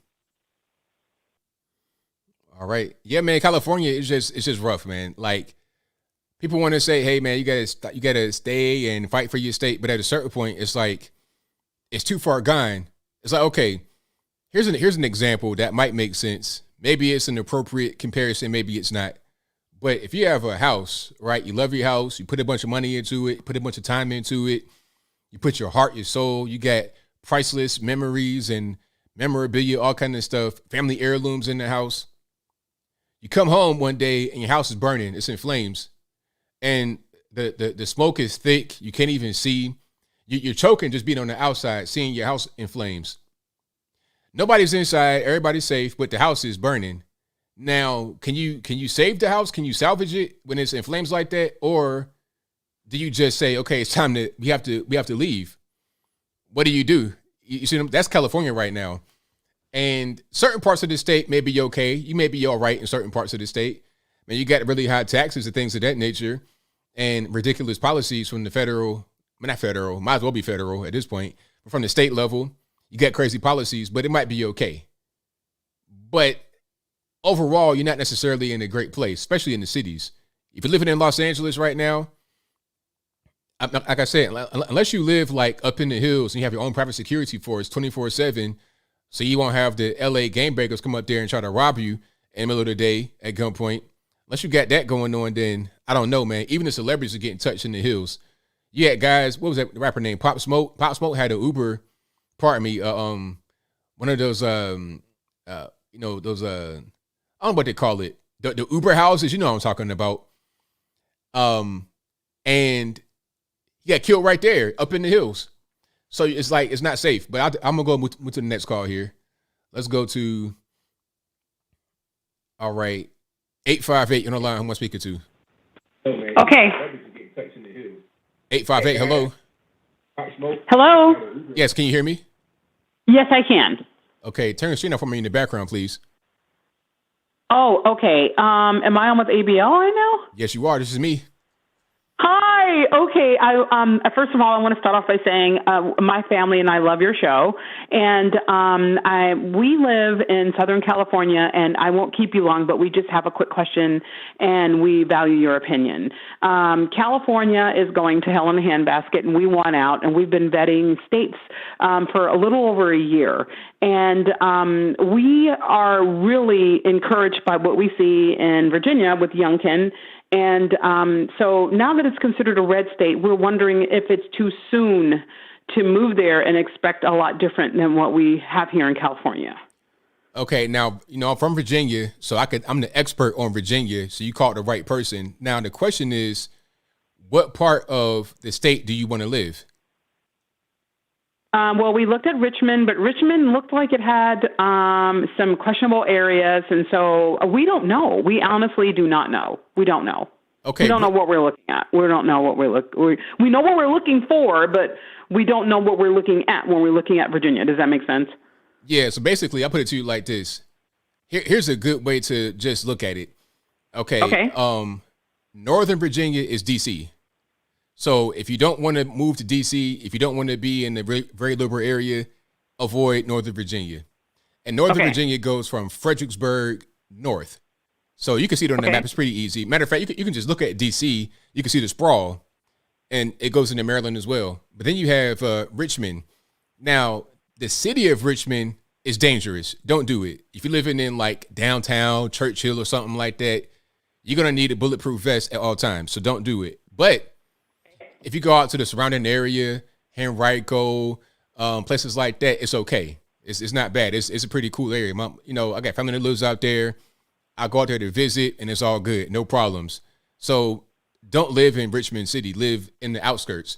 All right. Yeah, man, California it's just rough, man. Like, people want to say, hey, man, you gotta stay and fight for your state, but at a certain point, it's like it's too far gone. It's like, okay, here's an example that might make sense. Maybe it's an appropriate comparison, maybe it's not. But if you have a house, right, you love your house, you put a bunch of money into it, put a bunch of time into it, you put your heart, your soul, you got priceless memories and memorabilia, all kind of stuff, family heirlooms in the house. You come home one day and your house is burning, it's in flames. And the smoke is thick. You can't even see. You're choking just being on the outside, seeing your house in flames. Nobody's inside. Everybody's safe, but the house is burning. Now, can you save the house? Can you salvage it when it's in flames like that, or do you just say, okay, it's time we have to leave? What do? You see, that's California right now, and certain parts of the state may be okay. You may be all right in certain parts of the state. Man, you got really high taxes and things of that nature, and ridiculous policies from the federal. Not federal, might as well be federal at this point. But from the state level, you got crazy policies, but it might be okay. But overall, you're not necessarily in a great place, especially in the cities. If you're living in Los Angeles right now, like I said, unless you live like up in the hills and you have your own private security force 24/7, so you won't have the LA game breakers come up there and try to rob you in the middle of the day at gunpoint. Unless you got that going on, then I don't know, man. Even the celebrities are getting touched in the hills. You had guys, what was that rapper name? Pop Smoke. Pop Smoke had an Uber, pardon me, one of those, those, I don't know what they call it, the Uber houses. You know what I'm talking about. And he got killed right there, up in the hills. So it's like it's not safe. But I'm gonna go move to the next call here. Let's go to. All right, 858 on the line. Who am I speaking to? Okay. 858. Hello. Hello. Yes, can you hear me? Yes, I can. Okay, turn the screen off for me in the background, please. Oh, okay. Am I on with ABL right now? Yes, you are. This is me. Hi. Okay. First of all, I want to start off by saying my family and I love your show, and we live in Southern California, and I won't keep you long, but we just have a quick question, and we value your opinion. California is going to hell in a handbasket, and we want out, and we've been vetting states for a little over a year, and we are really encouraged by what we see in Virginia with Youngkin. And so now that it's considered a red state, we're wondering if it's too soon to move there and expect a lot different than what we have here in California. Okay, now, I'm from Virginia, so I'm the expert on Virginia, so you called the right person. Now, the question is, what part of the state do you want to live? Well, we looked at Richmond, but Richmond looked like it had some questionable areas, and so we don't know. We honestly do not know. We don't know. Okay. We don't know what we're looking at. We don't know what we know what we're looking for, but we don't know what we're looking at when we're looking at Virginia. Does that make sense? Yeah. So basically, I'll put it to you like this. Here's a good way to just look at it. Okay. Okay. Northern Virginia is DC. So if you don't want to move to DC, if you don't want to be in the very liberal area, avoid Northern Virginia. And Northern Virginia goes from Fredericksburg north. So you can see it on the map. It's pretty easy. Matter of fact, you can just look at DC. You can see the sprawl. And it goes into Maryland as well. But then you have Richmond. Now, the city of Richmond is dangerous. Don't do it. If you're living in like downtown Churchill or something like that, you're going to need a bulletproof vest at all times. So don't do it. But if you go out to the surrounding area, Henrico, places like that, it's okay. It's not bad. It's a pretty cool area. I got family that lives out there. I go out there to visit, and it's all good. No problems. So don't live in Richmond City. Live in the outskirts.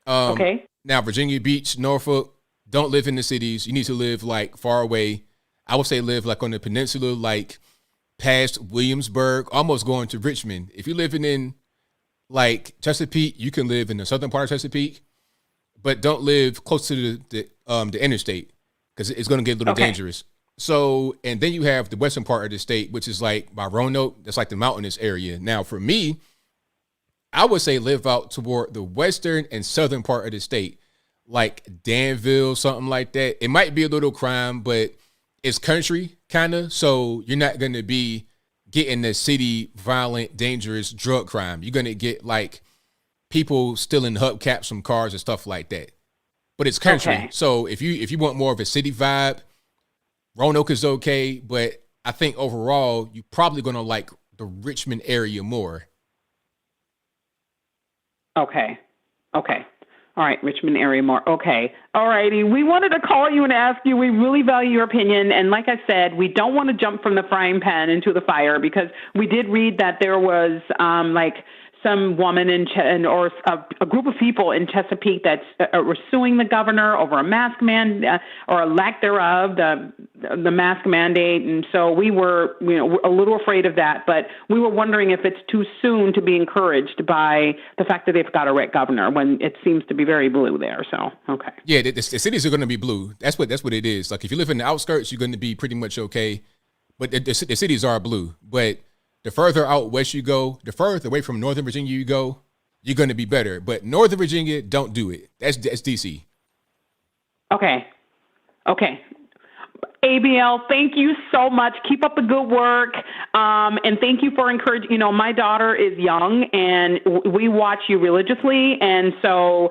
Now, Virginia Beach, Norfolk, don't live in the cities. You need to live, like, far away. I would say live, like, on the peninsula, like, past Williamsburg, almost going to Richmond. If you're living in like Chesapeake, you can live in the southern part of Chesapeake, but don't live close to the interstate because it's going to get a little dangerous. So, and then you have the western part of the state, which is like by Roanoke. That's like the mountainous area. Now, for me, I would say live out toward the western and southern part of the state, like Danville, something like that. It might be a little crime, but it's country kind of. So you're not going to be getting the city violent, dangerous drug crime. You're going to get like people stealing hubcaps from cars and stuff like that. But it's country. So if you want more of a city vibe, Roanoke is okay. But I think overall, you're probably going to like the Richmond area more. Okay. All right, Richmond area more. Okay. All righty. We wanted to call you and ask you, we really value your opinion. And like I said, we don't want to jump from the frying pan into the fire because we did read that there was like some woman or a group of people in Chesapeake that were suing the governor over a mask or a lack thereof, the mask mandate. And so we were, a little afraid of that, but we were wondering if it's too soon to be encouraged by the fact that they've got a red governor when it seems to be very blue there. So, okay. Yeah, the cities are going to be blue. That's what it is. Like if you live in the outskirts, you're going to be pretty much okay. But the cities are blue. But the further out west you go, the further away from Northern Virginia you go, you're going to be better. But Northern Virginia, don't do it. That's DC. Okay. ABL, thank you so much. Keep up the good work. And thank you for encouraging, my daughter is young and we watch you religiously. And so,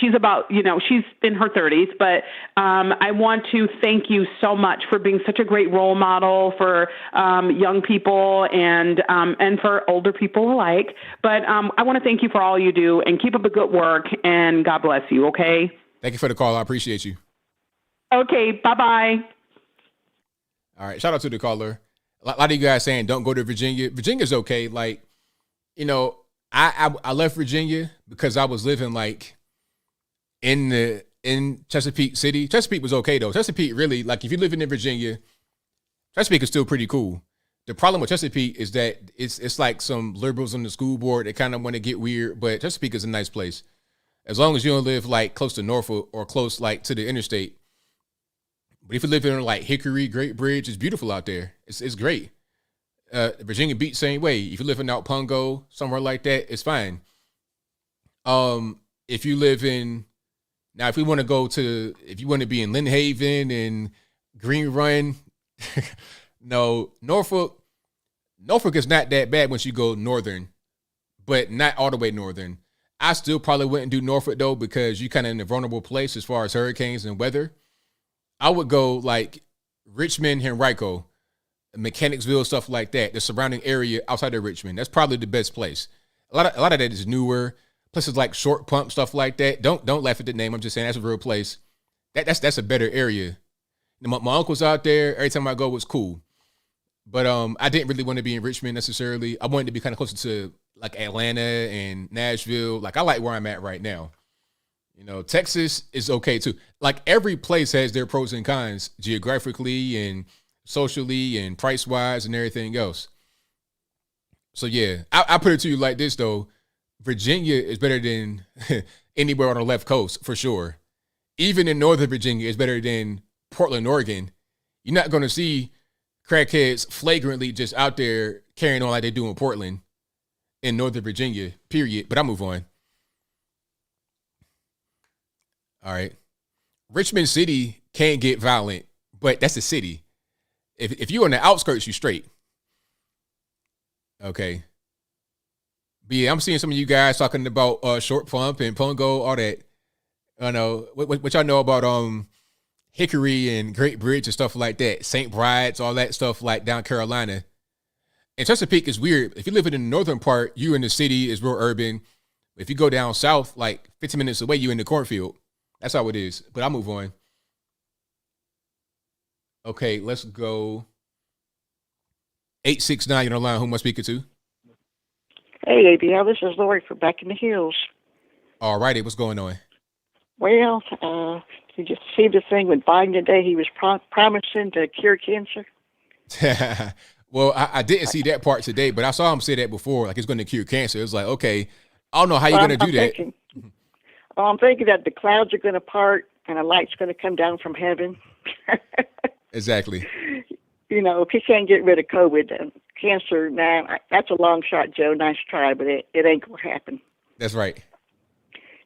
she's about, she's in her 30s, but, I want to thank you so much for being such a great role model for, young people and for older people alike. But, I want to thank you for all you do and keep up the good work and God bless you. Okay. Thank you for the call. I appreciate you. Okay, bye-bye. All right, shout out to the caller. A lot of you guys saying don't go to Virginia. Virginia's okay. Like, I left Virginia because I was living like in Chesapeake City. Chesapeake was okay though. Chesapeake really, like if you're living in Virginia, Chesapeake is still pretty cool. The problem with Chesapeake is that it's like some liberals on the school board that kind of want to get weird, but Chesapeake is a nice place. As long as you don't live like close to Norfolk or close like to the interstate. But if you live in like Hickory, Great Bridge, it's beautiful out there. It's great. Virginia Beach, same way. If you live in out Pungo, somewhere like that, it's fine. If you live in if you want to be in Lynn Haven and Green Run, no, Norfolk is not that bad once you go northern, but not all the way northern. I still probably wouldn't do Norfolk though because you're kind of in a vulnerable place as far as hurricanes and weather. I would go like Richmond, Henrico, Mechanicsville, stuff like that. The surrounding area outside of Richmond. That's probably the best place. A lot of that is newer. Places like Short Pump, stuff like that. Don't laugh at the name. I'm just saying that's a real place. That's a better area. My uncle's out there. Every time I go, it's cool. But I didn't really want to be in Richmond necessarily. I wanted to be kind of closer to like Atlanta and Nashville. Like I like where I'm at right now. Texas is okay too. Like every place has their pros and cons geographically and socially and price wise and everything else. So yeah, I put it to you like this though. Virginia is better than anywhere on the left coast for sure. Even in Northern Virginia, it's better than Portland, Oregon. You're not going to see crackheads flagrantly just out there carrying on like they do in Portland in Northern Virginia, period. But I'll move on. All right. Richmond City can't get violent, but that's a city. If you're on the outskirts, you straight. Okay. But yeah, I'm seeing some of you guys talking about Short Pump and Pungo, all that. I know what y'all know about Hickory and Great Bridge and stuff like that. St. Bride's, all that stuff like down Carolina. And Chesapeake is weird. If you live in the northern part, you in the city, is real urban. If you go down south, like 15 minutes away, you in the cornfield. That's how it is. But I'll move on. Okay, let's go. 869, you're on the line. Who am I speaking to? Hey, ABL, this is Lori from Back in the Hills. All righty, what's going on? Well, did you see the thing with Biden today? He was promising to cure cancer. Well, I didn't see that part today, but I saw him say that before, like it's going to cure cancer. It's like, okay, I don't know how you're going to do that. I'm thinking that the clouds are going to part and a light's going to come down from heaven. Exactly. If he can't get rid of COVID and cancer, that's a long shot, Joe. Nice try, but it ain't going to happen. That's right.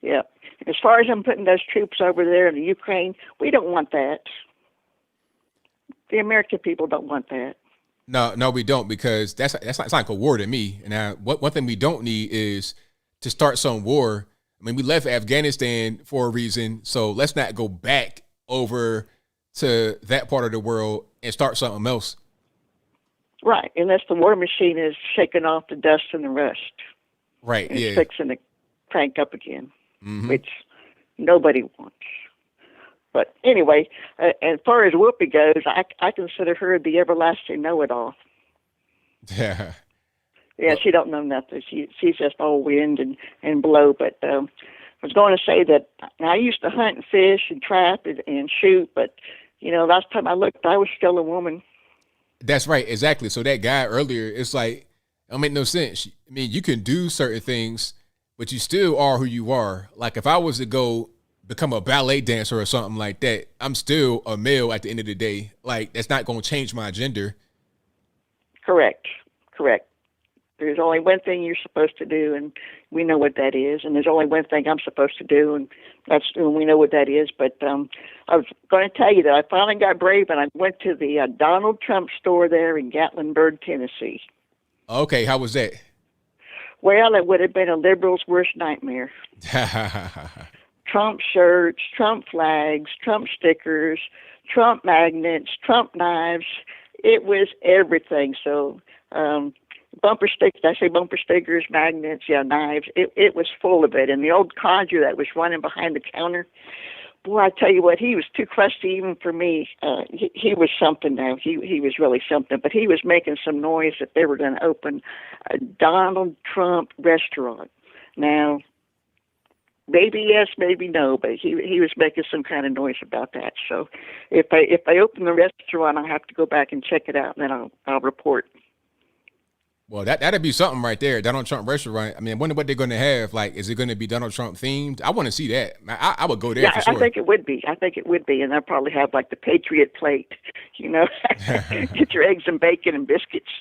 Yeah. As far as I'm putting those troops over there in the Ukraine, we don't want that. The American people don't want that. No, we don't, because that's like a war to me. And one thing we don't need is to start some war. I mean, we left Afghanistan for a reason, so let's not go back over to that part of the world and start something else. Right, unless the war machine is shaking off the dust and the rust. Right, and yeah. It's fixing to crank up again, which nobody wants. But anyway, as far as Whoopi goes, I consider her the everlasting know-it-all. Yeah. Yeah, she don't know nothing. She's just all wind and blow. But I was going to say that I used to hunt and fish and trap and shoot, but last time I looked, I was still a woman. That's right, exactly. So that guy earlier, it's like, it don't make no sense. I mean, you can do certain things, but you still are who you are. Like if I was to go become a ballet dancer or something like that, I'm still a male at the end of the day. Like that's not going to change my gender. Correct. There's only one thing you're supposed to do, and we know what that is. And there's only one thing I'm supposed to do, and we know what that is. But I was going to tell you that I finally got brave, and I went to the Donald Trump store there in Gatlinburg, Tennessee. Okay, how was that? Well, it would have been a liberal's worst nightmare. Trump shirts, Trump flags, Trump stickers, Trump magnets, Trump knives. It was everything. So bumper stickers, magnets, knives. It was full of it. And the old codger that was running behind the counter, boy, I tell you what, he was too crusty even for me. He was something now. He was really something. But he was making some noise that they were going to open a Donald Trump restaurant. Now, maybe yes, maybe no, but he was making some kind of noise about that. So if they open the restaurant, I'll have to go back and check it out, and then I'll report. Well, that'd be something right there. Donald Trump restaurant. I mean, I wonder what they're going to have. Like, is it going to be Donald Trump themed? I want to see that. I would go there for sure. I think it would be. And they'll probably have like the Patriot plate, get your eggs and bacon and biscuits.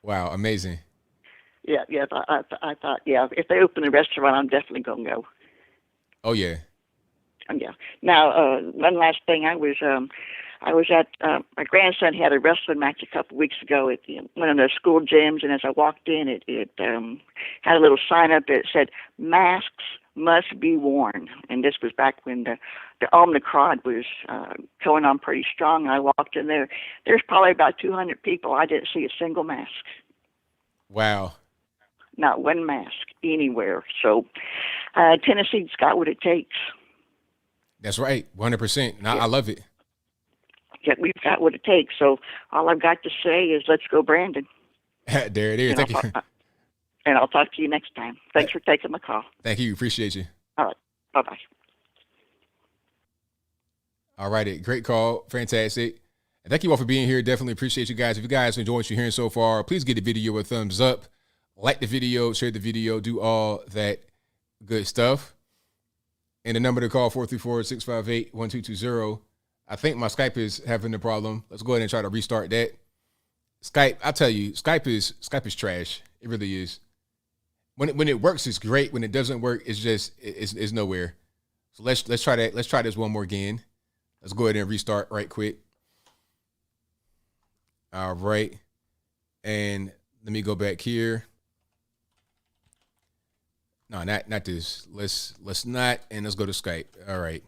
Wow, amazing. Yeah. I thought, if they open the restaurant, I'm definitely going to go. Oh yeah. Yeah. Now, one last thing. I was at my grandson had a wrestling match a couple weeks ago at one of the school gyms, and as I walked in, it had a little sign up that said "Masks must be worn," and this was back when the Omicron was going on pretty strong. I walked in there. There's probably about 200 people. I didn't see a single mask. Wow. Not one mask anywhere. So Tennessee's got what it takes. That's right, 100%. I love it. Yeah, we've got what it takes. So all I've got to say is, let's go, Brandon. There it is. Thank you. And I'll talk to you next time. Thanks for taking my call. Thank you. Appreciate you. All right. Bye-bye. All righty. Great call. Fantastic. And thank you all for being here. Definitely appreciate you guys. If you guys enjoy what you're hearing so far, please give the video a thumbs up. Like the video, share the video, do all that good stuff. And the number to call, 434-658-1220. I think my Skype is having a problem. Let's go ahead and try to restart that. Skype, I tell you, Skype is trash. It really is. When it works, it's great. When it doesn't work, it's just it's nowhere. So let's try that. Let's try this one more again. Let's go ahead and restart right quick. All right. And let me go back here. No, not this. Let's not, and let's go to Skype. All right.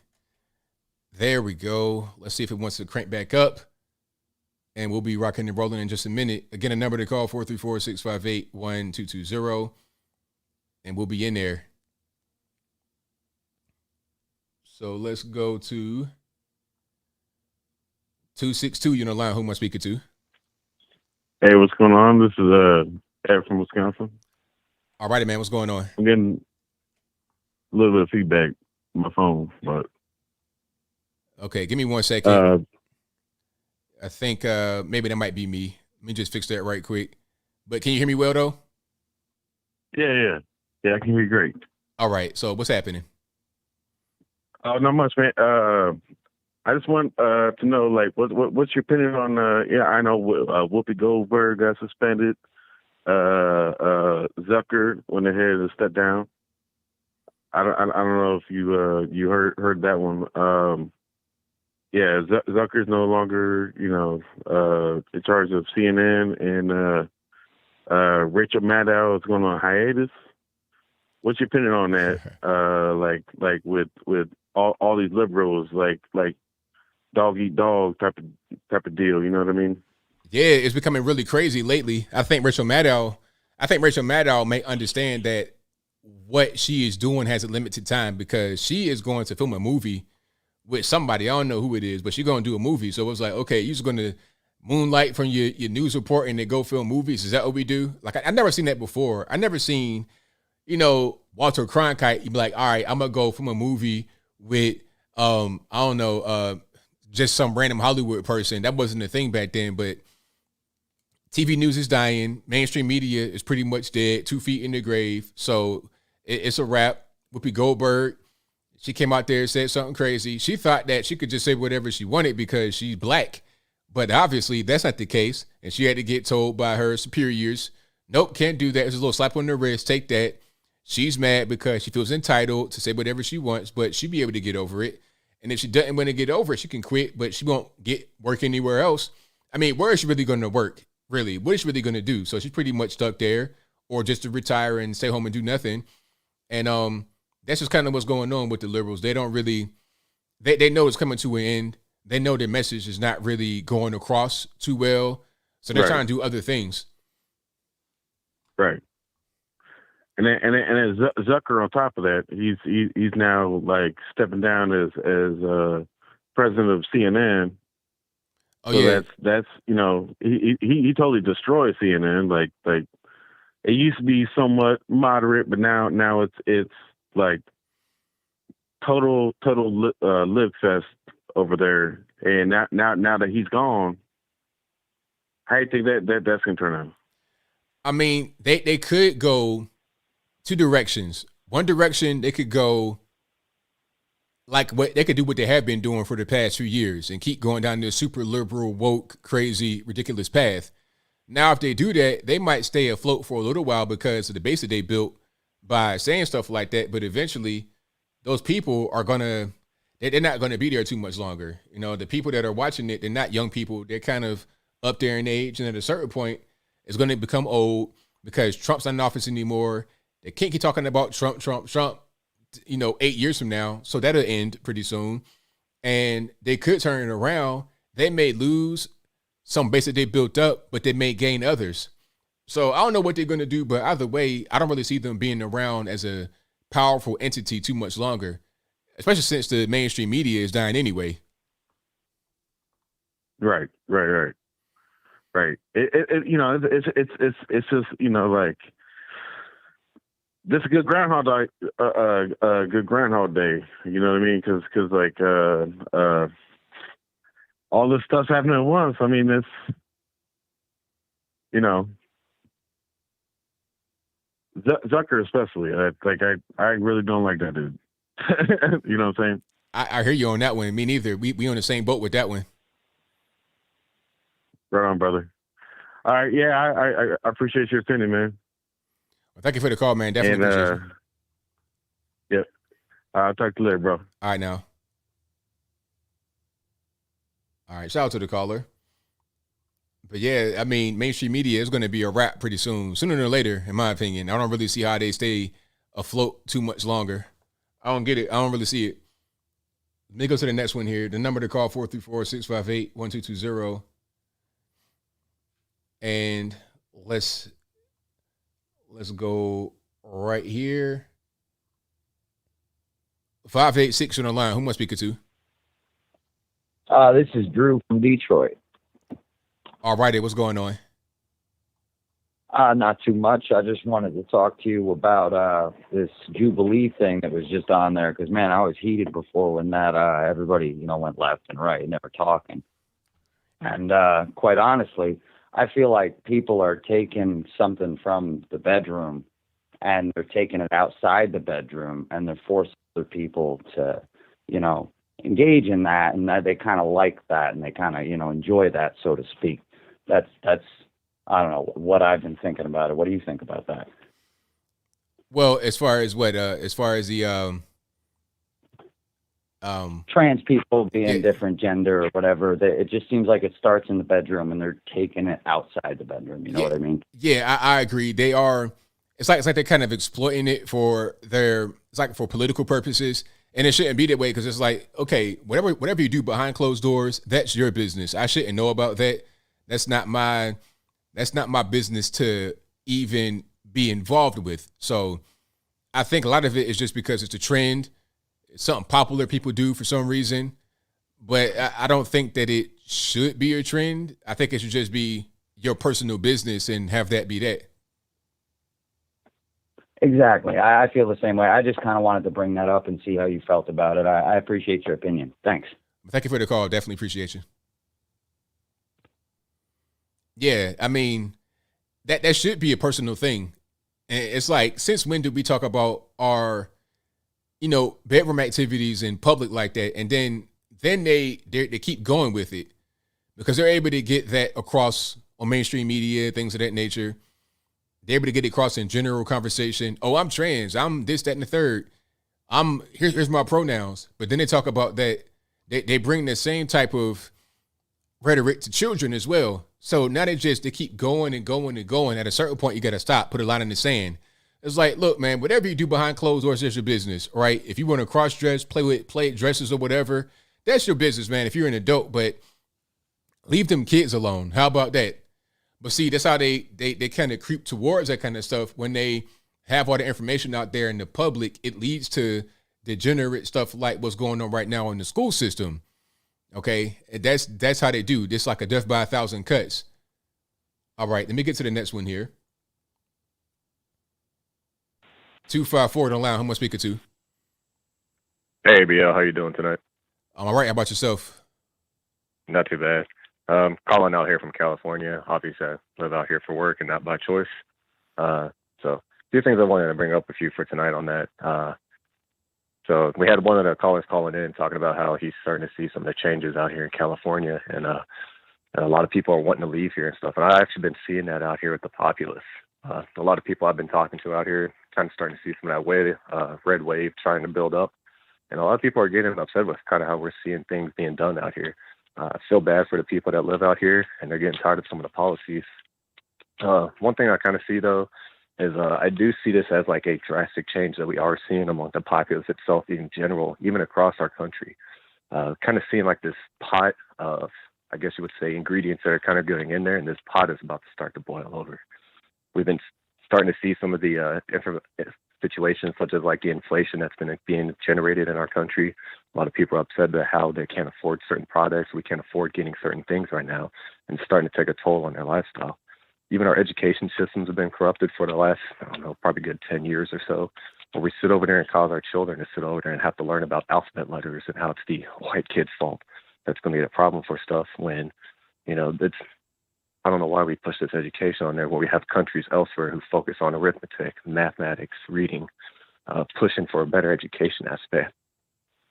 There we go. Let's see if it wants to crank back up. And we'll be rocking and rolling in just a minute. Again, a number to call, 434-658-1220. And we'll be in there. So let's go to 262. You're on the line. Who am I speaking to? Hey, what's going on? This is Ed from Wisconsin. All righty, man. What's going on? I'm getting a little bit of feedback on my phone, but okay, give me 1 second. I think maybe that might be me. Let me just fix that right quick. But can you hear me well, though? Yeah, I can hear you great. All right, so what's happening? Not much, man. I just want to know, like, what's your opinion on? I know Whoopi Goldberg got suspended. Zucker went ahead and stepped down. I don't know if you heard that one. Zucker's no longer in charge of CNN, and Rachel Maddow is going on hiatus. What's your opinion on that? Like with all these liberals, like dog eat dog type of deal. You know what I mean? Yeah, it's becoming really crazy lately. I think Rachel Maddow may understand that what she is doing has a limited time, because she is going to film a movie with somebody. I don't know who it is, but she's going to do a movie. So it was like, okay, you're just going to moonlight from your news report and then go film movies? Is that what we do? Like, I never seen that before. I never seen, Walter Cronkite. You'd be like, all right, I'm going to go film a movie with, I don't know, just some random Hollywood person. That wasn't a thing back then, but TV news is dying. Mainstream media is pretty much dead, 2 feet in the grave. So it's a wrap. Whoopi Goldberg, she came out there and said something crazy. She thought that she could just say whatever she wanted because she's black. But obviously that's not the case. And she had to get told by her superiors, nope, can't do that. It's a little slap on the wrist. Take that. She's mad because she feels entitled to say whatever she wants, but she'll be able to get over it. And if she doesn't want to get over it, she can quit, but she won't get work anywhere else. I mean, where is she really going to work? Really? What is she really going to do? So she's pretty much stuck there, or just to retire and stay home and do nothing. And that's just kind of what's going on with the liberals. They don't really, they know it's coming to an end. They know their message is not really going across too well. So they're trying to do other things. Right. And then Zucker on top of that, he's now like stepping down as president of CNN. Oh, so yeah. that's he totally destroyed CNN. Like it used to be somewhat moderate, but now it's like total lip fest over there. And now that he's gone, how do you think that's gonna turn out? I mean, they could go two directions. One direction, they could go like what they could do what they have been doing for the past few years and keep going down this super liberal, woke, crazy, ridiculous path. Now, if they do that, they might stay afloat for a little while because of the base that they built by saying stuff like that. But eventually, those people are they're not gonna be there too much longer. The people that are watching it, they're not young people. They're kind of up there in age, and at a certain point, it's going to become old because Trump's not in office anymore. They can't keep talking about Trump, 8 years from now. So that'll end pretty soon. And they could turn it around. They may lose some base that they built up, but they may gain others. So I don't know what they're going to do, but either way, I don't really see them being around as a powerful entity too much longer, especially since the mainstream media is dying anyway. Right. It's just like this is a good Groundhog Day. Good Groundhog Day. You know what I mean? Because like all this stuff's happening at once. I mean, it's Zucker especially. I really don't like that dude. You know what I'm saying? I hear you on that one. Me neither. We on the same boat with that one. Right on, brother. All right, yeah, I appreciate your opinion, man. Well, thank you for the call, man. Definitely appreciate it. Yep. I'll talk to you later, bro. All right, now. All right, shout out to the caller. But yeah, I mean, mainstream media is going to be a wrap pretty soon, sooner than later, in my opinion. I don't really see how they stay afloat too much longer. I don't get it. I don't really see it. Let me go to the next one here. The number to call, 434-658-1220. And let's go right here. 586 on the line. Who am I speaking to? This is Drew from Detroit. All righty, what's going on? Not too much. I just wanted to talk to you about this Jubilee thing that was just on there, because, man, I was heated before when that everybody, went left and right and they were talking. And quite honestly, I feel like people are taking something from the bedroom and they're taking it outside the bedroom, and they're forcing other people to, engage in that, and that they kind of like that, and they kind of, enjoy that, so to speak. That's I don't know what I've been thinking about it. What do you think about that? Well, as far as the trans people being different gender or whatever, it just seems like it starts in the bedroom and they're taking it outside the bedroom. You know what I mean? Yeah, I agree. They are. It's like they're kind of exploiting it for for political purposes, and it shouldn't be that way, because it's like, okay, whatever you do behind closed doors, that's your business. I shouldn't know about that. That's not my business to even be involved with. So I think a lot of it is just because it's a trend. It's something popular people do for some reason, but I don't think that it should be a trend. I think it should just be your personal business and have that be that. Exactly. I feel the same way. I just kind of wanted to bring that up and see how you felt about it. I appreciate your opinion. Thanks. Thank you for the call. Definitely appreciate you. Yeah, I mean, that should be a personal thing. And it's like, since when did we talk about our, bedroom activities in public like that? And then they keep going with it because they're able to get that across on mainstream media, things of that nature. They're able to get it across in general conversation. Oh, I'm trans. I'm this, that, and the third. Here's my pronouns. But then they talk about that. They bring the same type of rhetoric to children as well. So now they keep going and going and going. At a certain point, you got to stop, put a line in the sand. It's like, look, man, whatever you do behind closed doors is your business, right? If you want to cross dress, play dresses or whatever, that's your business, man. If you're an adult, but leave them kids alone. How about that? But see, that's how they kind of creep towards that kind of stuff. When they have all the information out there in the public, it leads to degenerate stuff like what's going on right now in the school system. Okay, that's how they do. This like a death by 1,000 cuts. All right, let me get to the next one here. 254 on the line. Who am I speaking to? Hey, ABL, how you doing tonight? I'm all right. How about yourself? Not too bad. Calling out here from California. Obviously, I live out here for work and not by choice. So a few things I wanted to bring up with you for tonight on that. So we had one of the callers calling in talking about how he's starting to see some of the changes out here in California, and a lot of people are wanting to leave here and stuff. And I've actually been seeing that out here with the populace. A lot of people I've been talking to out here kind of starting to see some of that red wave trying to build up. And a lot of people are getting upset with kind of how we're seeing things being done out here. I feel bad for the people that live out here, and they're getting tired of some of the policies. One thing I kind of see, though, is I do see this as like a drastic change that we are seeing among the populace itself in general, even across our country. Kind of seeing like this pot of, I guess you would say, ingredients that are kind of going in there, and this pot is about to start to boil over. We've been starting to see some of the situations such as like the inflation that's been being generated in our country. A lot of people are upset about how they can't afford certain products. We can't afford getting certain things right now, and it's starting to take a toll on their lifestyle. Even our education systems have been corrupted for the last, probably good 10 years or so, where we sit over there and cause our children to sit over there and have to learn about alphabet letters and how it's the white kid's fault. That's going to be a problem for stuff when, I don't know why we push this education on there where we have countries elsewhere who focus on arithmetic, mathematics, reading, pushing for a better education aspect.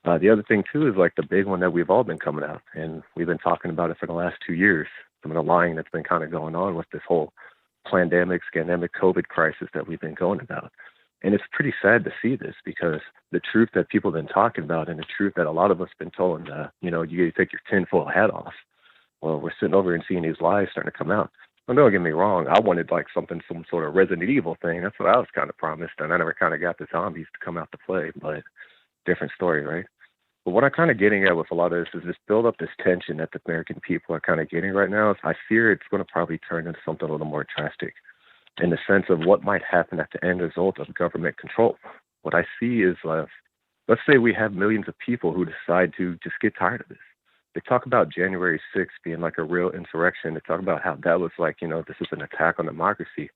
The other thing, too, is like the big one that we've all been coming out, and we've been talking about it for the last 2 years, some of the lying that's been kind of going on with this whole pandemic, scandemic, COVID crisis that we've been going about. And it's pretty sad to see this because the truth that people have been talking about and the truth that a lot of us have been told, you got to take your tinfoil hat off. Well, we're sitting over and seeing these lies starting to come out. Well, don't get me wrong. I wanted like some sort of Resident Evil thing. That's what I was kind of promised. And I never kind of got the zombies to come out to play, but different story, right? But what I'm kind of getting at with a lot of this is this build up this tension that the American people are kind of getting right now. I fear it's going to probably turn into something a little more drastic in the sense of what might happen at the end result of government control. What I see is, let's say we have millions of people who decide to just get tired of this. They talk about January 6th being like a real insurrection. They talk about how that was like, this is an attack on democracy.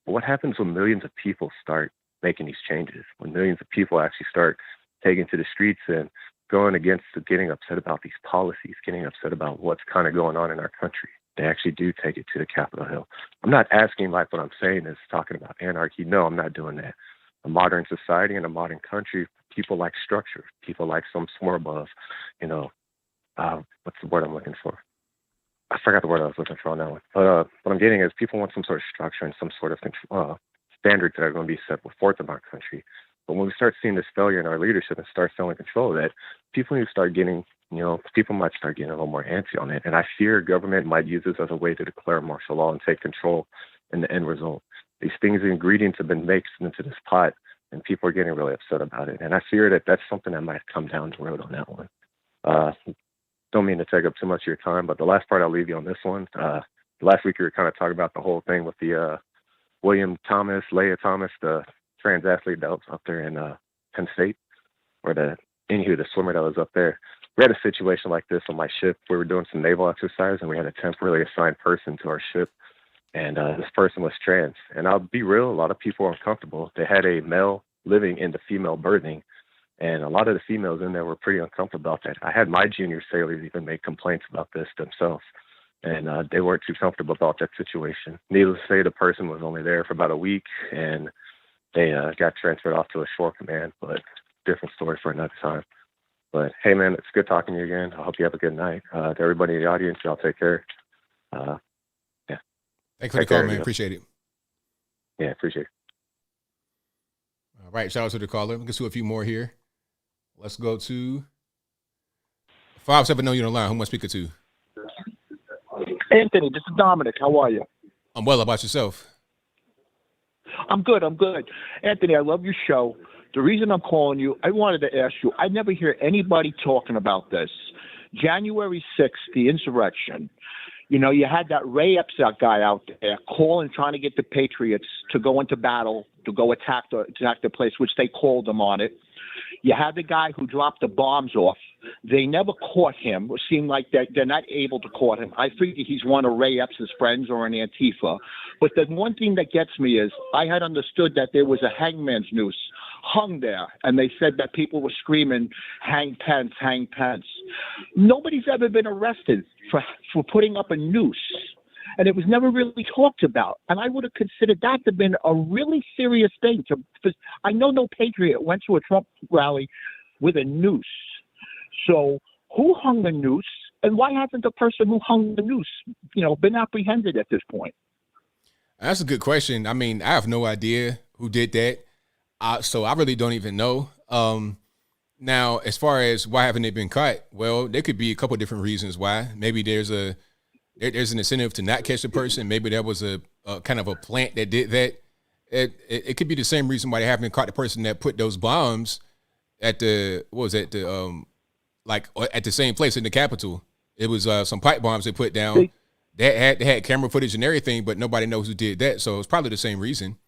But what happens when millions of people start making these changes? When millions of people actually start taking to the streets and going against getting upset about these policies, getting upset about what's kind of going on in our country. They actually do take it to the Capitol Hill. I'm not asking like what I'm saying is talking about anarchy. No, I'm not doing that. A modern society and a modern country, people like structure. People like some form of, what's the word I'm looking for? I forgot the word I was looking for on that one. But what I'm getting is people want some sort of structure and some sort of standards that are going to be set forth in our country. But when we start seeing this failure in our leadership and start feeling control of that, people need to start getting, people might start getting a little more antsy on it. And I fear government might use this as a way to declare martial law and take control in the end result. These things, the ingredients have been mixed into this pot, and people are getting really upset about it. And I fear that that's something that might come down the road on that one. Don't mean to take up too much of your time, but the last part I'll leave you on this one. Last week we were kind of talking about the whole thing with the Leah Thomas, the trans athlete that was up there in Penn State, where anywho, the swimmer that was up there, we had a situation like this on my ship. We were doing some naval exercise, and we had a temporarily assigned person to our ship. And this person was trans. And I'll be real, a lot of people were uncomfortable. They had a male living in the female berthing. And a lot of the females in there were pretty uncomfortable about that. I had my junior sailors even make complaints about this themselves. And they weren't too comfortable about that situation. Needless to say, the person was only there for about a week, and they got transferred off to a shore command, but different story for another time. But hey, man, it's good talking to you again. I hope you have a good night. To everybody in the audience, y'all take care. Yeah. Thanks for the call, man. Appreciate it. Yeah, appreciate it. All right, shout out to the caller. Let's do a few more here. Let's go to 570 on the line. Who am I speaking to? Anthony, this is Dominic. How are you? I'm well. About yourself? I'm good. Anthony, I love your show. The reason I'm calling you, I wanted to ask you, I never hear anybody talking about this. January 6th, the insurrection. You know, you had that Ray Epps guy out there calling, trying to get the Patriots to go into battle, to go attack the place, which they called them on it. You had the guy who dropped the bombs off. They never caught him. It seemed like they're not able to caught him. I figure he's one of Ray Epps' friends or an Antifa. But the one thing that gets me is I had understood that there was a hangman's noose hung there, and they said that people were screaming, "Hang Pence, hang Pence." Nobody's ever been arrested for putting up a noose, and it was never really talked about. And I would have considered that to have been a really serious thing. I know no patriot went to a Trump rally with a noose. So who hung the noose, and why hasn't the person who hung the noose, been apprehended at this point? That's a good question. I mean, I have no idea who did that. So I really don't even know. Now, as far as why haven't they been caught? Well, there could be a couple of different reasons why. Maybe there's an incentive to not catch the person. Maybe there was a kind of a plant that did that. It could be the same reason why they haven't caught the person that put those bombs at at the same place in the Capitol. It was some pipe bombs they put down. They had camera footage and everything, but nobody knows who did that. So it's probably the same reason.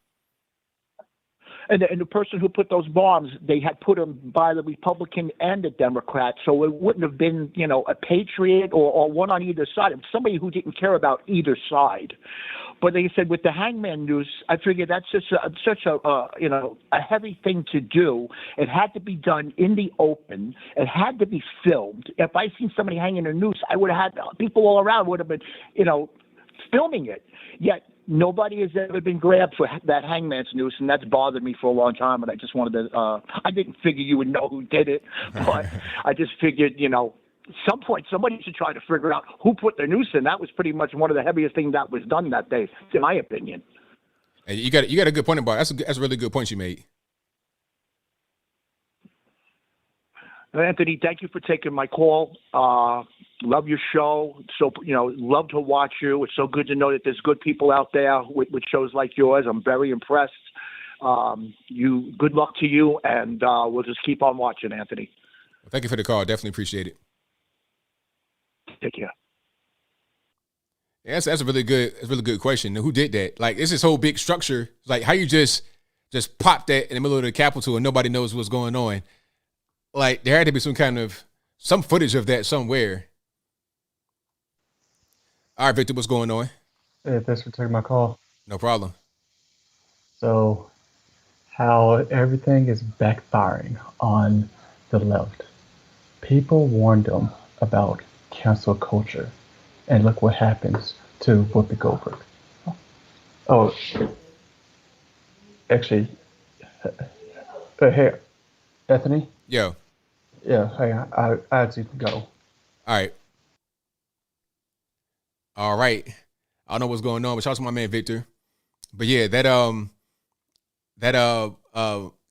And the person who put those bombs, they had put them by the Republican and the Democrat, so it wouldn't have been, a patriot or one on either side. Somebody who didn't care about either side. But they said with the hangman noose, I figured that's just such a heavy thing to do. It had to be done in the open. It had to be filmed. If I seen somebody hanging a noose, I would have had people all around would have been, filming it. Yet nobody has ever been grabbed for that hangman's noose, and that's bothered me for a long time. And I just wanted to, I didn't figure you would know who did it, but I just figured, some point somebody should try to figure out who put the noose in. That was pretty much one of the heaviest things that was done that day, in my opinion. Hey, you got a good point about it. That's a really good point you made. Anthony, thank you for taking my call. Love your show. So, love to watch you. It's so good to know that there's good people out there with shows like yours. I'm very impressed. Good luck to you, and we'll just keep on watching, Anthony. Well, thank you for the call. Definitely appreciate it. Take care. Yeah, that's a really good question. Who did that? Like, it's this whole big structure. Like, how you just pop that in the middle of the Capitol and nobody knows what's going on. Like, there had to be some footage of that somewhere. All right, Victor, what's going on? Hey, thanks for taking my call. No problem. So, how everything is backfiring on the left. People warned them about cancel culture, and look what happens to Whoopi Goldberg. Oh, actually, hey, Anthony? Yo. Yeah, hey, I had to go. All right. I don't know what's going on, but shout out to my man Victor. But yeah, that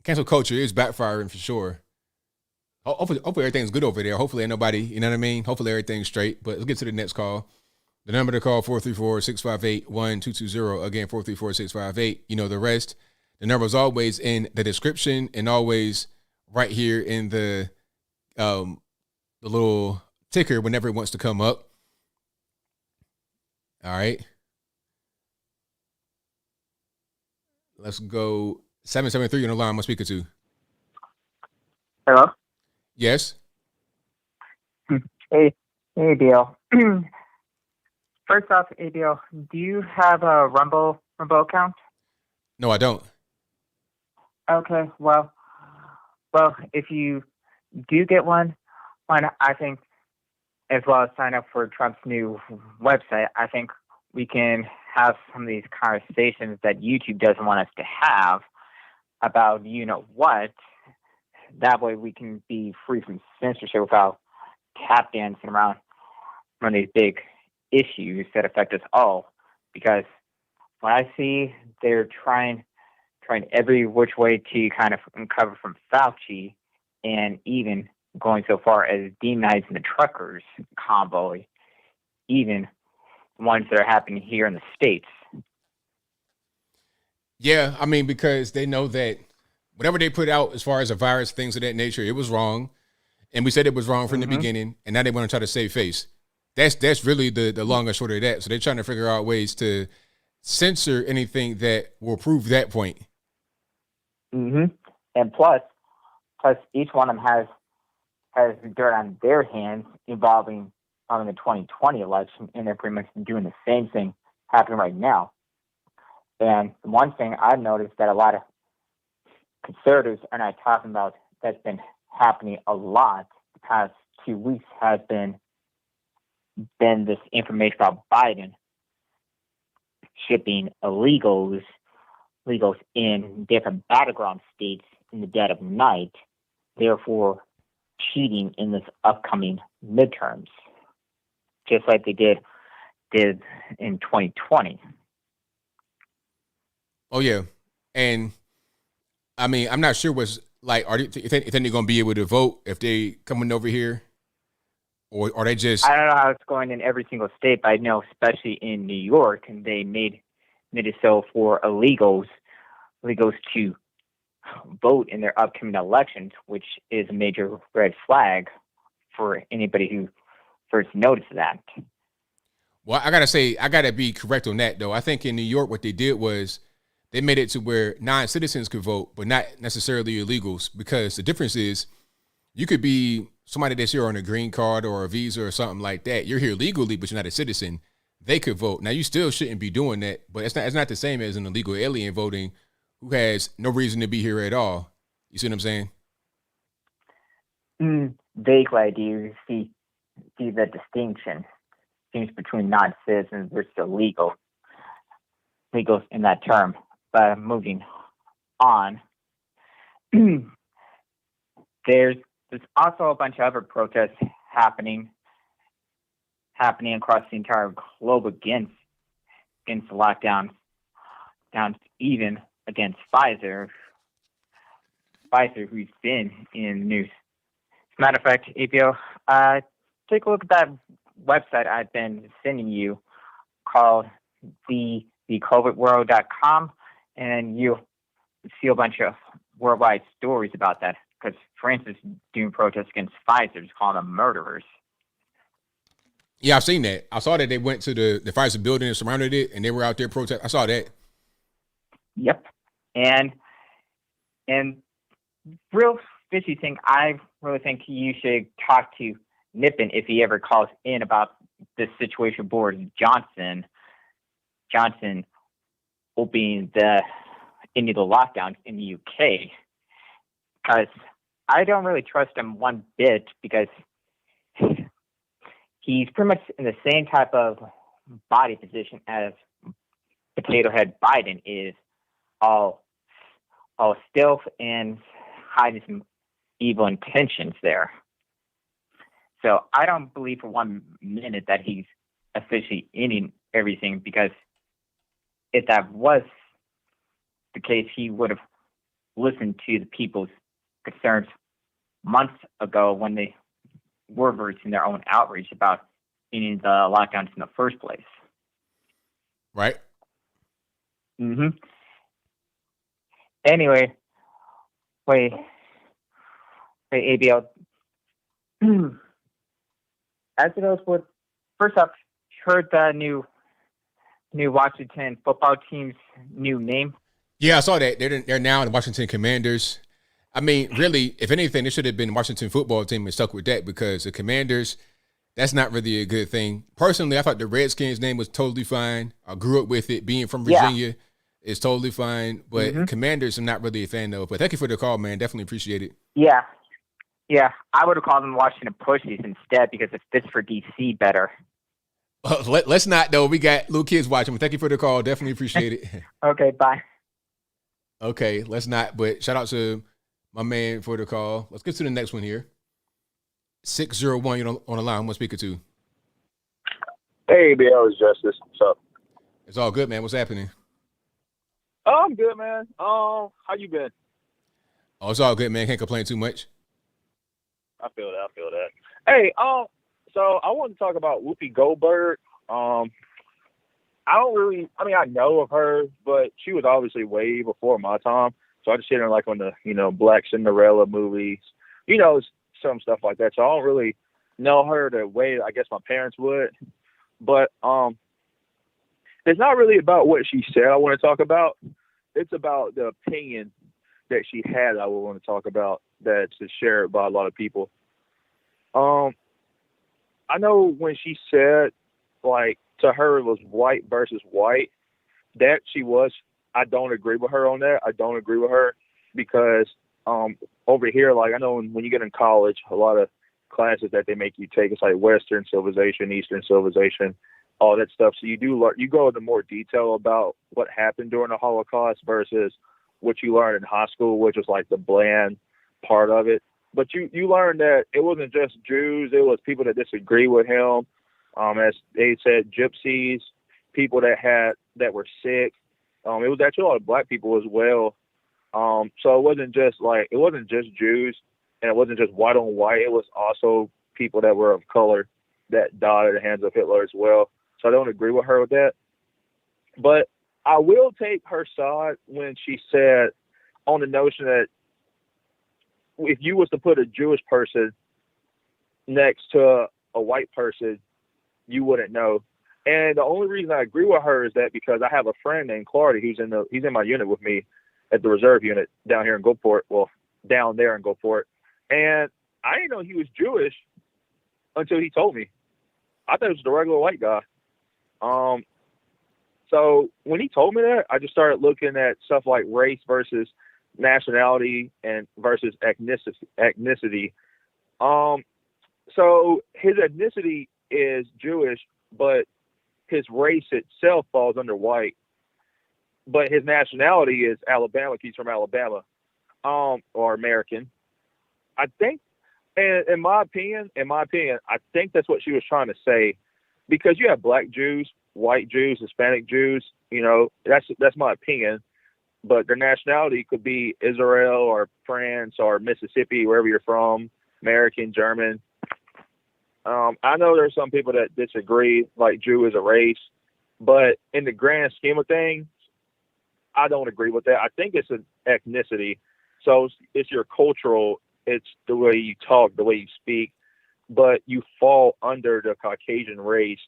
cancel culture is backfiring for sure. Hopefully everything's good over there. Hopefully ain't nobody, you know what I mean? Hopefully everything's straight. But let's get to the next call. The number to call, 434-658-1220. Again, 434-658. You know the rest. The number is always in the description and always right here in the little ticker whenever it wants to come up. All right. Let's go 773 on the line. I'm speaking to. Hello? Yes. Hey, Bill. First off, Bill, do you have a Rumble account? No, I don't. Okay, well, if you do get one, I think, as well as sign up for Trump's new website, I think we can have some of these conversations that YouTube doesn't want us to have about what. That way we can be free from censorship without tap dancing around one of these big issues that affect us all. Because what I see, they're trying every which way to kind of uncover from Fauci, and even going so far as demonizing the truckers convoy, even ones that are happening here in the States. Yeah, I mean, because they know that whatever they put out as far as a virus, things of that nature, it was wrong. And we said it was wrong from the beginning, and now they want to try to save face. That's really the long and short of that. So they're trying to figure out ways to censor anything that will prove that point. And plus each one of them has dirt on their hands involving the 2020 election, and they're pretty much doing the same thing happening right now. And one thing I've noticed that a lot of conservatives are not talking about that's been happening a lot the past 2 weeks has been this information about Biden shipping illegals in different battleground states in the dead of night, therefore cheating in this upcoming midterms, just like they did in 2020. Oh yeah, and I mean, I'm not sure what's like. You think they're going to be able to vote if they coming over here, or are they just? I don't know how it's going in every single state, but I know especially in New York, and they made it so for illegals to vote in their upcoming elections, which is a major red flag for anybody who first noticed that. Well, I gotta be correct on that though. I think in New York, what they did was they made it to where non-citizens could vote, but not necessarily illegals, because the difference is you could be somebody that's here on a green card or a visa or something like that. You're here legally, but you're not a citizen. They could vote. Now, you still shouldn't be doing that, but it's not the same as an illegal alien voting who has no reason to be here at all. You see what I'm saying? Vaguely, do you see the distinction between non-citizens versus illegals in that term? But moving on, there's also a bunch of other protests happening across the entire globe against the lockdowns, even against Pfizer, who's been in the news. As a matter of fact, APO, take a look at that website I've been sending you called thecovidworld.com, and you'll see a bunch of worldwide stories about that. Because, for instance, doing protests against Pfizer is calling them murderers. Yeah, I've seen that. I saw that they went to the Pfizer building and surrounded it, and they were out there protesting. I saw that. Yep. And real fishy thing, I really think you should talk to Nippon if he ever calls in about this situation Boris Johnson opening any of the lockdowns in the UK. Because I don't really trust him one bit, because he's pretty much in the same type of body position as Potato Head Biden is, all stealth and hiding some evil intentions there. So I don't believe for 1 minute that he's officially ending everything, because if that was the case, he would have listened to the people's concerns months ago when they were voicing their own outrage about ending the lockdowns in the first place. Right. Anyway, wait, ABL. As it goes with, first up, heard the new Washington football team's new name? Yeah, I saw that. They're now the Washington Commanders. I mean, really, if anything, it should have been Washington football team and stuck with that because the Commanders, that's not really a good thing. Personally, I thought the Redskins name was totally fine. I grew up with it. Being from Virginia is totally fine. But Commanders, I'm not really a fan of. But thank you for the call, man. Definitely appreciate it. Yeah. Yeah. I would have called them Washington Pussies instead because it fits for DC better. Let's not, though. We got little kids watching. But thank you for the call. Definitely appreciate it. Okay, bye. Okay, let's not. But shout out to my man for the call. Let's get to the next one here. 601, you're on the line. I'm speaking to. Hey, ABL, it's Justice. What's up? It's all good, man. What's happening? Oh, I'm good, man. How you been? Oh, it's all good, man. Can't complain too much. I feel that. Hey, so I want to talk about Whoopi Goldberg. I know of her, but she was obviously way before my time. So I just seen her like on the, Black Cinderella movies, some stuff like that. So I don't really know her the way I guess my parents would. But it's not really about what she said I want to talk about. It's about the opinion that she had I would want to talk about that's shared by a lot of people. I know when she said, like, to her it was white versus white, that she was, I don't agree with her on that. I don't agree with her because over here, like, I know when you get in college, a lot of classes that they make you take, it's like Western civilization, Eastern civilization, all that stuff. So you go into more detail about what happened during the Holocaust versus what you learned in high school, which was like the bland part of it. But you learned that it wasn't just Jews, it was people that disagree with him. As they said, gypsies, people that were sick. It was actually a lot of black people as well. So it wasn't just Jews, and it wasn't just white on white. It was also people that were of color that died at the hands of Hitler as well. So I don't agree with her with that. But I will take her side when she said on the notion that if you was to put a Jewish person next to a white person, you wouldn't know. And the only reason I agree with her is that because I have a friend named Clardy he's in my unit with me at the reserve unit down here in Gulfport. Well, down there in Gulfport. And I didn't know he was Jewish until he told me. I thought it was the regular white guy. So when he told me that, I just started looking at stuff like race versus nationality and versus ethnicity. So his ethnicity is Jewish, but his race itself falls under white. But his nationality is Alabama. He's from Alabama, or American. I think, and in my opinion, I think that's what she was trying to say, because you have black Jews, white Jews, Hispanic Jews. That's my opinion. But their nationality could be Israel or France or Mississippi, wherever you're from, American, German. I know there's some people that disagree, like Jew is a race, but in the grand scheme of things, I don't agree with that. I think it's an ethnicity. So it's your cultural, it's the way you talk, the way you speak, but you fall under the Caucasian race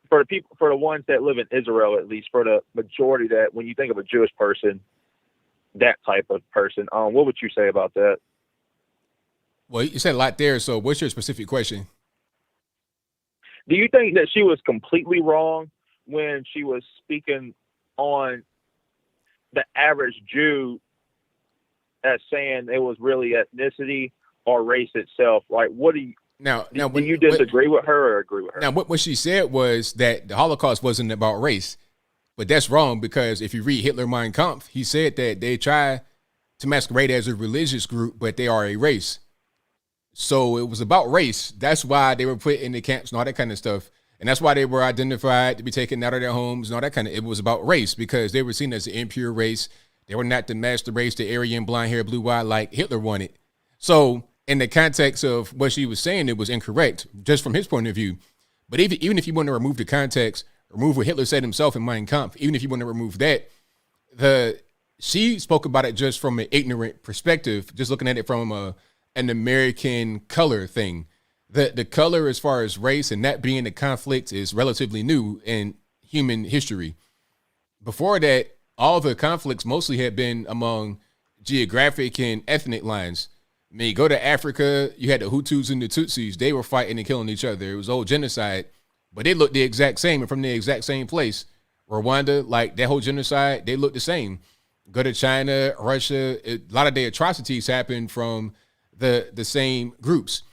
for the ones that live in Israel, at least for the majority that when you think of a Jewish person, that type of person, what would you say about that? Well, you said a lot there. So what's your specific question? Do you think that she was completely wrong when she was speaking on the average Jew as saying it was really ethnicity or race itself? Like, what do you... Now, do you disagree with her or agree with her? Now, what she said was that the Holocaust wasn't about race, but that's wrong because if you read Hitler Mein Kampf, he said that they try to masquerade as a religious group, but they are a race. So it was about race. That's why they were put in the camps and all that kind of stuff. And that's why they were identified to be taken out of their homes and all that kind of, it was about race because they were seen as an impure race. They were not the master race, the Aryan, blonde hair, blue eye like Hitler wanted. So in the context of what she was saying, it was incorrect just from his point of view. But even if you want to remove the context, remove what Hitler said himself in Mein Kampf, even if you want to remove that, she spoke about it just from an ignorant perspective, just looking at it from an American color thing. The color as far as race and that being a conflict is relatively new in human history. Before that, all the conflicts mostly had been among geographic and ethnic lines. I mean, go to Africa, you had the Hutus and the Tutsis. They were fighting and killing each other. It was old genocide, but they looked the exact same and from the exact same place. Rwanda, like that whole genocide, they look the same. Go to China, Russia, a lot of the atrocities happened from the same groups.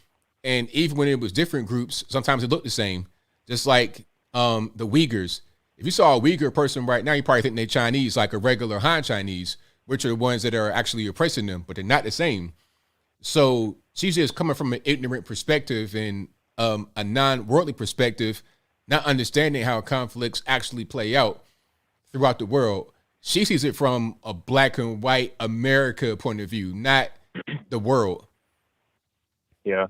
And even when it was different groups, sometimes it looked the same. Just like the Uyghurs. If you saw a Uyghur person right now, you probably think they're Chinese, like a regular Han Chinese, which are the ones that are actually oppressing them, but they're not the same. So she's just coming from an ignorant perspective and a non-worldly perspective, not understanding how conflicts actually play out throughout the world. She sees it from a black and white America point of view, not the world. Yeah.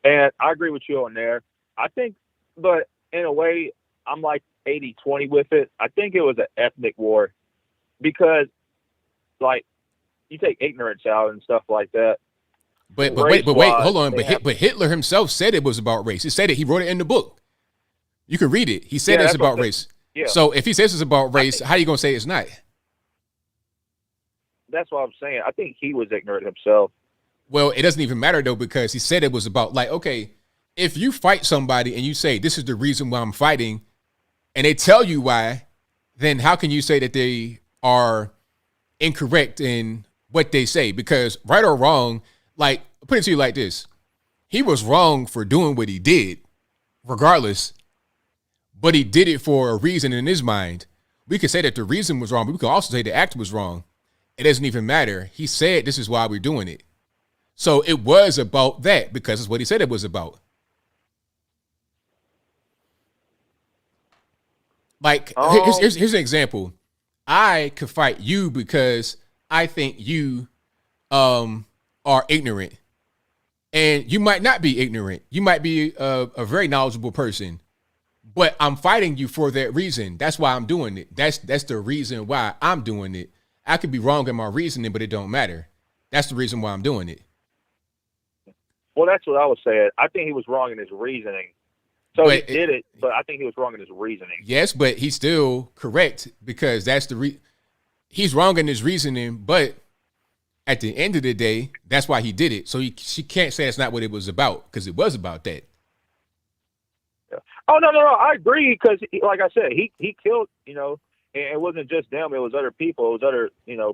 And I agree with you on there. I think, but in a way, I'm like 80-20 with it. I think it was an ethnic war because, like, you take ignorance out and stuff like that. But wait, hold on. But Hitler himself said it was about race. He said it. He wrote it in the book. You can read it. He said it's about race. Yeah. So if he says it's about race, how are you going to say it's not? That's what I'm saying. I think he was ignorant himself. Well, it doesn't even matter, though, because he said it was about, like, okay, if you fight somebody and you say, this is the reason why I'm fighting, and they tell you why, then how can you say that they are incorrect in what they say? Because right or wrong, like, put it to you like this. He was wrong for doing what he did, regardless, but he did it for a reason in his mind. We could say that the reason was wrong, but we could also say the act was wrong. It doesn't even matter. He said this is why we're doing it. So it was about that because it's what he said it was about. Like, here's an example. I could fight you because I think you are ignorant. And you might not be ignorant. You might be a very knowledgeable person. But I'm fighting you for that reason. That's why I'm doing it. That's the reason why I'm doing it. I could be wrong in my reasoning, but it don't matter. That's the reason why I'm doing it. Well, that's what I was saying. I think he was wrong in his reasoning. So he did it, but I think he was wrong in his reasoning. Yes, but he's still correct because that's he's wrong in his reasoning, but at the end of the day, that's why he did it. So she can't say that's not what it was about because it was about that. Yeah. Oh, no. I agree because, like I said, he killed, and it wasn't just them. It was other people. It was other,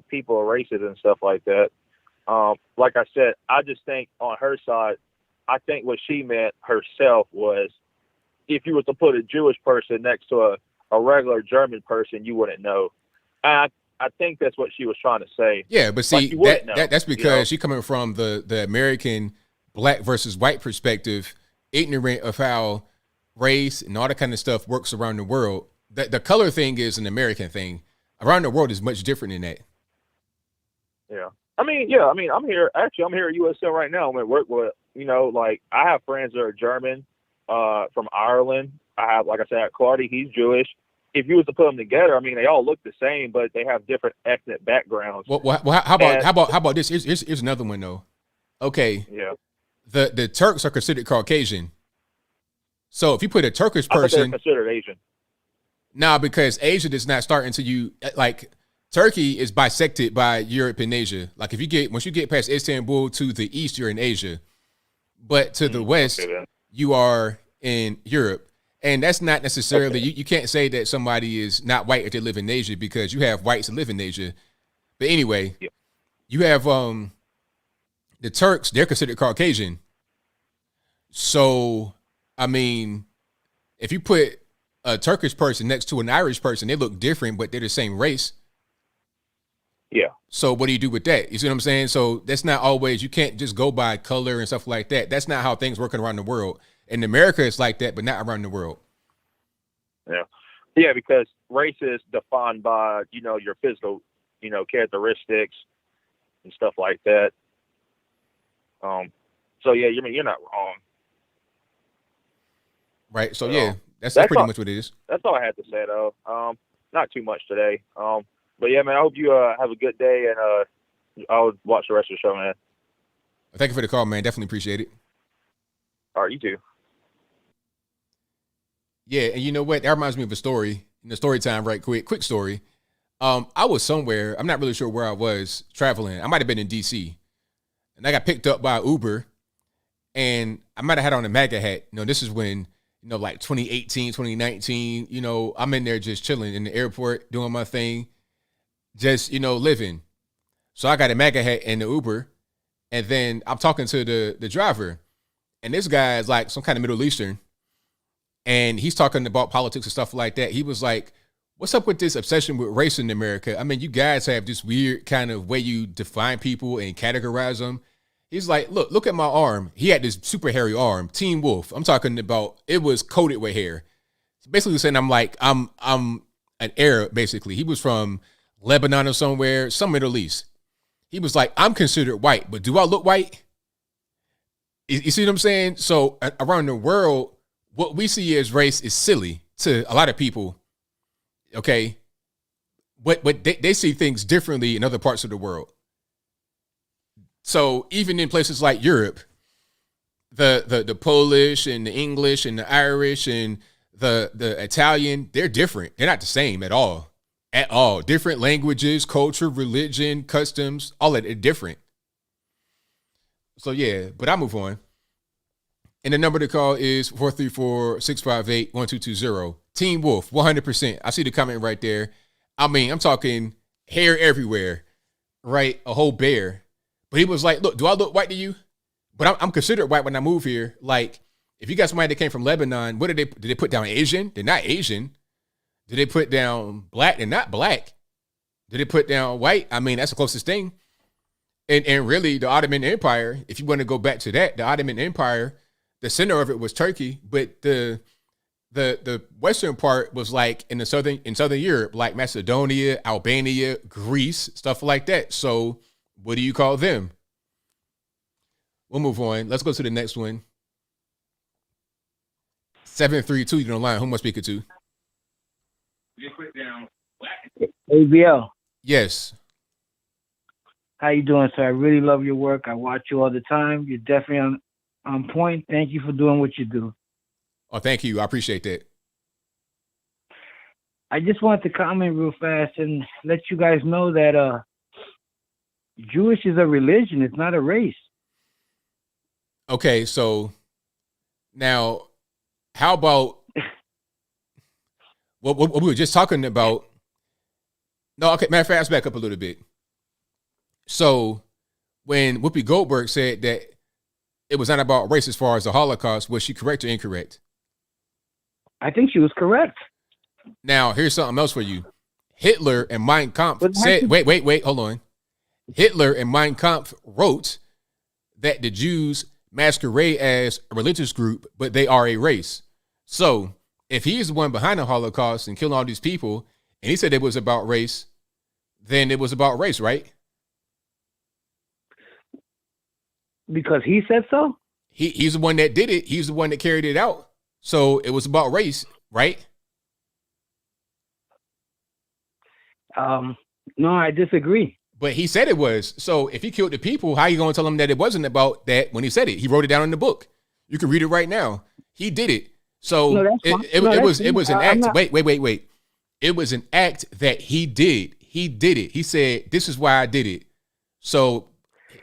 people, races and stuff like that. Like I said, I just think on her side, I think what she meant herself was if you were to put a Jewish person next to a regular German person, you wouldn't know. And I think that's what she was trying to say. Yeah, but see, like that's because she's coming from the American black versus white perspective, ignorant of how race and all that kind of stuff works around the world. The color thing is an American thing. Around the world is much different than that. Yeah. I'm here at USL right now. I'm at work with, like I have friends that are German, from Ireland. I have, like I said, Clardy, he's Jewish. If you was to put them together, they all look the same, but they have different ethnic backgrounds. Well, how about this? Here's another one though. Okay. Yeah. The Turks are considered Caucasian. So if you put a Turkish person, I think they're considered Asian. Nah, because Asia does not start until you like. Turkey is bisected by Europe and Asia. Like once you get past Istanbul to the east, you're in Asia, but to the west, you are in Europe. And that's not necessarily, you can't say that somebody is not white if they live in Asia because you have whites that live in Asia. But anyway, you have the Turks, they're considered Caucasian. So, if you put a Turkish person next to an Irish person, they look different, but they're the same race. Yeah. So what do you do with that? You see what I'm saying? So that's not always, you can't just go by color and stuff like that. That's not how things work around the world. In America, it's like that, but not around the world. Yeah. Yeah, because race is defined by, your physical, characteristics and stuff like that. So yeah, you're not wrong. Right. So yeah, that's pretty much what it is. That's all I had to say though. Not too much today. But yeah, man, I hope you have a good day, and I'll watch the rest of the show, man. Thank you for the call, man. Definitely appreciate it. All right, you too. Yeah, and you know what? That reminds me of a story. In the story time, right quick story. I was somewhere. I'm not really sure where I was traveling. I might have been in DC, and I got picked up by Uber, and I might have had on a MAGA hat. This is when like 2018, 2019. I'm in there just chilling in the airport, doing my thing, just living. So I got a MAGA hat in the Uber, and then I'm talking to the driver, and this guy is like some kind of Middle Eastern, and he's talking about politics and stuff like that. He was like, what's up with this obsession with race in America? I mean, you guys have this weird kind of way you define people and categorize them. He's like, look at my arm. He had this super hairy arm, Teen Wolf. I'm talking about, it was coated with hair. Basically saying I'm an Arab, basically. He was from Lebanon or somewhere, some Middle East. He was like, I'm considered white, but do I look white? You see what I'm saying? So around the world, what we see as race is silly to a lot of people. Okay, but they see things differently in other parts of the world. So even in places like Europe, the Polish and the English and the Irish and the Italian, they're different. They're not the same at all. At all. Different languages, culture, religion, customs, all of it different. So yeah, but I'll move on. And the number to call is 434-658-1220. Teen Wolf, 100%. I see the comment right there. I mean, I'm talking hair everywhere, right? A whole bear. But he was like, look, do I look white to you? But I'm considered white when I move here. Like, if you got somebody that came from Lebanon, what did they put down Asian? They're not Asian. Did they put down black? They're not black. Did they put down white? I mean, that's the closest thing. And really, the Ottoman Empire, if you want to go back to that, the Ottoman Empire, the center of it was Turkey, but the western part was like in southern Europe, like Macedonia, Albania, Greece, stuff like that. So what do you call them? We'll move on. Let's go to the next one. 732, you're on the line. Who am I speaking to? ABL. Yes. How you doing, sir? I really love your work. I watch you all the time. You're definitely on point. Thank you for doing what you do. Oh, thank you. I appreciate that. I just wanted to comment real fast and let you guys know that Jewish is a religion. It's not a race. Okay, so now how about what we were just talking about? No, okay, matter of fact, let's back up a little bit. So when Whoopi Goldberg said that it was not about race as far as the Holocaust, was she correct or incorrect? I think she was correct. Now, here's something else for you. Hitler and Mein Kampf said, wait, hold on. Hitler and Mein Kampf wrote that the Jews masquerade as a religious group, but they are a race. So if he's the one behind the Holocaust and killing all these people, and he said it was about race, then it was about race, right? Because he said so? He's the one that did it. He's the one that carried it out. So it was about race, right? No, I disagree. But he said it was. So if he killed the people, how are you going to tell him that it wasn't about that when he said it? He wrote it down in the book. You can read it right now. He did it. So it was an act. Wait. It was an act that he did. He did it. He said, this is why I did it. So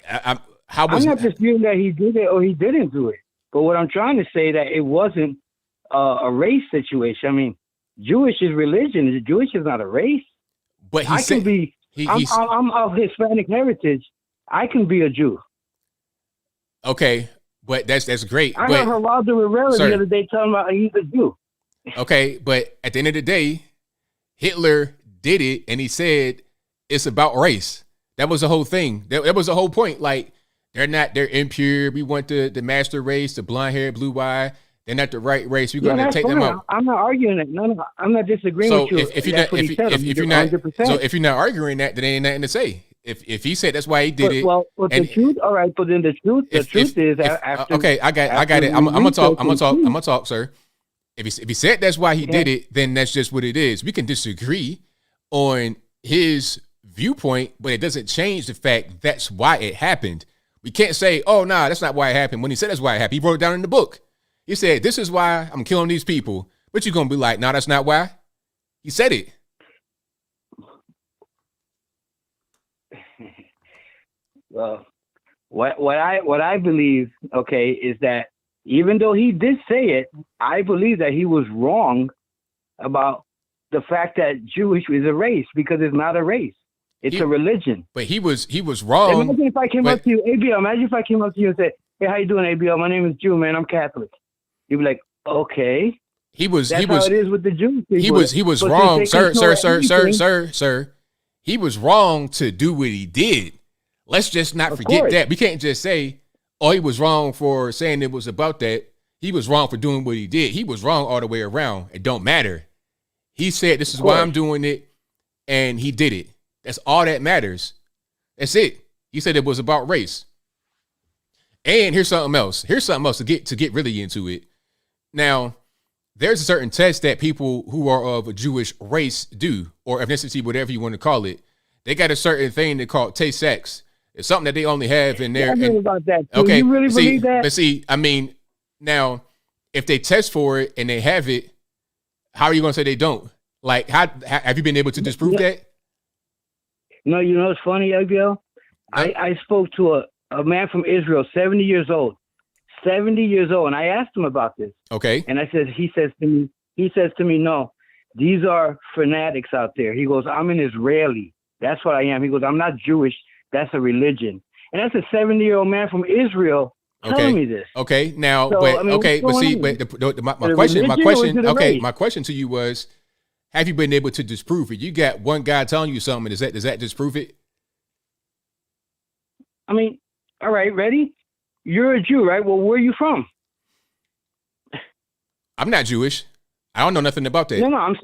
I'm not disputing that he did it or he didn't do it. But what I'm trying to say that it wasn't a race situation. I mean, Jewish is religion. Jewish is not a race. But I'm of Hispanic heritage. I can be a Jew. Okay, but that's great. I heard Geraldo Rivera the other day talking about he's a Jew. Okay, but at the end of the day, Hitler did it, and he said it's about race. That was the whole thing. That was the whole point. Like, they're impure. We want the master race, the blonde hair, blue eye. They're not the right race. We're going to take them out. I'm not arguing that. No, I'm not disagreeing with you. If you're not arguing that, then there ain't nothing to say. If he said that's why he did it. Well, the truth. All right, but then the truth is after. Okay, I got it. I'm gonna talk, sir. If he said that's why he did it, then that's just what it is. We can disagree on his viewpoint, but it doesn't change the fact that's why it happened. We can't say, oh, nah, that's not why it happened. When he said that's why it happened, he wrote it down in the book. He said, this is why I'm killing these people. But you're going to be like, no, that's not why. He said it. What I believe, okay, is that even though he did say it, I believe that he was wrong about the fact that Jewish is a race, because it's not a race. It's a religion. But he was wrong. Imagine if I came up to you, ABL. Imagine if I came up to you and said, "Hey, how you doing, ABL? My name is Jew, man. I'm Catholic." You'd be like, "Okay." That's how it is with the Jews. He was wrong, sir. He was wrong to do what he did. Let's just not forget that. We can't just say, "Oh, he was wrong for saying it was about that." He was wrong for doing what he did. He was wrong all the way around. It don't matter. He said, "This is why I'm doing it," and he did it. That's all that matters. That's it. He said it was about race. And here's something else. To get really into it. Now, there's a certain test that people who are of a Jewish race do, or ethnicity, whatever you want to call it. They got a certain thing they call Tay-Sex. It's something that they only have in there. I know about that. Okay, you really believe that? But see, I mean, now, if they test for it and they have it, how are you going to say they don't? Like, how have you been able to disprove that? No, you know what's funny, ABL? I spoke to a man from Israel, 70 years old. 70 years old, and I asked him about this. Okay. And he says to me, no, these are fanatics out there. He goes, I'm an Israeli. That's what I am. He goes, I'm not Jewish. That's a religion. And that's a 70-year-old man from Israel telling me this. Okay. Now, So, but I mean, okay, but what's see, going but my The question, religion or the okay, race? my question to you was, have you been able to disprove it? You got one guy telling you something. Does that disprove it? I mean, all right, ready? You're a Jew, right? Well, where are you from? I'm not Jewish. I don't know nothing about that. No, I'm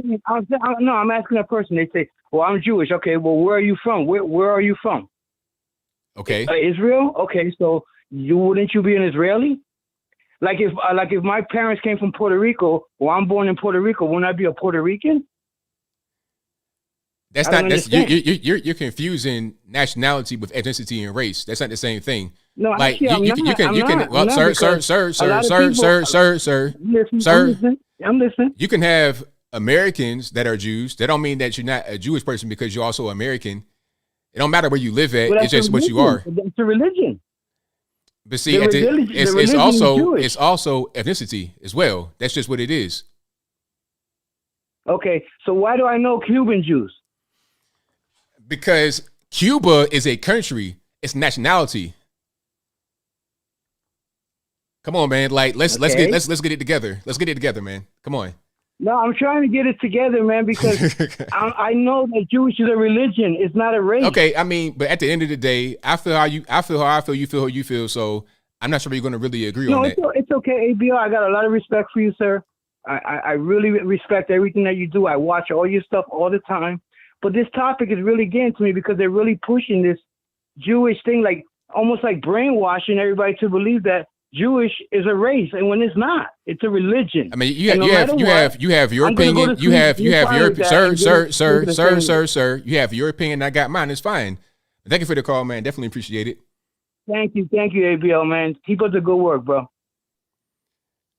asking that person. They say, well, I'm Jewish. Okay, well, where are you from? Where are you from? Okay. Israel? Okay, so wouldn't you be an Israeli? Like if my parents came from Puerto Rico, well, I'm born in Puerto Rico, wouldn't I be a Puerto Rican? You're confusing nationality with ethnicity and race. That's not the same thing. No, like actually, I'm not, sir. I'm listening. You can have Americans that are Jews. That don't mean that you're not a Jewish person because you're also American. It don't matter where you live at. It's just what you are. It's a religion. But see, it's also ethnicity as well. That's just what it is. Okay, so why do I know Cuban Jews? Because Cuba is a country. It's nationality. Come on, man. Like let's get it together. Let's get it together, man. Come on. No, I'm trying to get it together, man, because I know that Jewish is a religion. It's not a race. Okay, I mean, but at the end of the day, I feel how I feel, you feel how you feel. So I'm not sure you're going to really agree on that. No, it's okay, ABL. I got a lot of respect for you, sir. I really respect everything that you do. I watch all your stuff all the time. But this topic is really getting to me because they're really pushing this Jewish thing, like almost like brainwashing everybody to believe that Jewish is a race, and when it's not, it's a religion. I mean, you have your opinion. You have your sir. You have your opinion. I got mine. It's fine. Thank you for the call, man. Definitely appreciate it. Thank you, ABL, man. Keep up the good work, bro.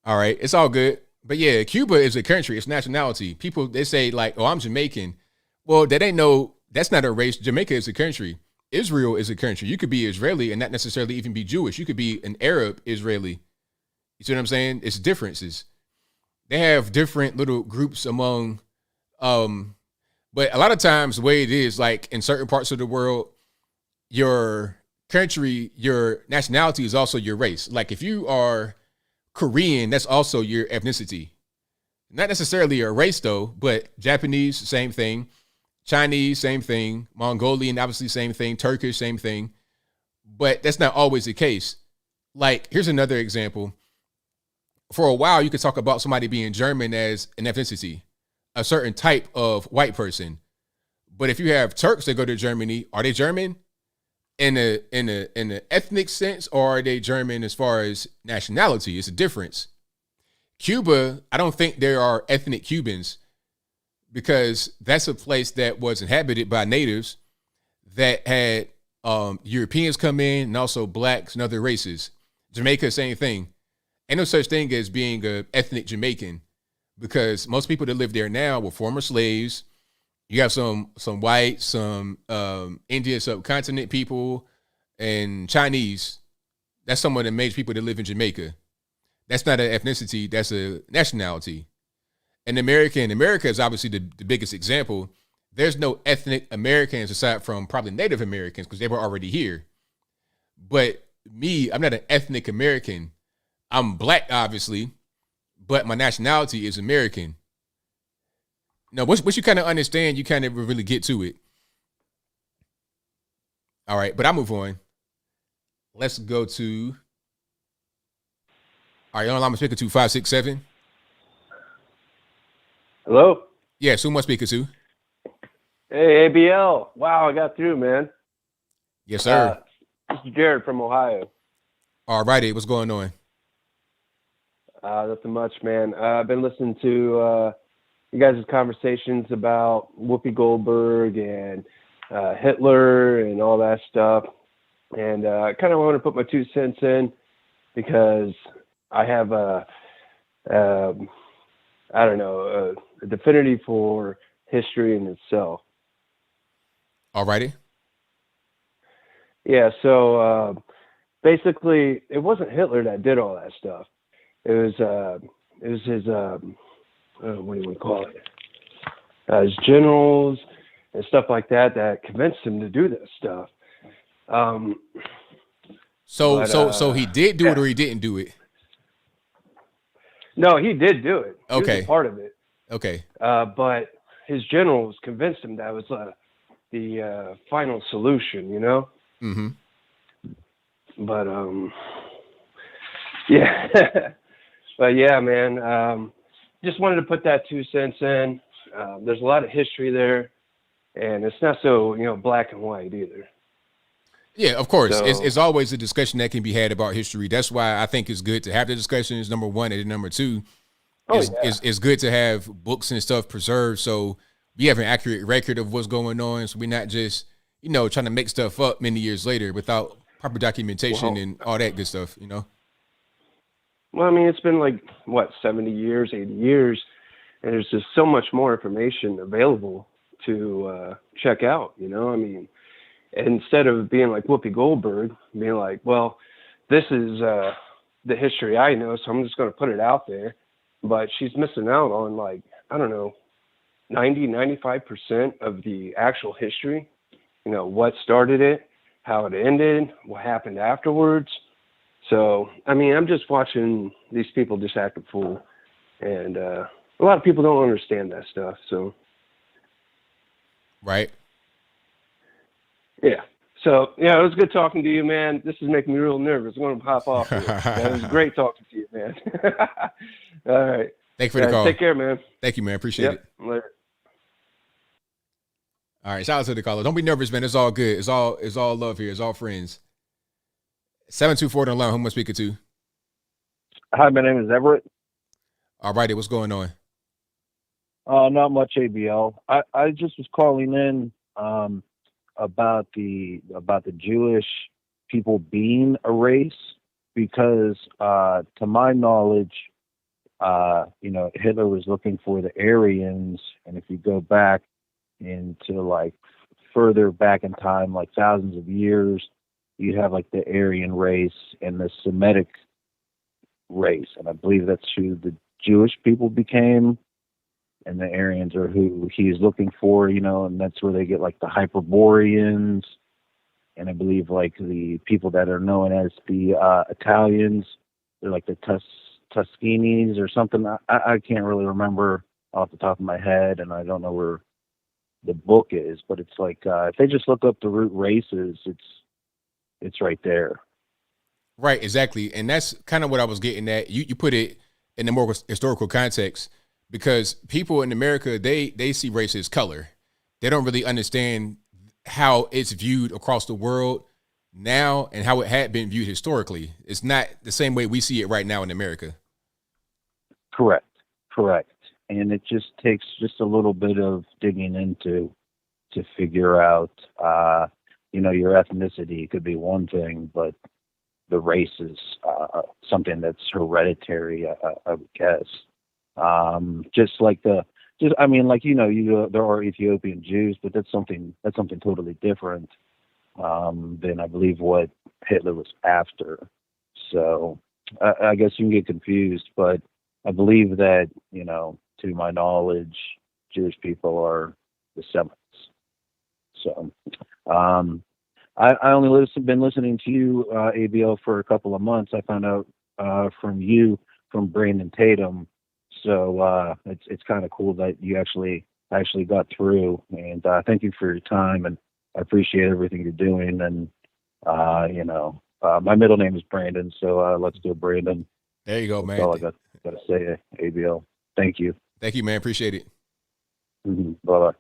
All right, it's all good. But yeah, Cuba is a country. It's nationality. People, they say like, "Oh, I'm Jamaican." Well, that's not a race. Jamaica is a country. Israel is a country. You could be Israeli and not necessarily even be Jewish. You could be an Arab Israeli. You see what I'm saying? It's differences. They have different little groups among, but a lot of times the way it is, like in certain parts of the world, your country, your nationality is also your race. Like if you are Korean, that's also your ethnicity. Not necessarily a race though, but Japanese, same thing. Chinese, same thing. Mongolian, obviously, same thing. Turkish, same thing. But that's not always the case. Like, here's another example. For a while, you could talk about somebody being German as an ethnicity, a certain type of white person. But if you have Turks that go to Germany, are they German in an ethnic sense, or are they German as far as nationality? It's a difference. Cuba, I don't think there are ethnic Cubans, because that's a place that was inhabited by natives that had Europeans come in and also blacks and other races. Jamaica, same thing. Ain't no such thing as being an ethnic Jamaican, because most people that live there now were former slaves. You have some white, some Indian subcontinent people, and Chinese, that's some of the major people that live in Jamaica. That's not an ethnicity, that's a nationality. And America is obviously the biggest example. There's no ethnic Americans aside from probably Native Americans because they were already here. But me, I'm not an ethnic American. I'm black, obviously, but my nationality is American. Now, once you kind of understand, you kind of really get to it. All right, but I'll move on. Let's go to. All right, I'm speaking to 567. Hello? Yes, who am I speaking to? Hey, ABL. Wow, I got through, man. Yes, sir. This is Jared from Ohio. All righty, what's going on? Nothing much, man. I've been listening to you guys' conversations about Whoopi Goldberg and Hitler and all that stuff. And I kind of want to put my 2 cents in because I have a affinity for history in itself. All righty. Yeah, so basically, it wasn't Hitler that did all that stuff. It was his what do you want to call it? His generals and stuff like that convinced him to do this stuff. So he did do it or he didn't do it? No, he did do it. He Okay. was a part of it. Okay. But his generals convinced him that was the final solution, you know? Mm-hmm. But, yeah. But, yeah, man, just wanted to put that 2 cents in. There's a lot of history there, and it's not so, black and white either. Yeah, of course. So, it's always a discussion that can be had about history. That's why I think it's good to have the discussions, number one. And then number two, it's good to have books and stuff preserved so we have an accurate record of what's going on. So we're not just, trying to make stuff up many years later without proper documentation and all that good stuff, Well, I mean, it's been 70 years, 80 years, and there's just so much more information available to check out, I mean, instead of being like Whoopi Goldberg, being like, well, this is the history I know, so I'm just going to put it out there. But she's missing out on 90, 95% of the actual history, what started it, how it ended, what happened afterwards. So, I mean, I'm just watching these people just act a fool. And a lot of people don't understand that stuff, so. Right. Yeah. So, yeah, it was good talking to you, man. This is making me real nervous. I'm going to pop off here. It was great talking to you, man. All right. Thank you for the call. Take care, man. Thank you, man. Appreciate it. Later. All right. Shout out to the caller. Don't be nervous, man. It's all good. It's all love here. It's all friends. 724 on the line. Who am I speaking to? Hi, my name is Everett. All righty. What's going on? Not much, ABL. I just was calling in about the Jewish people being a race because to my knowledge, Hitler was looking for the Aryans, and if you go back into further back in time, thousands of years, you have the Aryan race and the Semitic race, and I believe that's who the Jewish people became, and the Aryans are who he's looking for, and that's where they get the Hyperboreans, and I believe the people that are known as the Italians, they're the Tuscanis or something. I can't really remember off the top of my head, and I don't know where the book is, but it's if they just look up the root races, it's right there. Right, exactly. And that's kind of what I was getting at. You put it in a more historical context because people in America, they see race as color. They don't really understand how it's viewed across the world now and how it had been viewed historically. It's not the same way we see it right now in America. Correct. And it just takes just a little bit of digging into to figure out, your ethnicity could be one thing, but the race is something that's hereditary, I would guess. There are Ethiopian Jews, but that's something totally different. than I believe what Hitler was after. So I guess you can get confused, but I believe that, to my knowledge, Jewish people are the Semites. So I only been listening to you, ABL, for a couple of months. I found out from Brandon Tatum. So it's kind of cool that you actually got through. And thank you for your time, and I appreciate everything you're doing. And my middle name is Brandon, so let's do it, Brandon. There you go, man. That's all I got to say, ABL. Thank you. Thank you, man. Appreciate it. Bye-bye.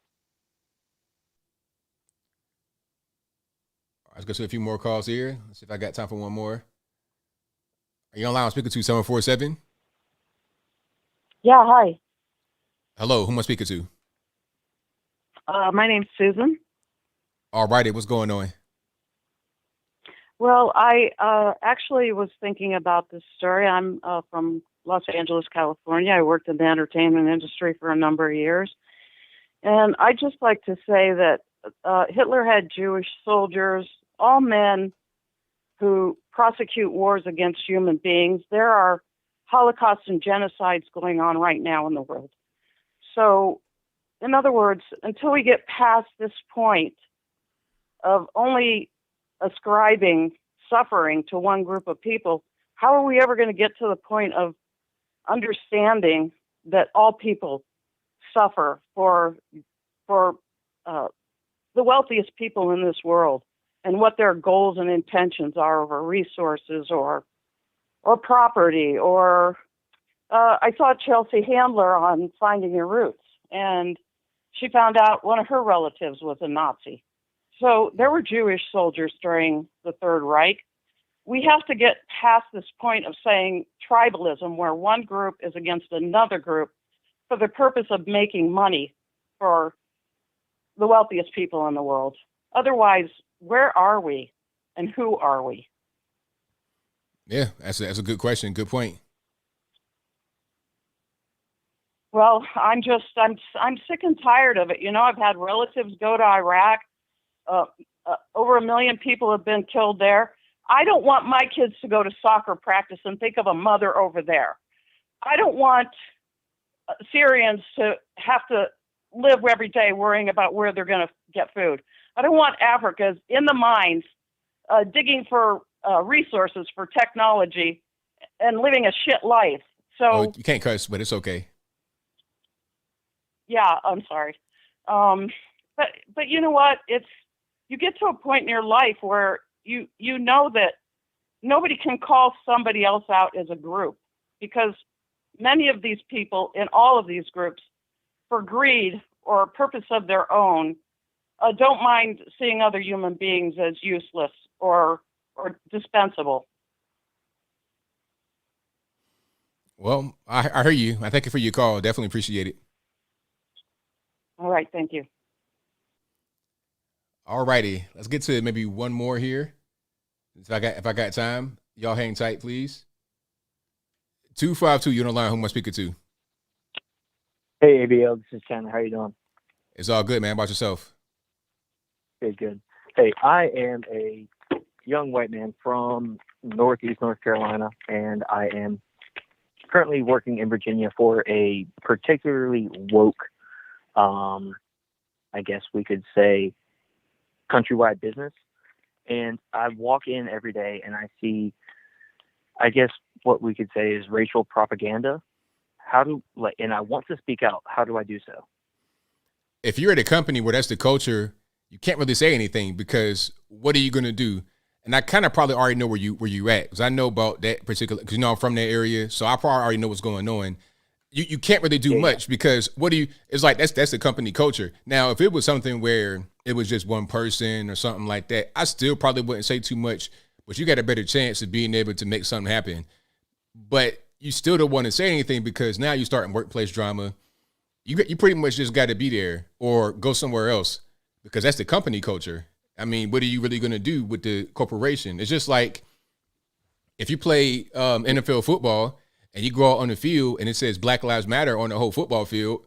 Let's go to a few more calls here. Let's see if I got time for one more. Are you online? I'm speaking to 747. Yeah, hi. Hello, who am I speaking to? My name's Susan. All righty, what's going on? Well, I actually was thinking about this story. I'm from Los Angeles, California. I worked in the entertainment industry for a number of years. And I'd just like to say that Hitler had Jewish soldiers, all men who prosecute wars against human beings. There are Holocaust and genocides going on right now in the world. So, in other words, until we get past this point of only ascribing suffering to one group of people, how are we ever going to get to the point of understanding that all people suffer for the wealthiest people in this world and what their goals and intentions are over resources or property? Or I saw Chelsea Handler on Finding Your Roots, and she found out one of her relatives was a Nazi. So there were Jewish soldiers during the Third Reich. We have to get past this point of saying tribalism, where one group is against another group for the purpose of making money for the wealthiest people in the world. Otherwise, where are we and who are we? Yeah, that's a good question. Good point. Well, I'm sick and tired of it. I've had relatives go to Iraq. Over 1 million people have been killed there. I don't want my kids to go to soccer practice and think of a mother over there. I don't want Syrians to have to live every day worrying about where they're going to get food. I don't want Africans in the mines digging for resources for technology and living a shit life. So you can't cuss, but it's okay. Yeah, I'm sorry. But you know what? You get to a point in your life where you know that nobody can call somebody else out as a group, because many of these people in all of these groups, for greed or a purpose of their own, don't mind seeing other human beings as useless or dispensable. Well, I hear you. I thank you for your call. Definitely appreciate it. All right, thank you. All righty, let's get to maybe one more here. If I got time, y'all hang tight, please. 252, you're on the line. Who am I speaking to? Hey, ABL, this is Chandler. How you doing? It's all good, man. How about yourself? Good. Hey, I am a young white man from Northeast North Carolina, and I am currently working in Virginia for a particularly woke, I guess we could say, countrywide business. And I walk in every day and I see, I guess what we could say is racial propaganda. And I want to speak out. How do I do so? If you're at a company where that's the culture, you can't really say anything, because what are you going to do? And I kind of probably already know where you at, because I know about that particular, because I'm from that area, so I probably already know what's going on. You can't really do much, because it's like that's the company culture. Now, if it was something where it was just one person or something like that, I still probably wouldn't say too much, but you got a better chance of being able to make something happen. But you still don't want to say anything, because now you're starting workplace drama. You pretty much just got to be there or go somewhere else, because that's the company culture. I mean, what are you really going to do with the corporation? It's just like if you play NFL football and you go out on the field and it says Black Lives Matter on the whole football field,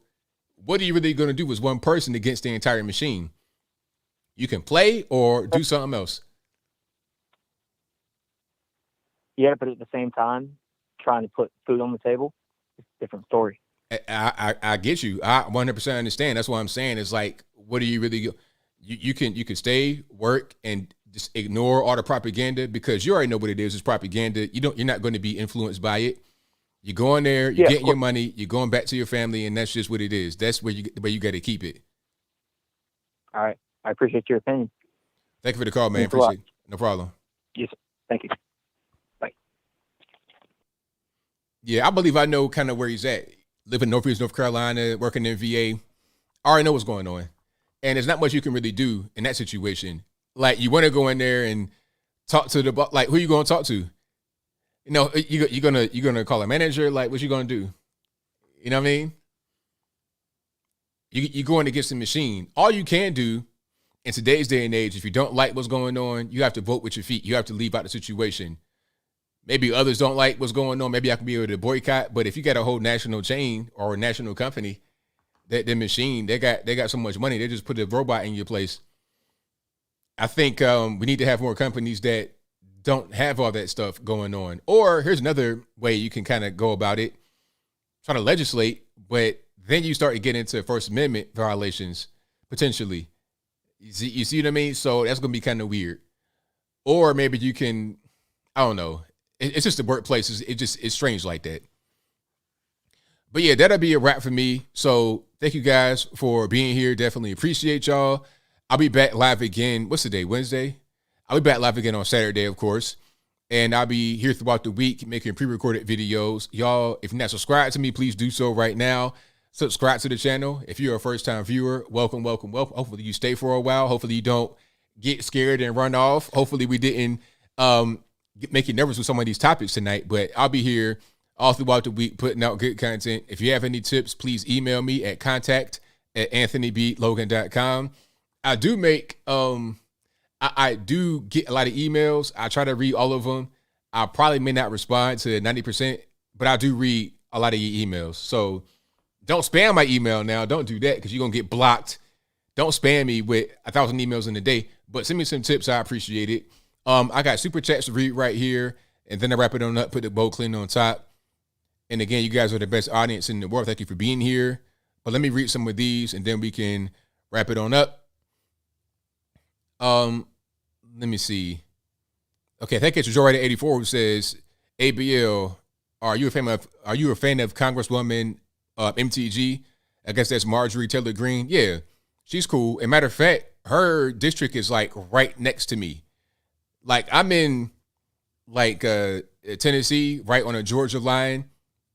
what are you really going to do as one person against the entire machine? You can play or do something else. Yeah, but at the same time, trying to put food on the table, it's a different story. I get you. I 100% understand. That's what I'm saying. It's like, what do you really? You can stay, work, and just ignore all the propaganda because you already know what it is. It's propaganda. You're not going to be influenced by it. You're going there, you're getting your money, you're going back to your family, and that's just what it is. That's where you got to keep it. All right. I appreciate your opinion. Thank you for the call, man. Thanks a lot. Appreciate it. No problem. Yes, sir. Thank you. Bye. Yeah, I believe I know kind of where he's at. Living in Northeast North Carolina, working in VA. I already know what's going on. And there's not much you can really do in that situation. Like, you want to go in there and talk to like, who you going to talk to? You know, you're gonna call a manager. Like, what you gonna do? You know what I mean? You're going against the machine. All you can do in today's day and age, if you don't like what's going on, you have to vote with your feet. You have to leave out the situation. Maybe others don't like what's going on. Maybe I can be able to boycott. But if you got a whole national chain or a national company, that the machine, they got so much money, they just put a robot in your place. I think we need to have more companies that don't have all that stuff going on. Or here's another way you can kind of go about it. Try to legislate, but then you start to get into First Amendment violations, potentially. You see what I mean? So that's going to be kind of weird. Or maybe you can, I don't know. It's just the workplace. It's strange like that. But yeah, that'll be a wrap for me. So thank you guys for being here. Definitely appreciate y'all. I'll be back live again. What's the day? Wednesday? I'll be back live again on Saturday, of course. And I'll be here throughout the week making pre-recorded videos. Y'all, if you're not subscribed to me, please do so right now. Subscribe to the channel. If you're a first-time viewer, welcome, welcome, welcome. Hopefully you stay for a while. Hopefully you don't get scared and run off. Hopefully we didn't make you nervous with some of these topics tonight. But I'll be here all throughout the week putting out good content. If you have any tips, please email me at contact@anthonyblogan.com. I do make I do get a lot of emails. I try to read all of them. I probably may not respond to 90%, but I do read a lot of your emails. So don't spam my email now. Don't do that because you're going to get blocked. Don't spam me with 1,000 emails in a day, but send me some tips. I appreciate it. I got super chats to read right here, and then I wrap it on up, put the bow clean on top. And again, you guys are the best audience in the world. Thank you for being here. But let me read some of these, and then we can wrap it on up. Let me see. Okay, thank you to Joe Rogan 84 who says, ABL, are you a fan of Congresswoman MTG? I guess that's Marjorie Taylor Greene. Yeah, she's cool. And matter of fact, her district is like right next to me. Like, I'm in like Tennessee, right on a Georgia line,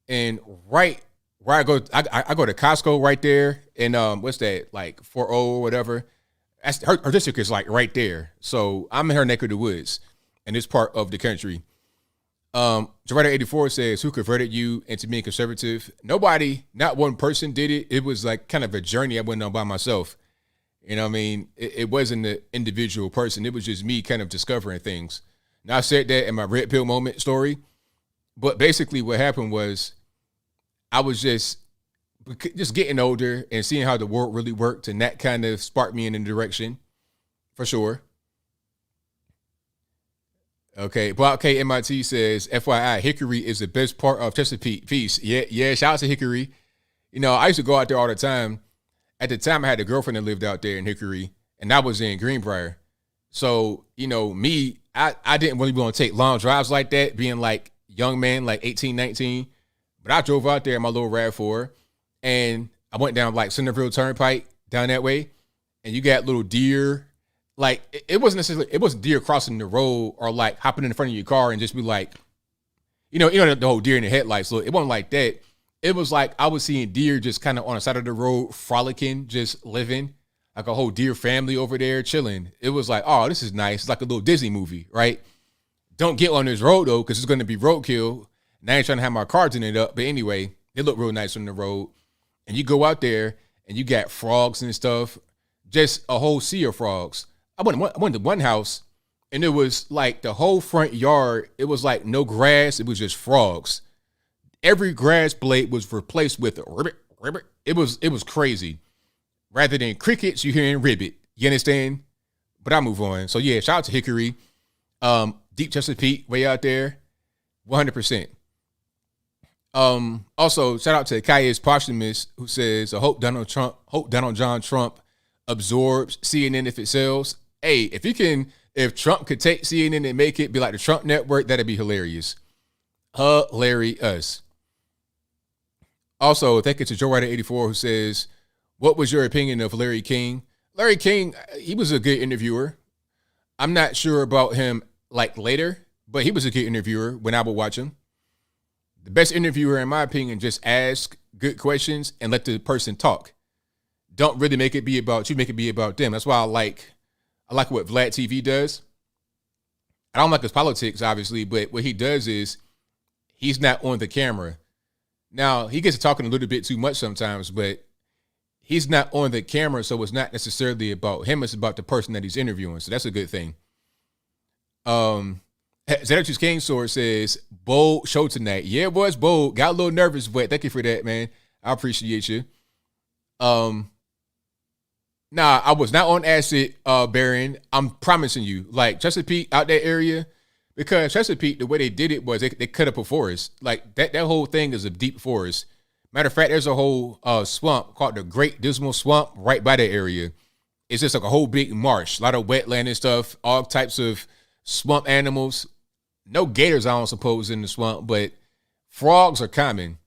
and right where I go, I go to Costco right there, and what's that, like 40 or whatever. That's her district is like right there. So I'm in her neck of the woods in this part of the country. Gerardo 84 says, who converted you into being conservative? Nobody, not one person did it. It was like kind of a journey I went on by myself. You know what I mean? It wasn't an individual person. It was just me kind of discovering things. Now, I said that in my red pill moment story, but basically what happened was I was just getting older and seeing how the world really worked, and that kind of sparked me in a direction, for sure. Okay, well, okay, MIT says, FYI, Hickory is the best part of Chesapeake. Peace. Yeah, shout out to Hickory. You know, I used to go out there all the time. At the time, I had a girlfriend that lived out there in Hickory, and I was in Greenbrier. So, you know, me, I didn't really want to take long drives like that, being like young man, like 18, 19. But I drove out there in my little RAV4, and I went down like Centerville Turnpike down that way, and you got little deer. Like, it wasn't deer crossing the road or like hopping in front of your car and just be like, you know, the whole deer in the headlights. Look, it wasn't like that. It was like I was seeing deer just kind of on the side of the road, frolicking, just living, like a whole deer family over there chilling. It was like, oh, this is nice. It's like a little Disney movie, right? Don't get on this road though, because it's going to be roadkill. And I ain't trying to have my car tinted up. But anyway, it looked real nice on the road. And you go out there and you got frogs and stuff, just a whole sea of frogs. I went to one house, and it was like the whole front yard. It was like no grass. It was just frogs. Every grass blade was replaced with a ribbit, ribbit. It was crazy. Rather than crickets, you hearing ribbit. You understand? But I'll move on. So yeah, shout out to Hickory. Deep Chesapeake, way out there. 100%. Also, shout out to Caius Posthumous, who says, I hope Donald John Trump absorbs CNN if it sells. Hey, if Trump could take CNN and make it be like the Trump network, that'd be hilarious. Hilarious. Also, thank you to Joe Ryder 84, who says, what was your opinion of Larry King? Larry King, he was a good interviewer. I'm not sure about him like later, but he was a good interviewer when I would watch him. The best interviewer, in my opinion, just ask good questions and let the person talk. Don't really make it be about you, make it be about them. That's why I like what Vlad TV does. I don't like his politics, obviously, but what he does is he's not on the camera. Now, he gets to talking a little bit too much sometimes, but he's not on the camera, so it's not necessarily about him. It's about the person that he's interviewing, so that's a good thing. Zedetrus King Sword says, bold show tonight. Yeah, it was bold. Got a little nervous, but thank you for that, man. I appreciate you. Nah, I was not on acid, Baron. I'm promising you. Like, Chesapeake, out that area, because Chesapeake, the way they did it was they cut up a forest. Like, that whole thing is a deep forest. Matter of fact, there's a whole swamp called the Great Dismal Swamp right by that area. It's just like a whole big marsh, a lot of wetland and stuff, all types of swamp animals. No gators, I don't suppose, in the swamp, but frogs are common.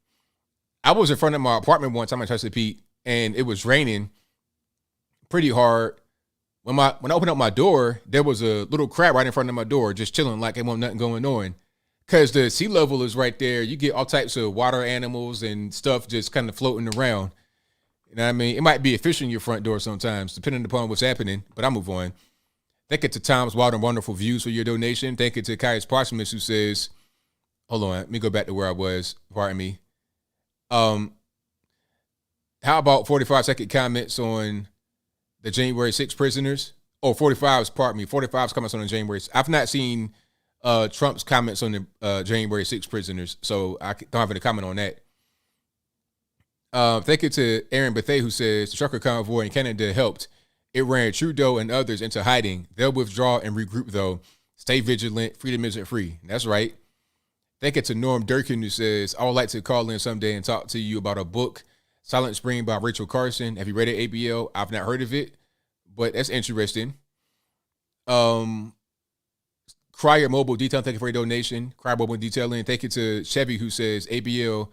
I was in front of my apartment one time in Chesapeake, and it was raining pretty hard. When I opened up my door, there was a little crab right in front of my door, just chilling like it wasn't nothing going on. Because the sea level is right there. You get all types of water animals and stuff just kind of floating around. You know what I mean? It might be a fish in your front door sometimes, depending upon what's happening, but I'll move on. Thank you to Tom's Wild and Wonderful Views for your donation. Thank you to Caius Posthumous, who says, hold on, let me go back to where I was. Pardon me. How about 45-second comments on the January 6 prisoners? Oh, 45's comments on the January 6. I've not seen Trump's comments on the January 6 prisoners, so I don't have any comment on that. Thank you to Aaron Bethay, who says the trucker convoy in Canada helped. It ran Trudeau and others into hiding. They'll withdraw and regroup, though. Stay vigilant. Freedom isn't free. That's right. Thank you to Norm Durkin, who says, I would like to call in someday and talk to you about a book, Silent Spring by Rachel Carson. Have you read it, ABL? I've not heard of it, but that's interesting. Cryer Mobile Detailing, thank you for your donation. Cryer Mobile Detailing. Thank you to Chevy, who says, ABL,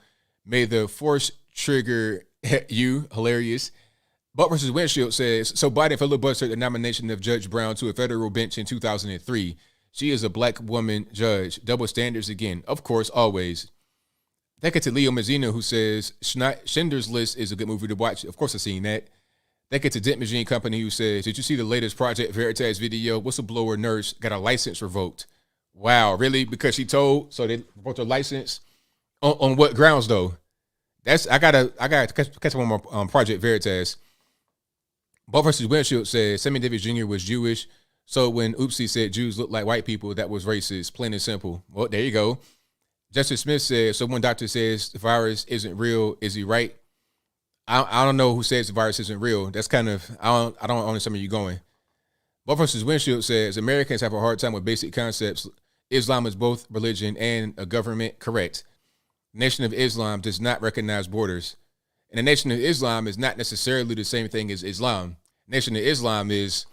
may the force trigger you. Hilarious. Butt versus Windshield says, so Biden filibustered the nomination of Judge Brown to a federal bench in 2003. She is a black woman judge. Double standards again. Of course, always. Thank you to Leo Mazzino, who says, Schindler's List is a good movie to watch. Of course, I've seen that. Thank you to Dent Machine Company, who says, did you see the latest Project Veritas video? Whistleblower nurse got a license revoked. Wow, really? Because she told, so they revoked her license? On what grounds, though? I gotta catch up on my Project Veritas. Butt versus Windshield says Sammy Davis Jr. was Jewish, so when Oopsie said Jews look like white people, that was racist. Plain and simple. Well, there you go. Justice Smith says, so when doctor says the virus isn't real, is he right? I don't know who says the virus isn't real. That's kind of, I don't understand where you're going. Butt versus Windshield says Americans have a hard time with basic concepts. Islam is both religion and a government. Correct. The Nation of Islam does not recognize borders. And the Nation of Islam is not necessarily the same thing as Islam. Nation of Islam is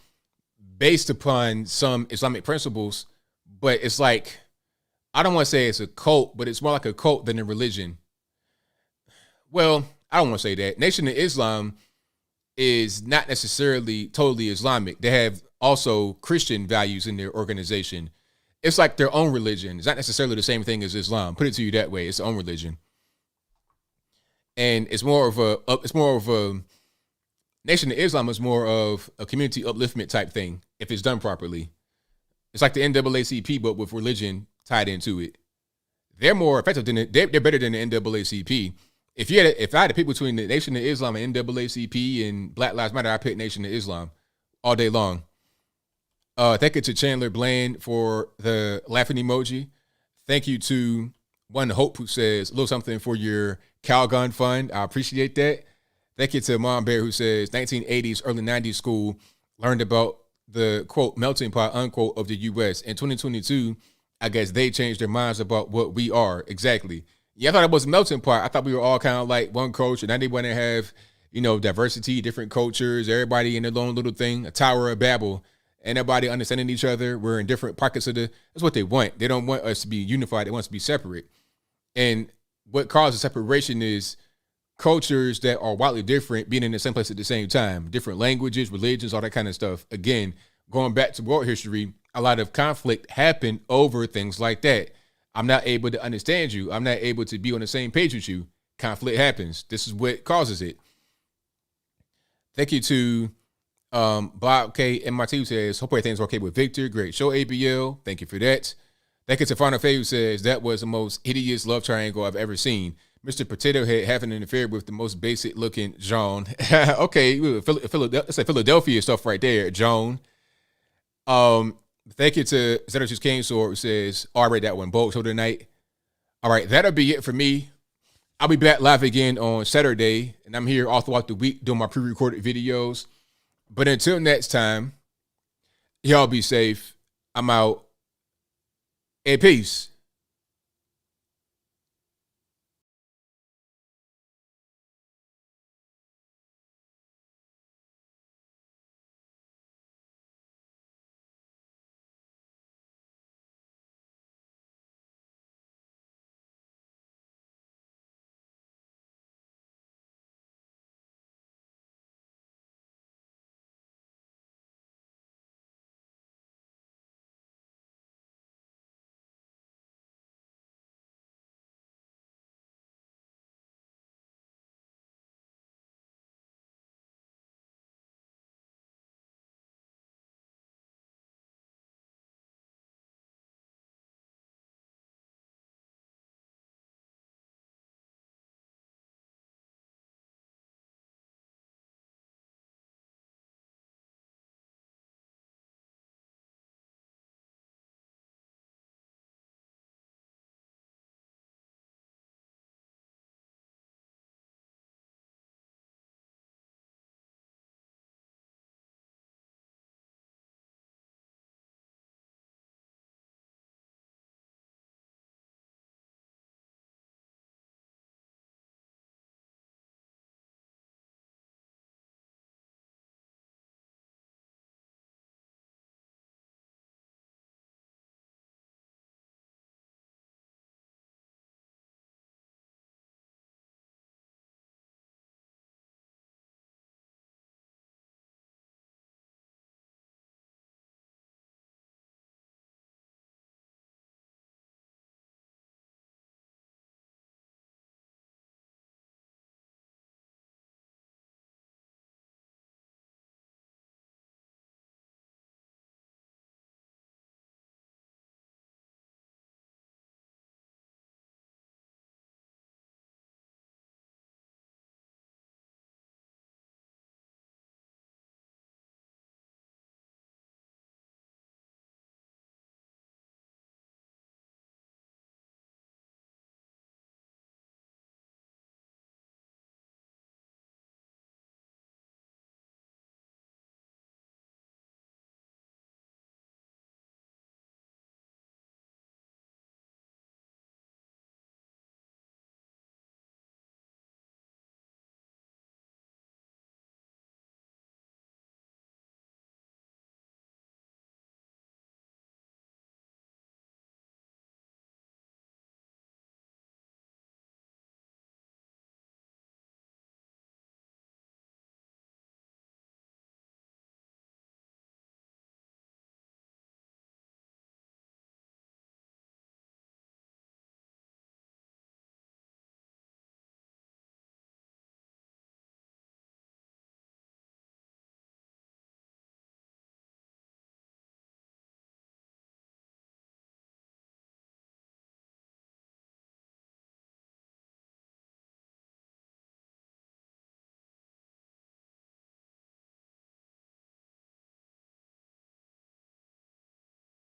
based upon some Islamic principles, but it's like, I don't want to say it's a cult, but it's more like a cult than a religion. Well, I don't want to say that. Nation of Islam is not necessarily totally Islamic. They have also Christian values in their organization. It's like their own religion. It's not necessarily the same thing as Islam. Put it to you that way. It's their own religion. And it's more of a Nation of Islam is more of a community upliftment type thing if it's done properly. It's like the NAACP, but with religion tied into it. They're more effective than it. They're better than the NAACP. If I had to pick between the Nation of Islam and NAACP and Black Lives Matter, I pick Nation of Islam all day long. Thank you to Chandler Bland for the laughing emoji. Thank you to One Hope, who says a little something for your Calgon fund. I appreciate that. Thank you to Mom Bear, who says 1980s, early 90s school learned about the quote melting pot unquote of the U.S. In 2022, I guess they changed their minds about what we are exactly. Yeah, I thought it was a melting pot. I thought we were all kind of like one culture. Now they want to have, diversity, different cultures, everybody in their own little thing, a Tower of Babel, and everybody understanding each other. We're in different pockets of that's what they want. They don't want us to be unified. They want us to be separate. And what causes separation is cultures that are wildly different being in the same place at the same time, different languages, religions, all that kind of stuff. Again, going back to world history, a lot of conflict happened over things like that. I'm not able to understand you. I'm not able to be on the same page with you. Conflict happens. This is what causes it. Thank you to Bob K. MIT, who says, hope everything's okay with Victor. Great show, ABL. Thank you for that. Thank you to Final Faye, who says, that was the most hideous love triangle I've ever seen. Mr. Potato Head having an affair with the most basic looking Joan. Okay, that's like Philadelphia stuff right there, Joan. Thank you to Senator's King Sword, who says, I read that one, bold show tonight. All right, that'll be it for me. I'll be back live again on Saturday, and I'm here all throughout the week doing my pre-recorded videos. But until next time, y'all be safe. I'm out. And peace.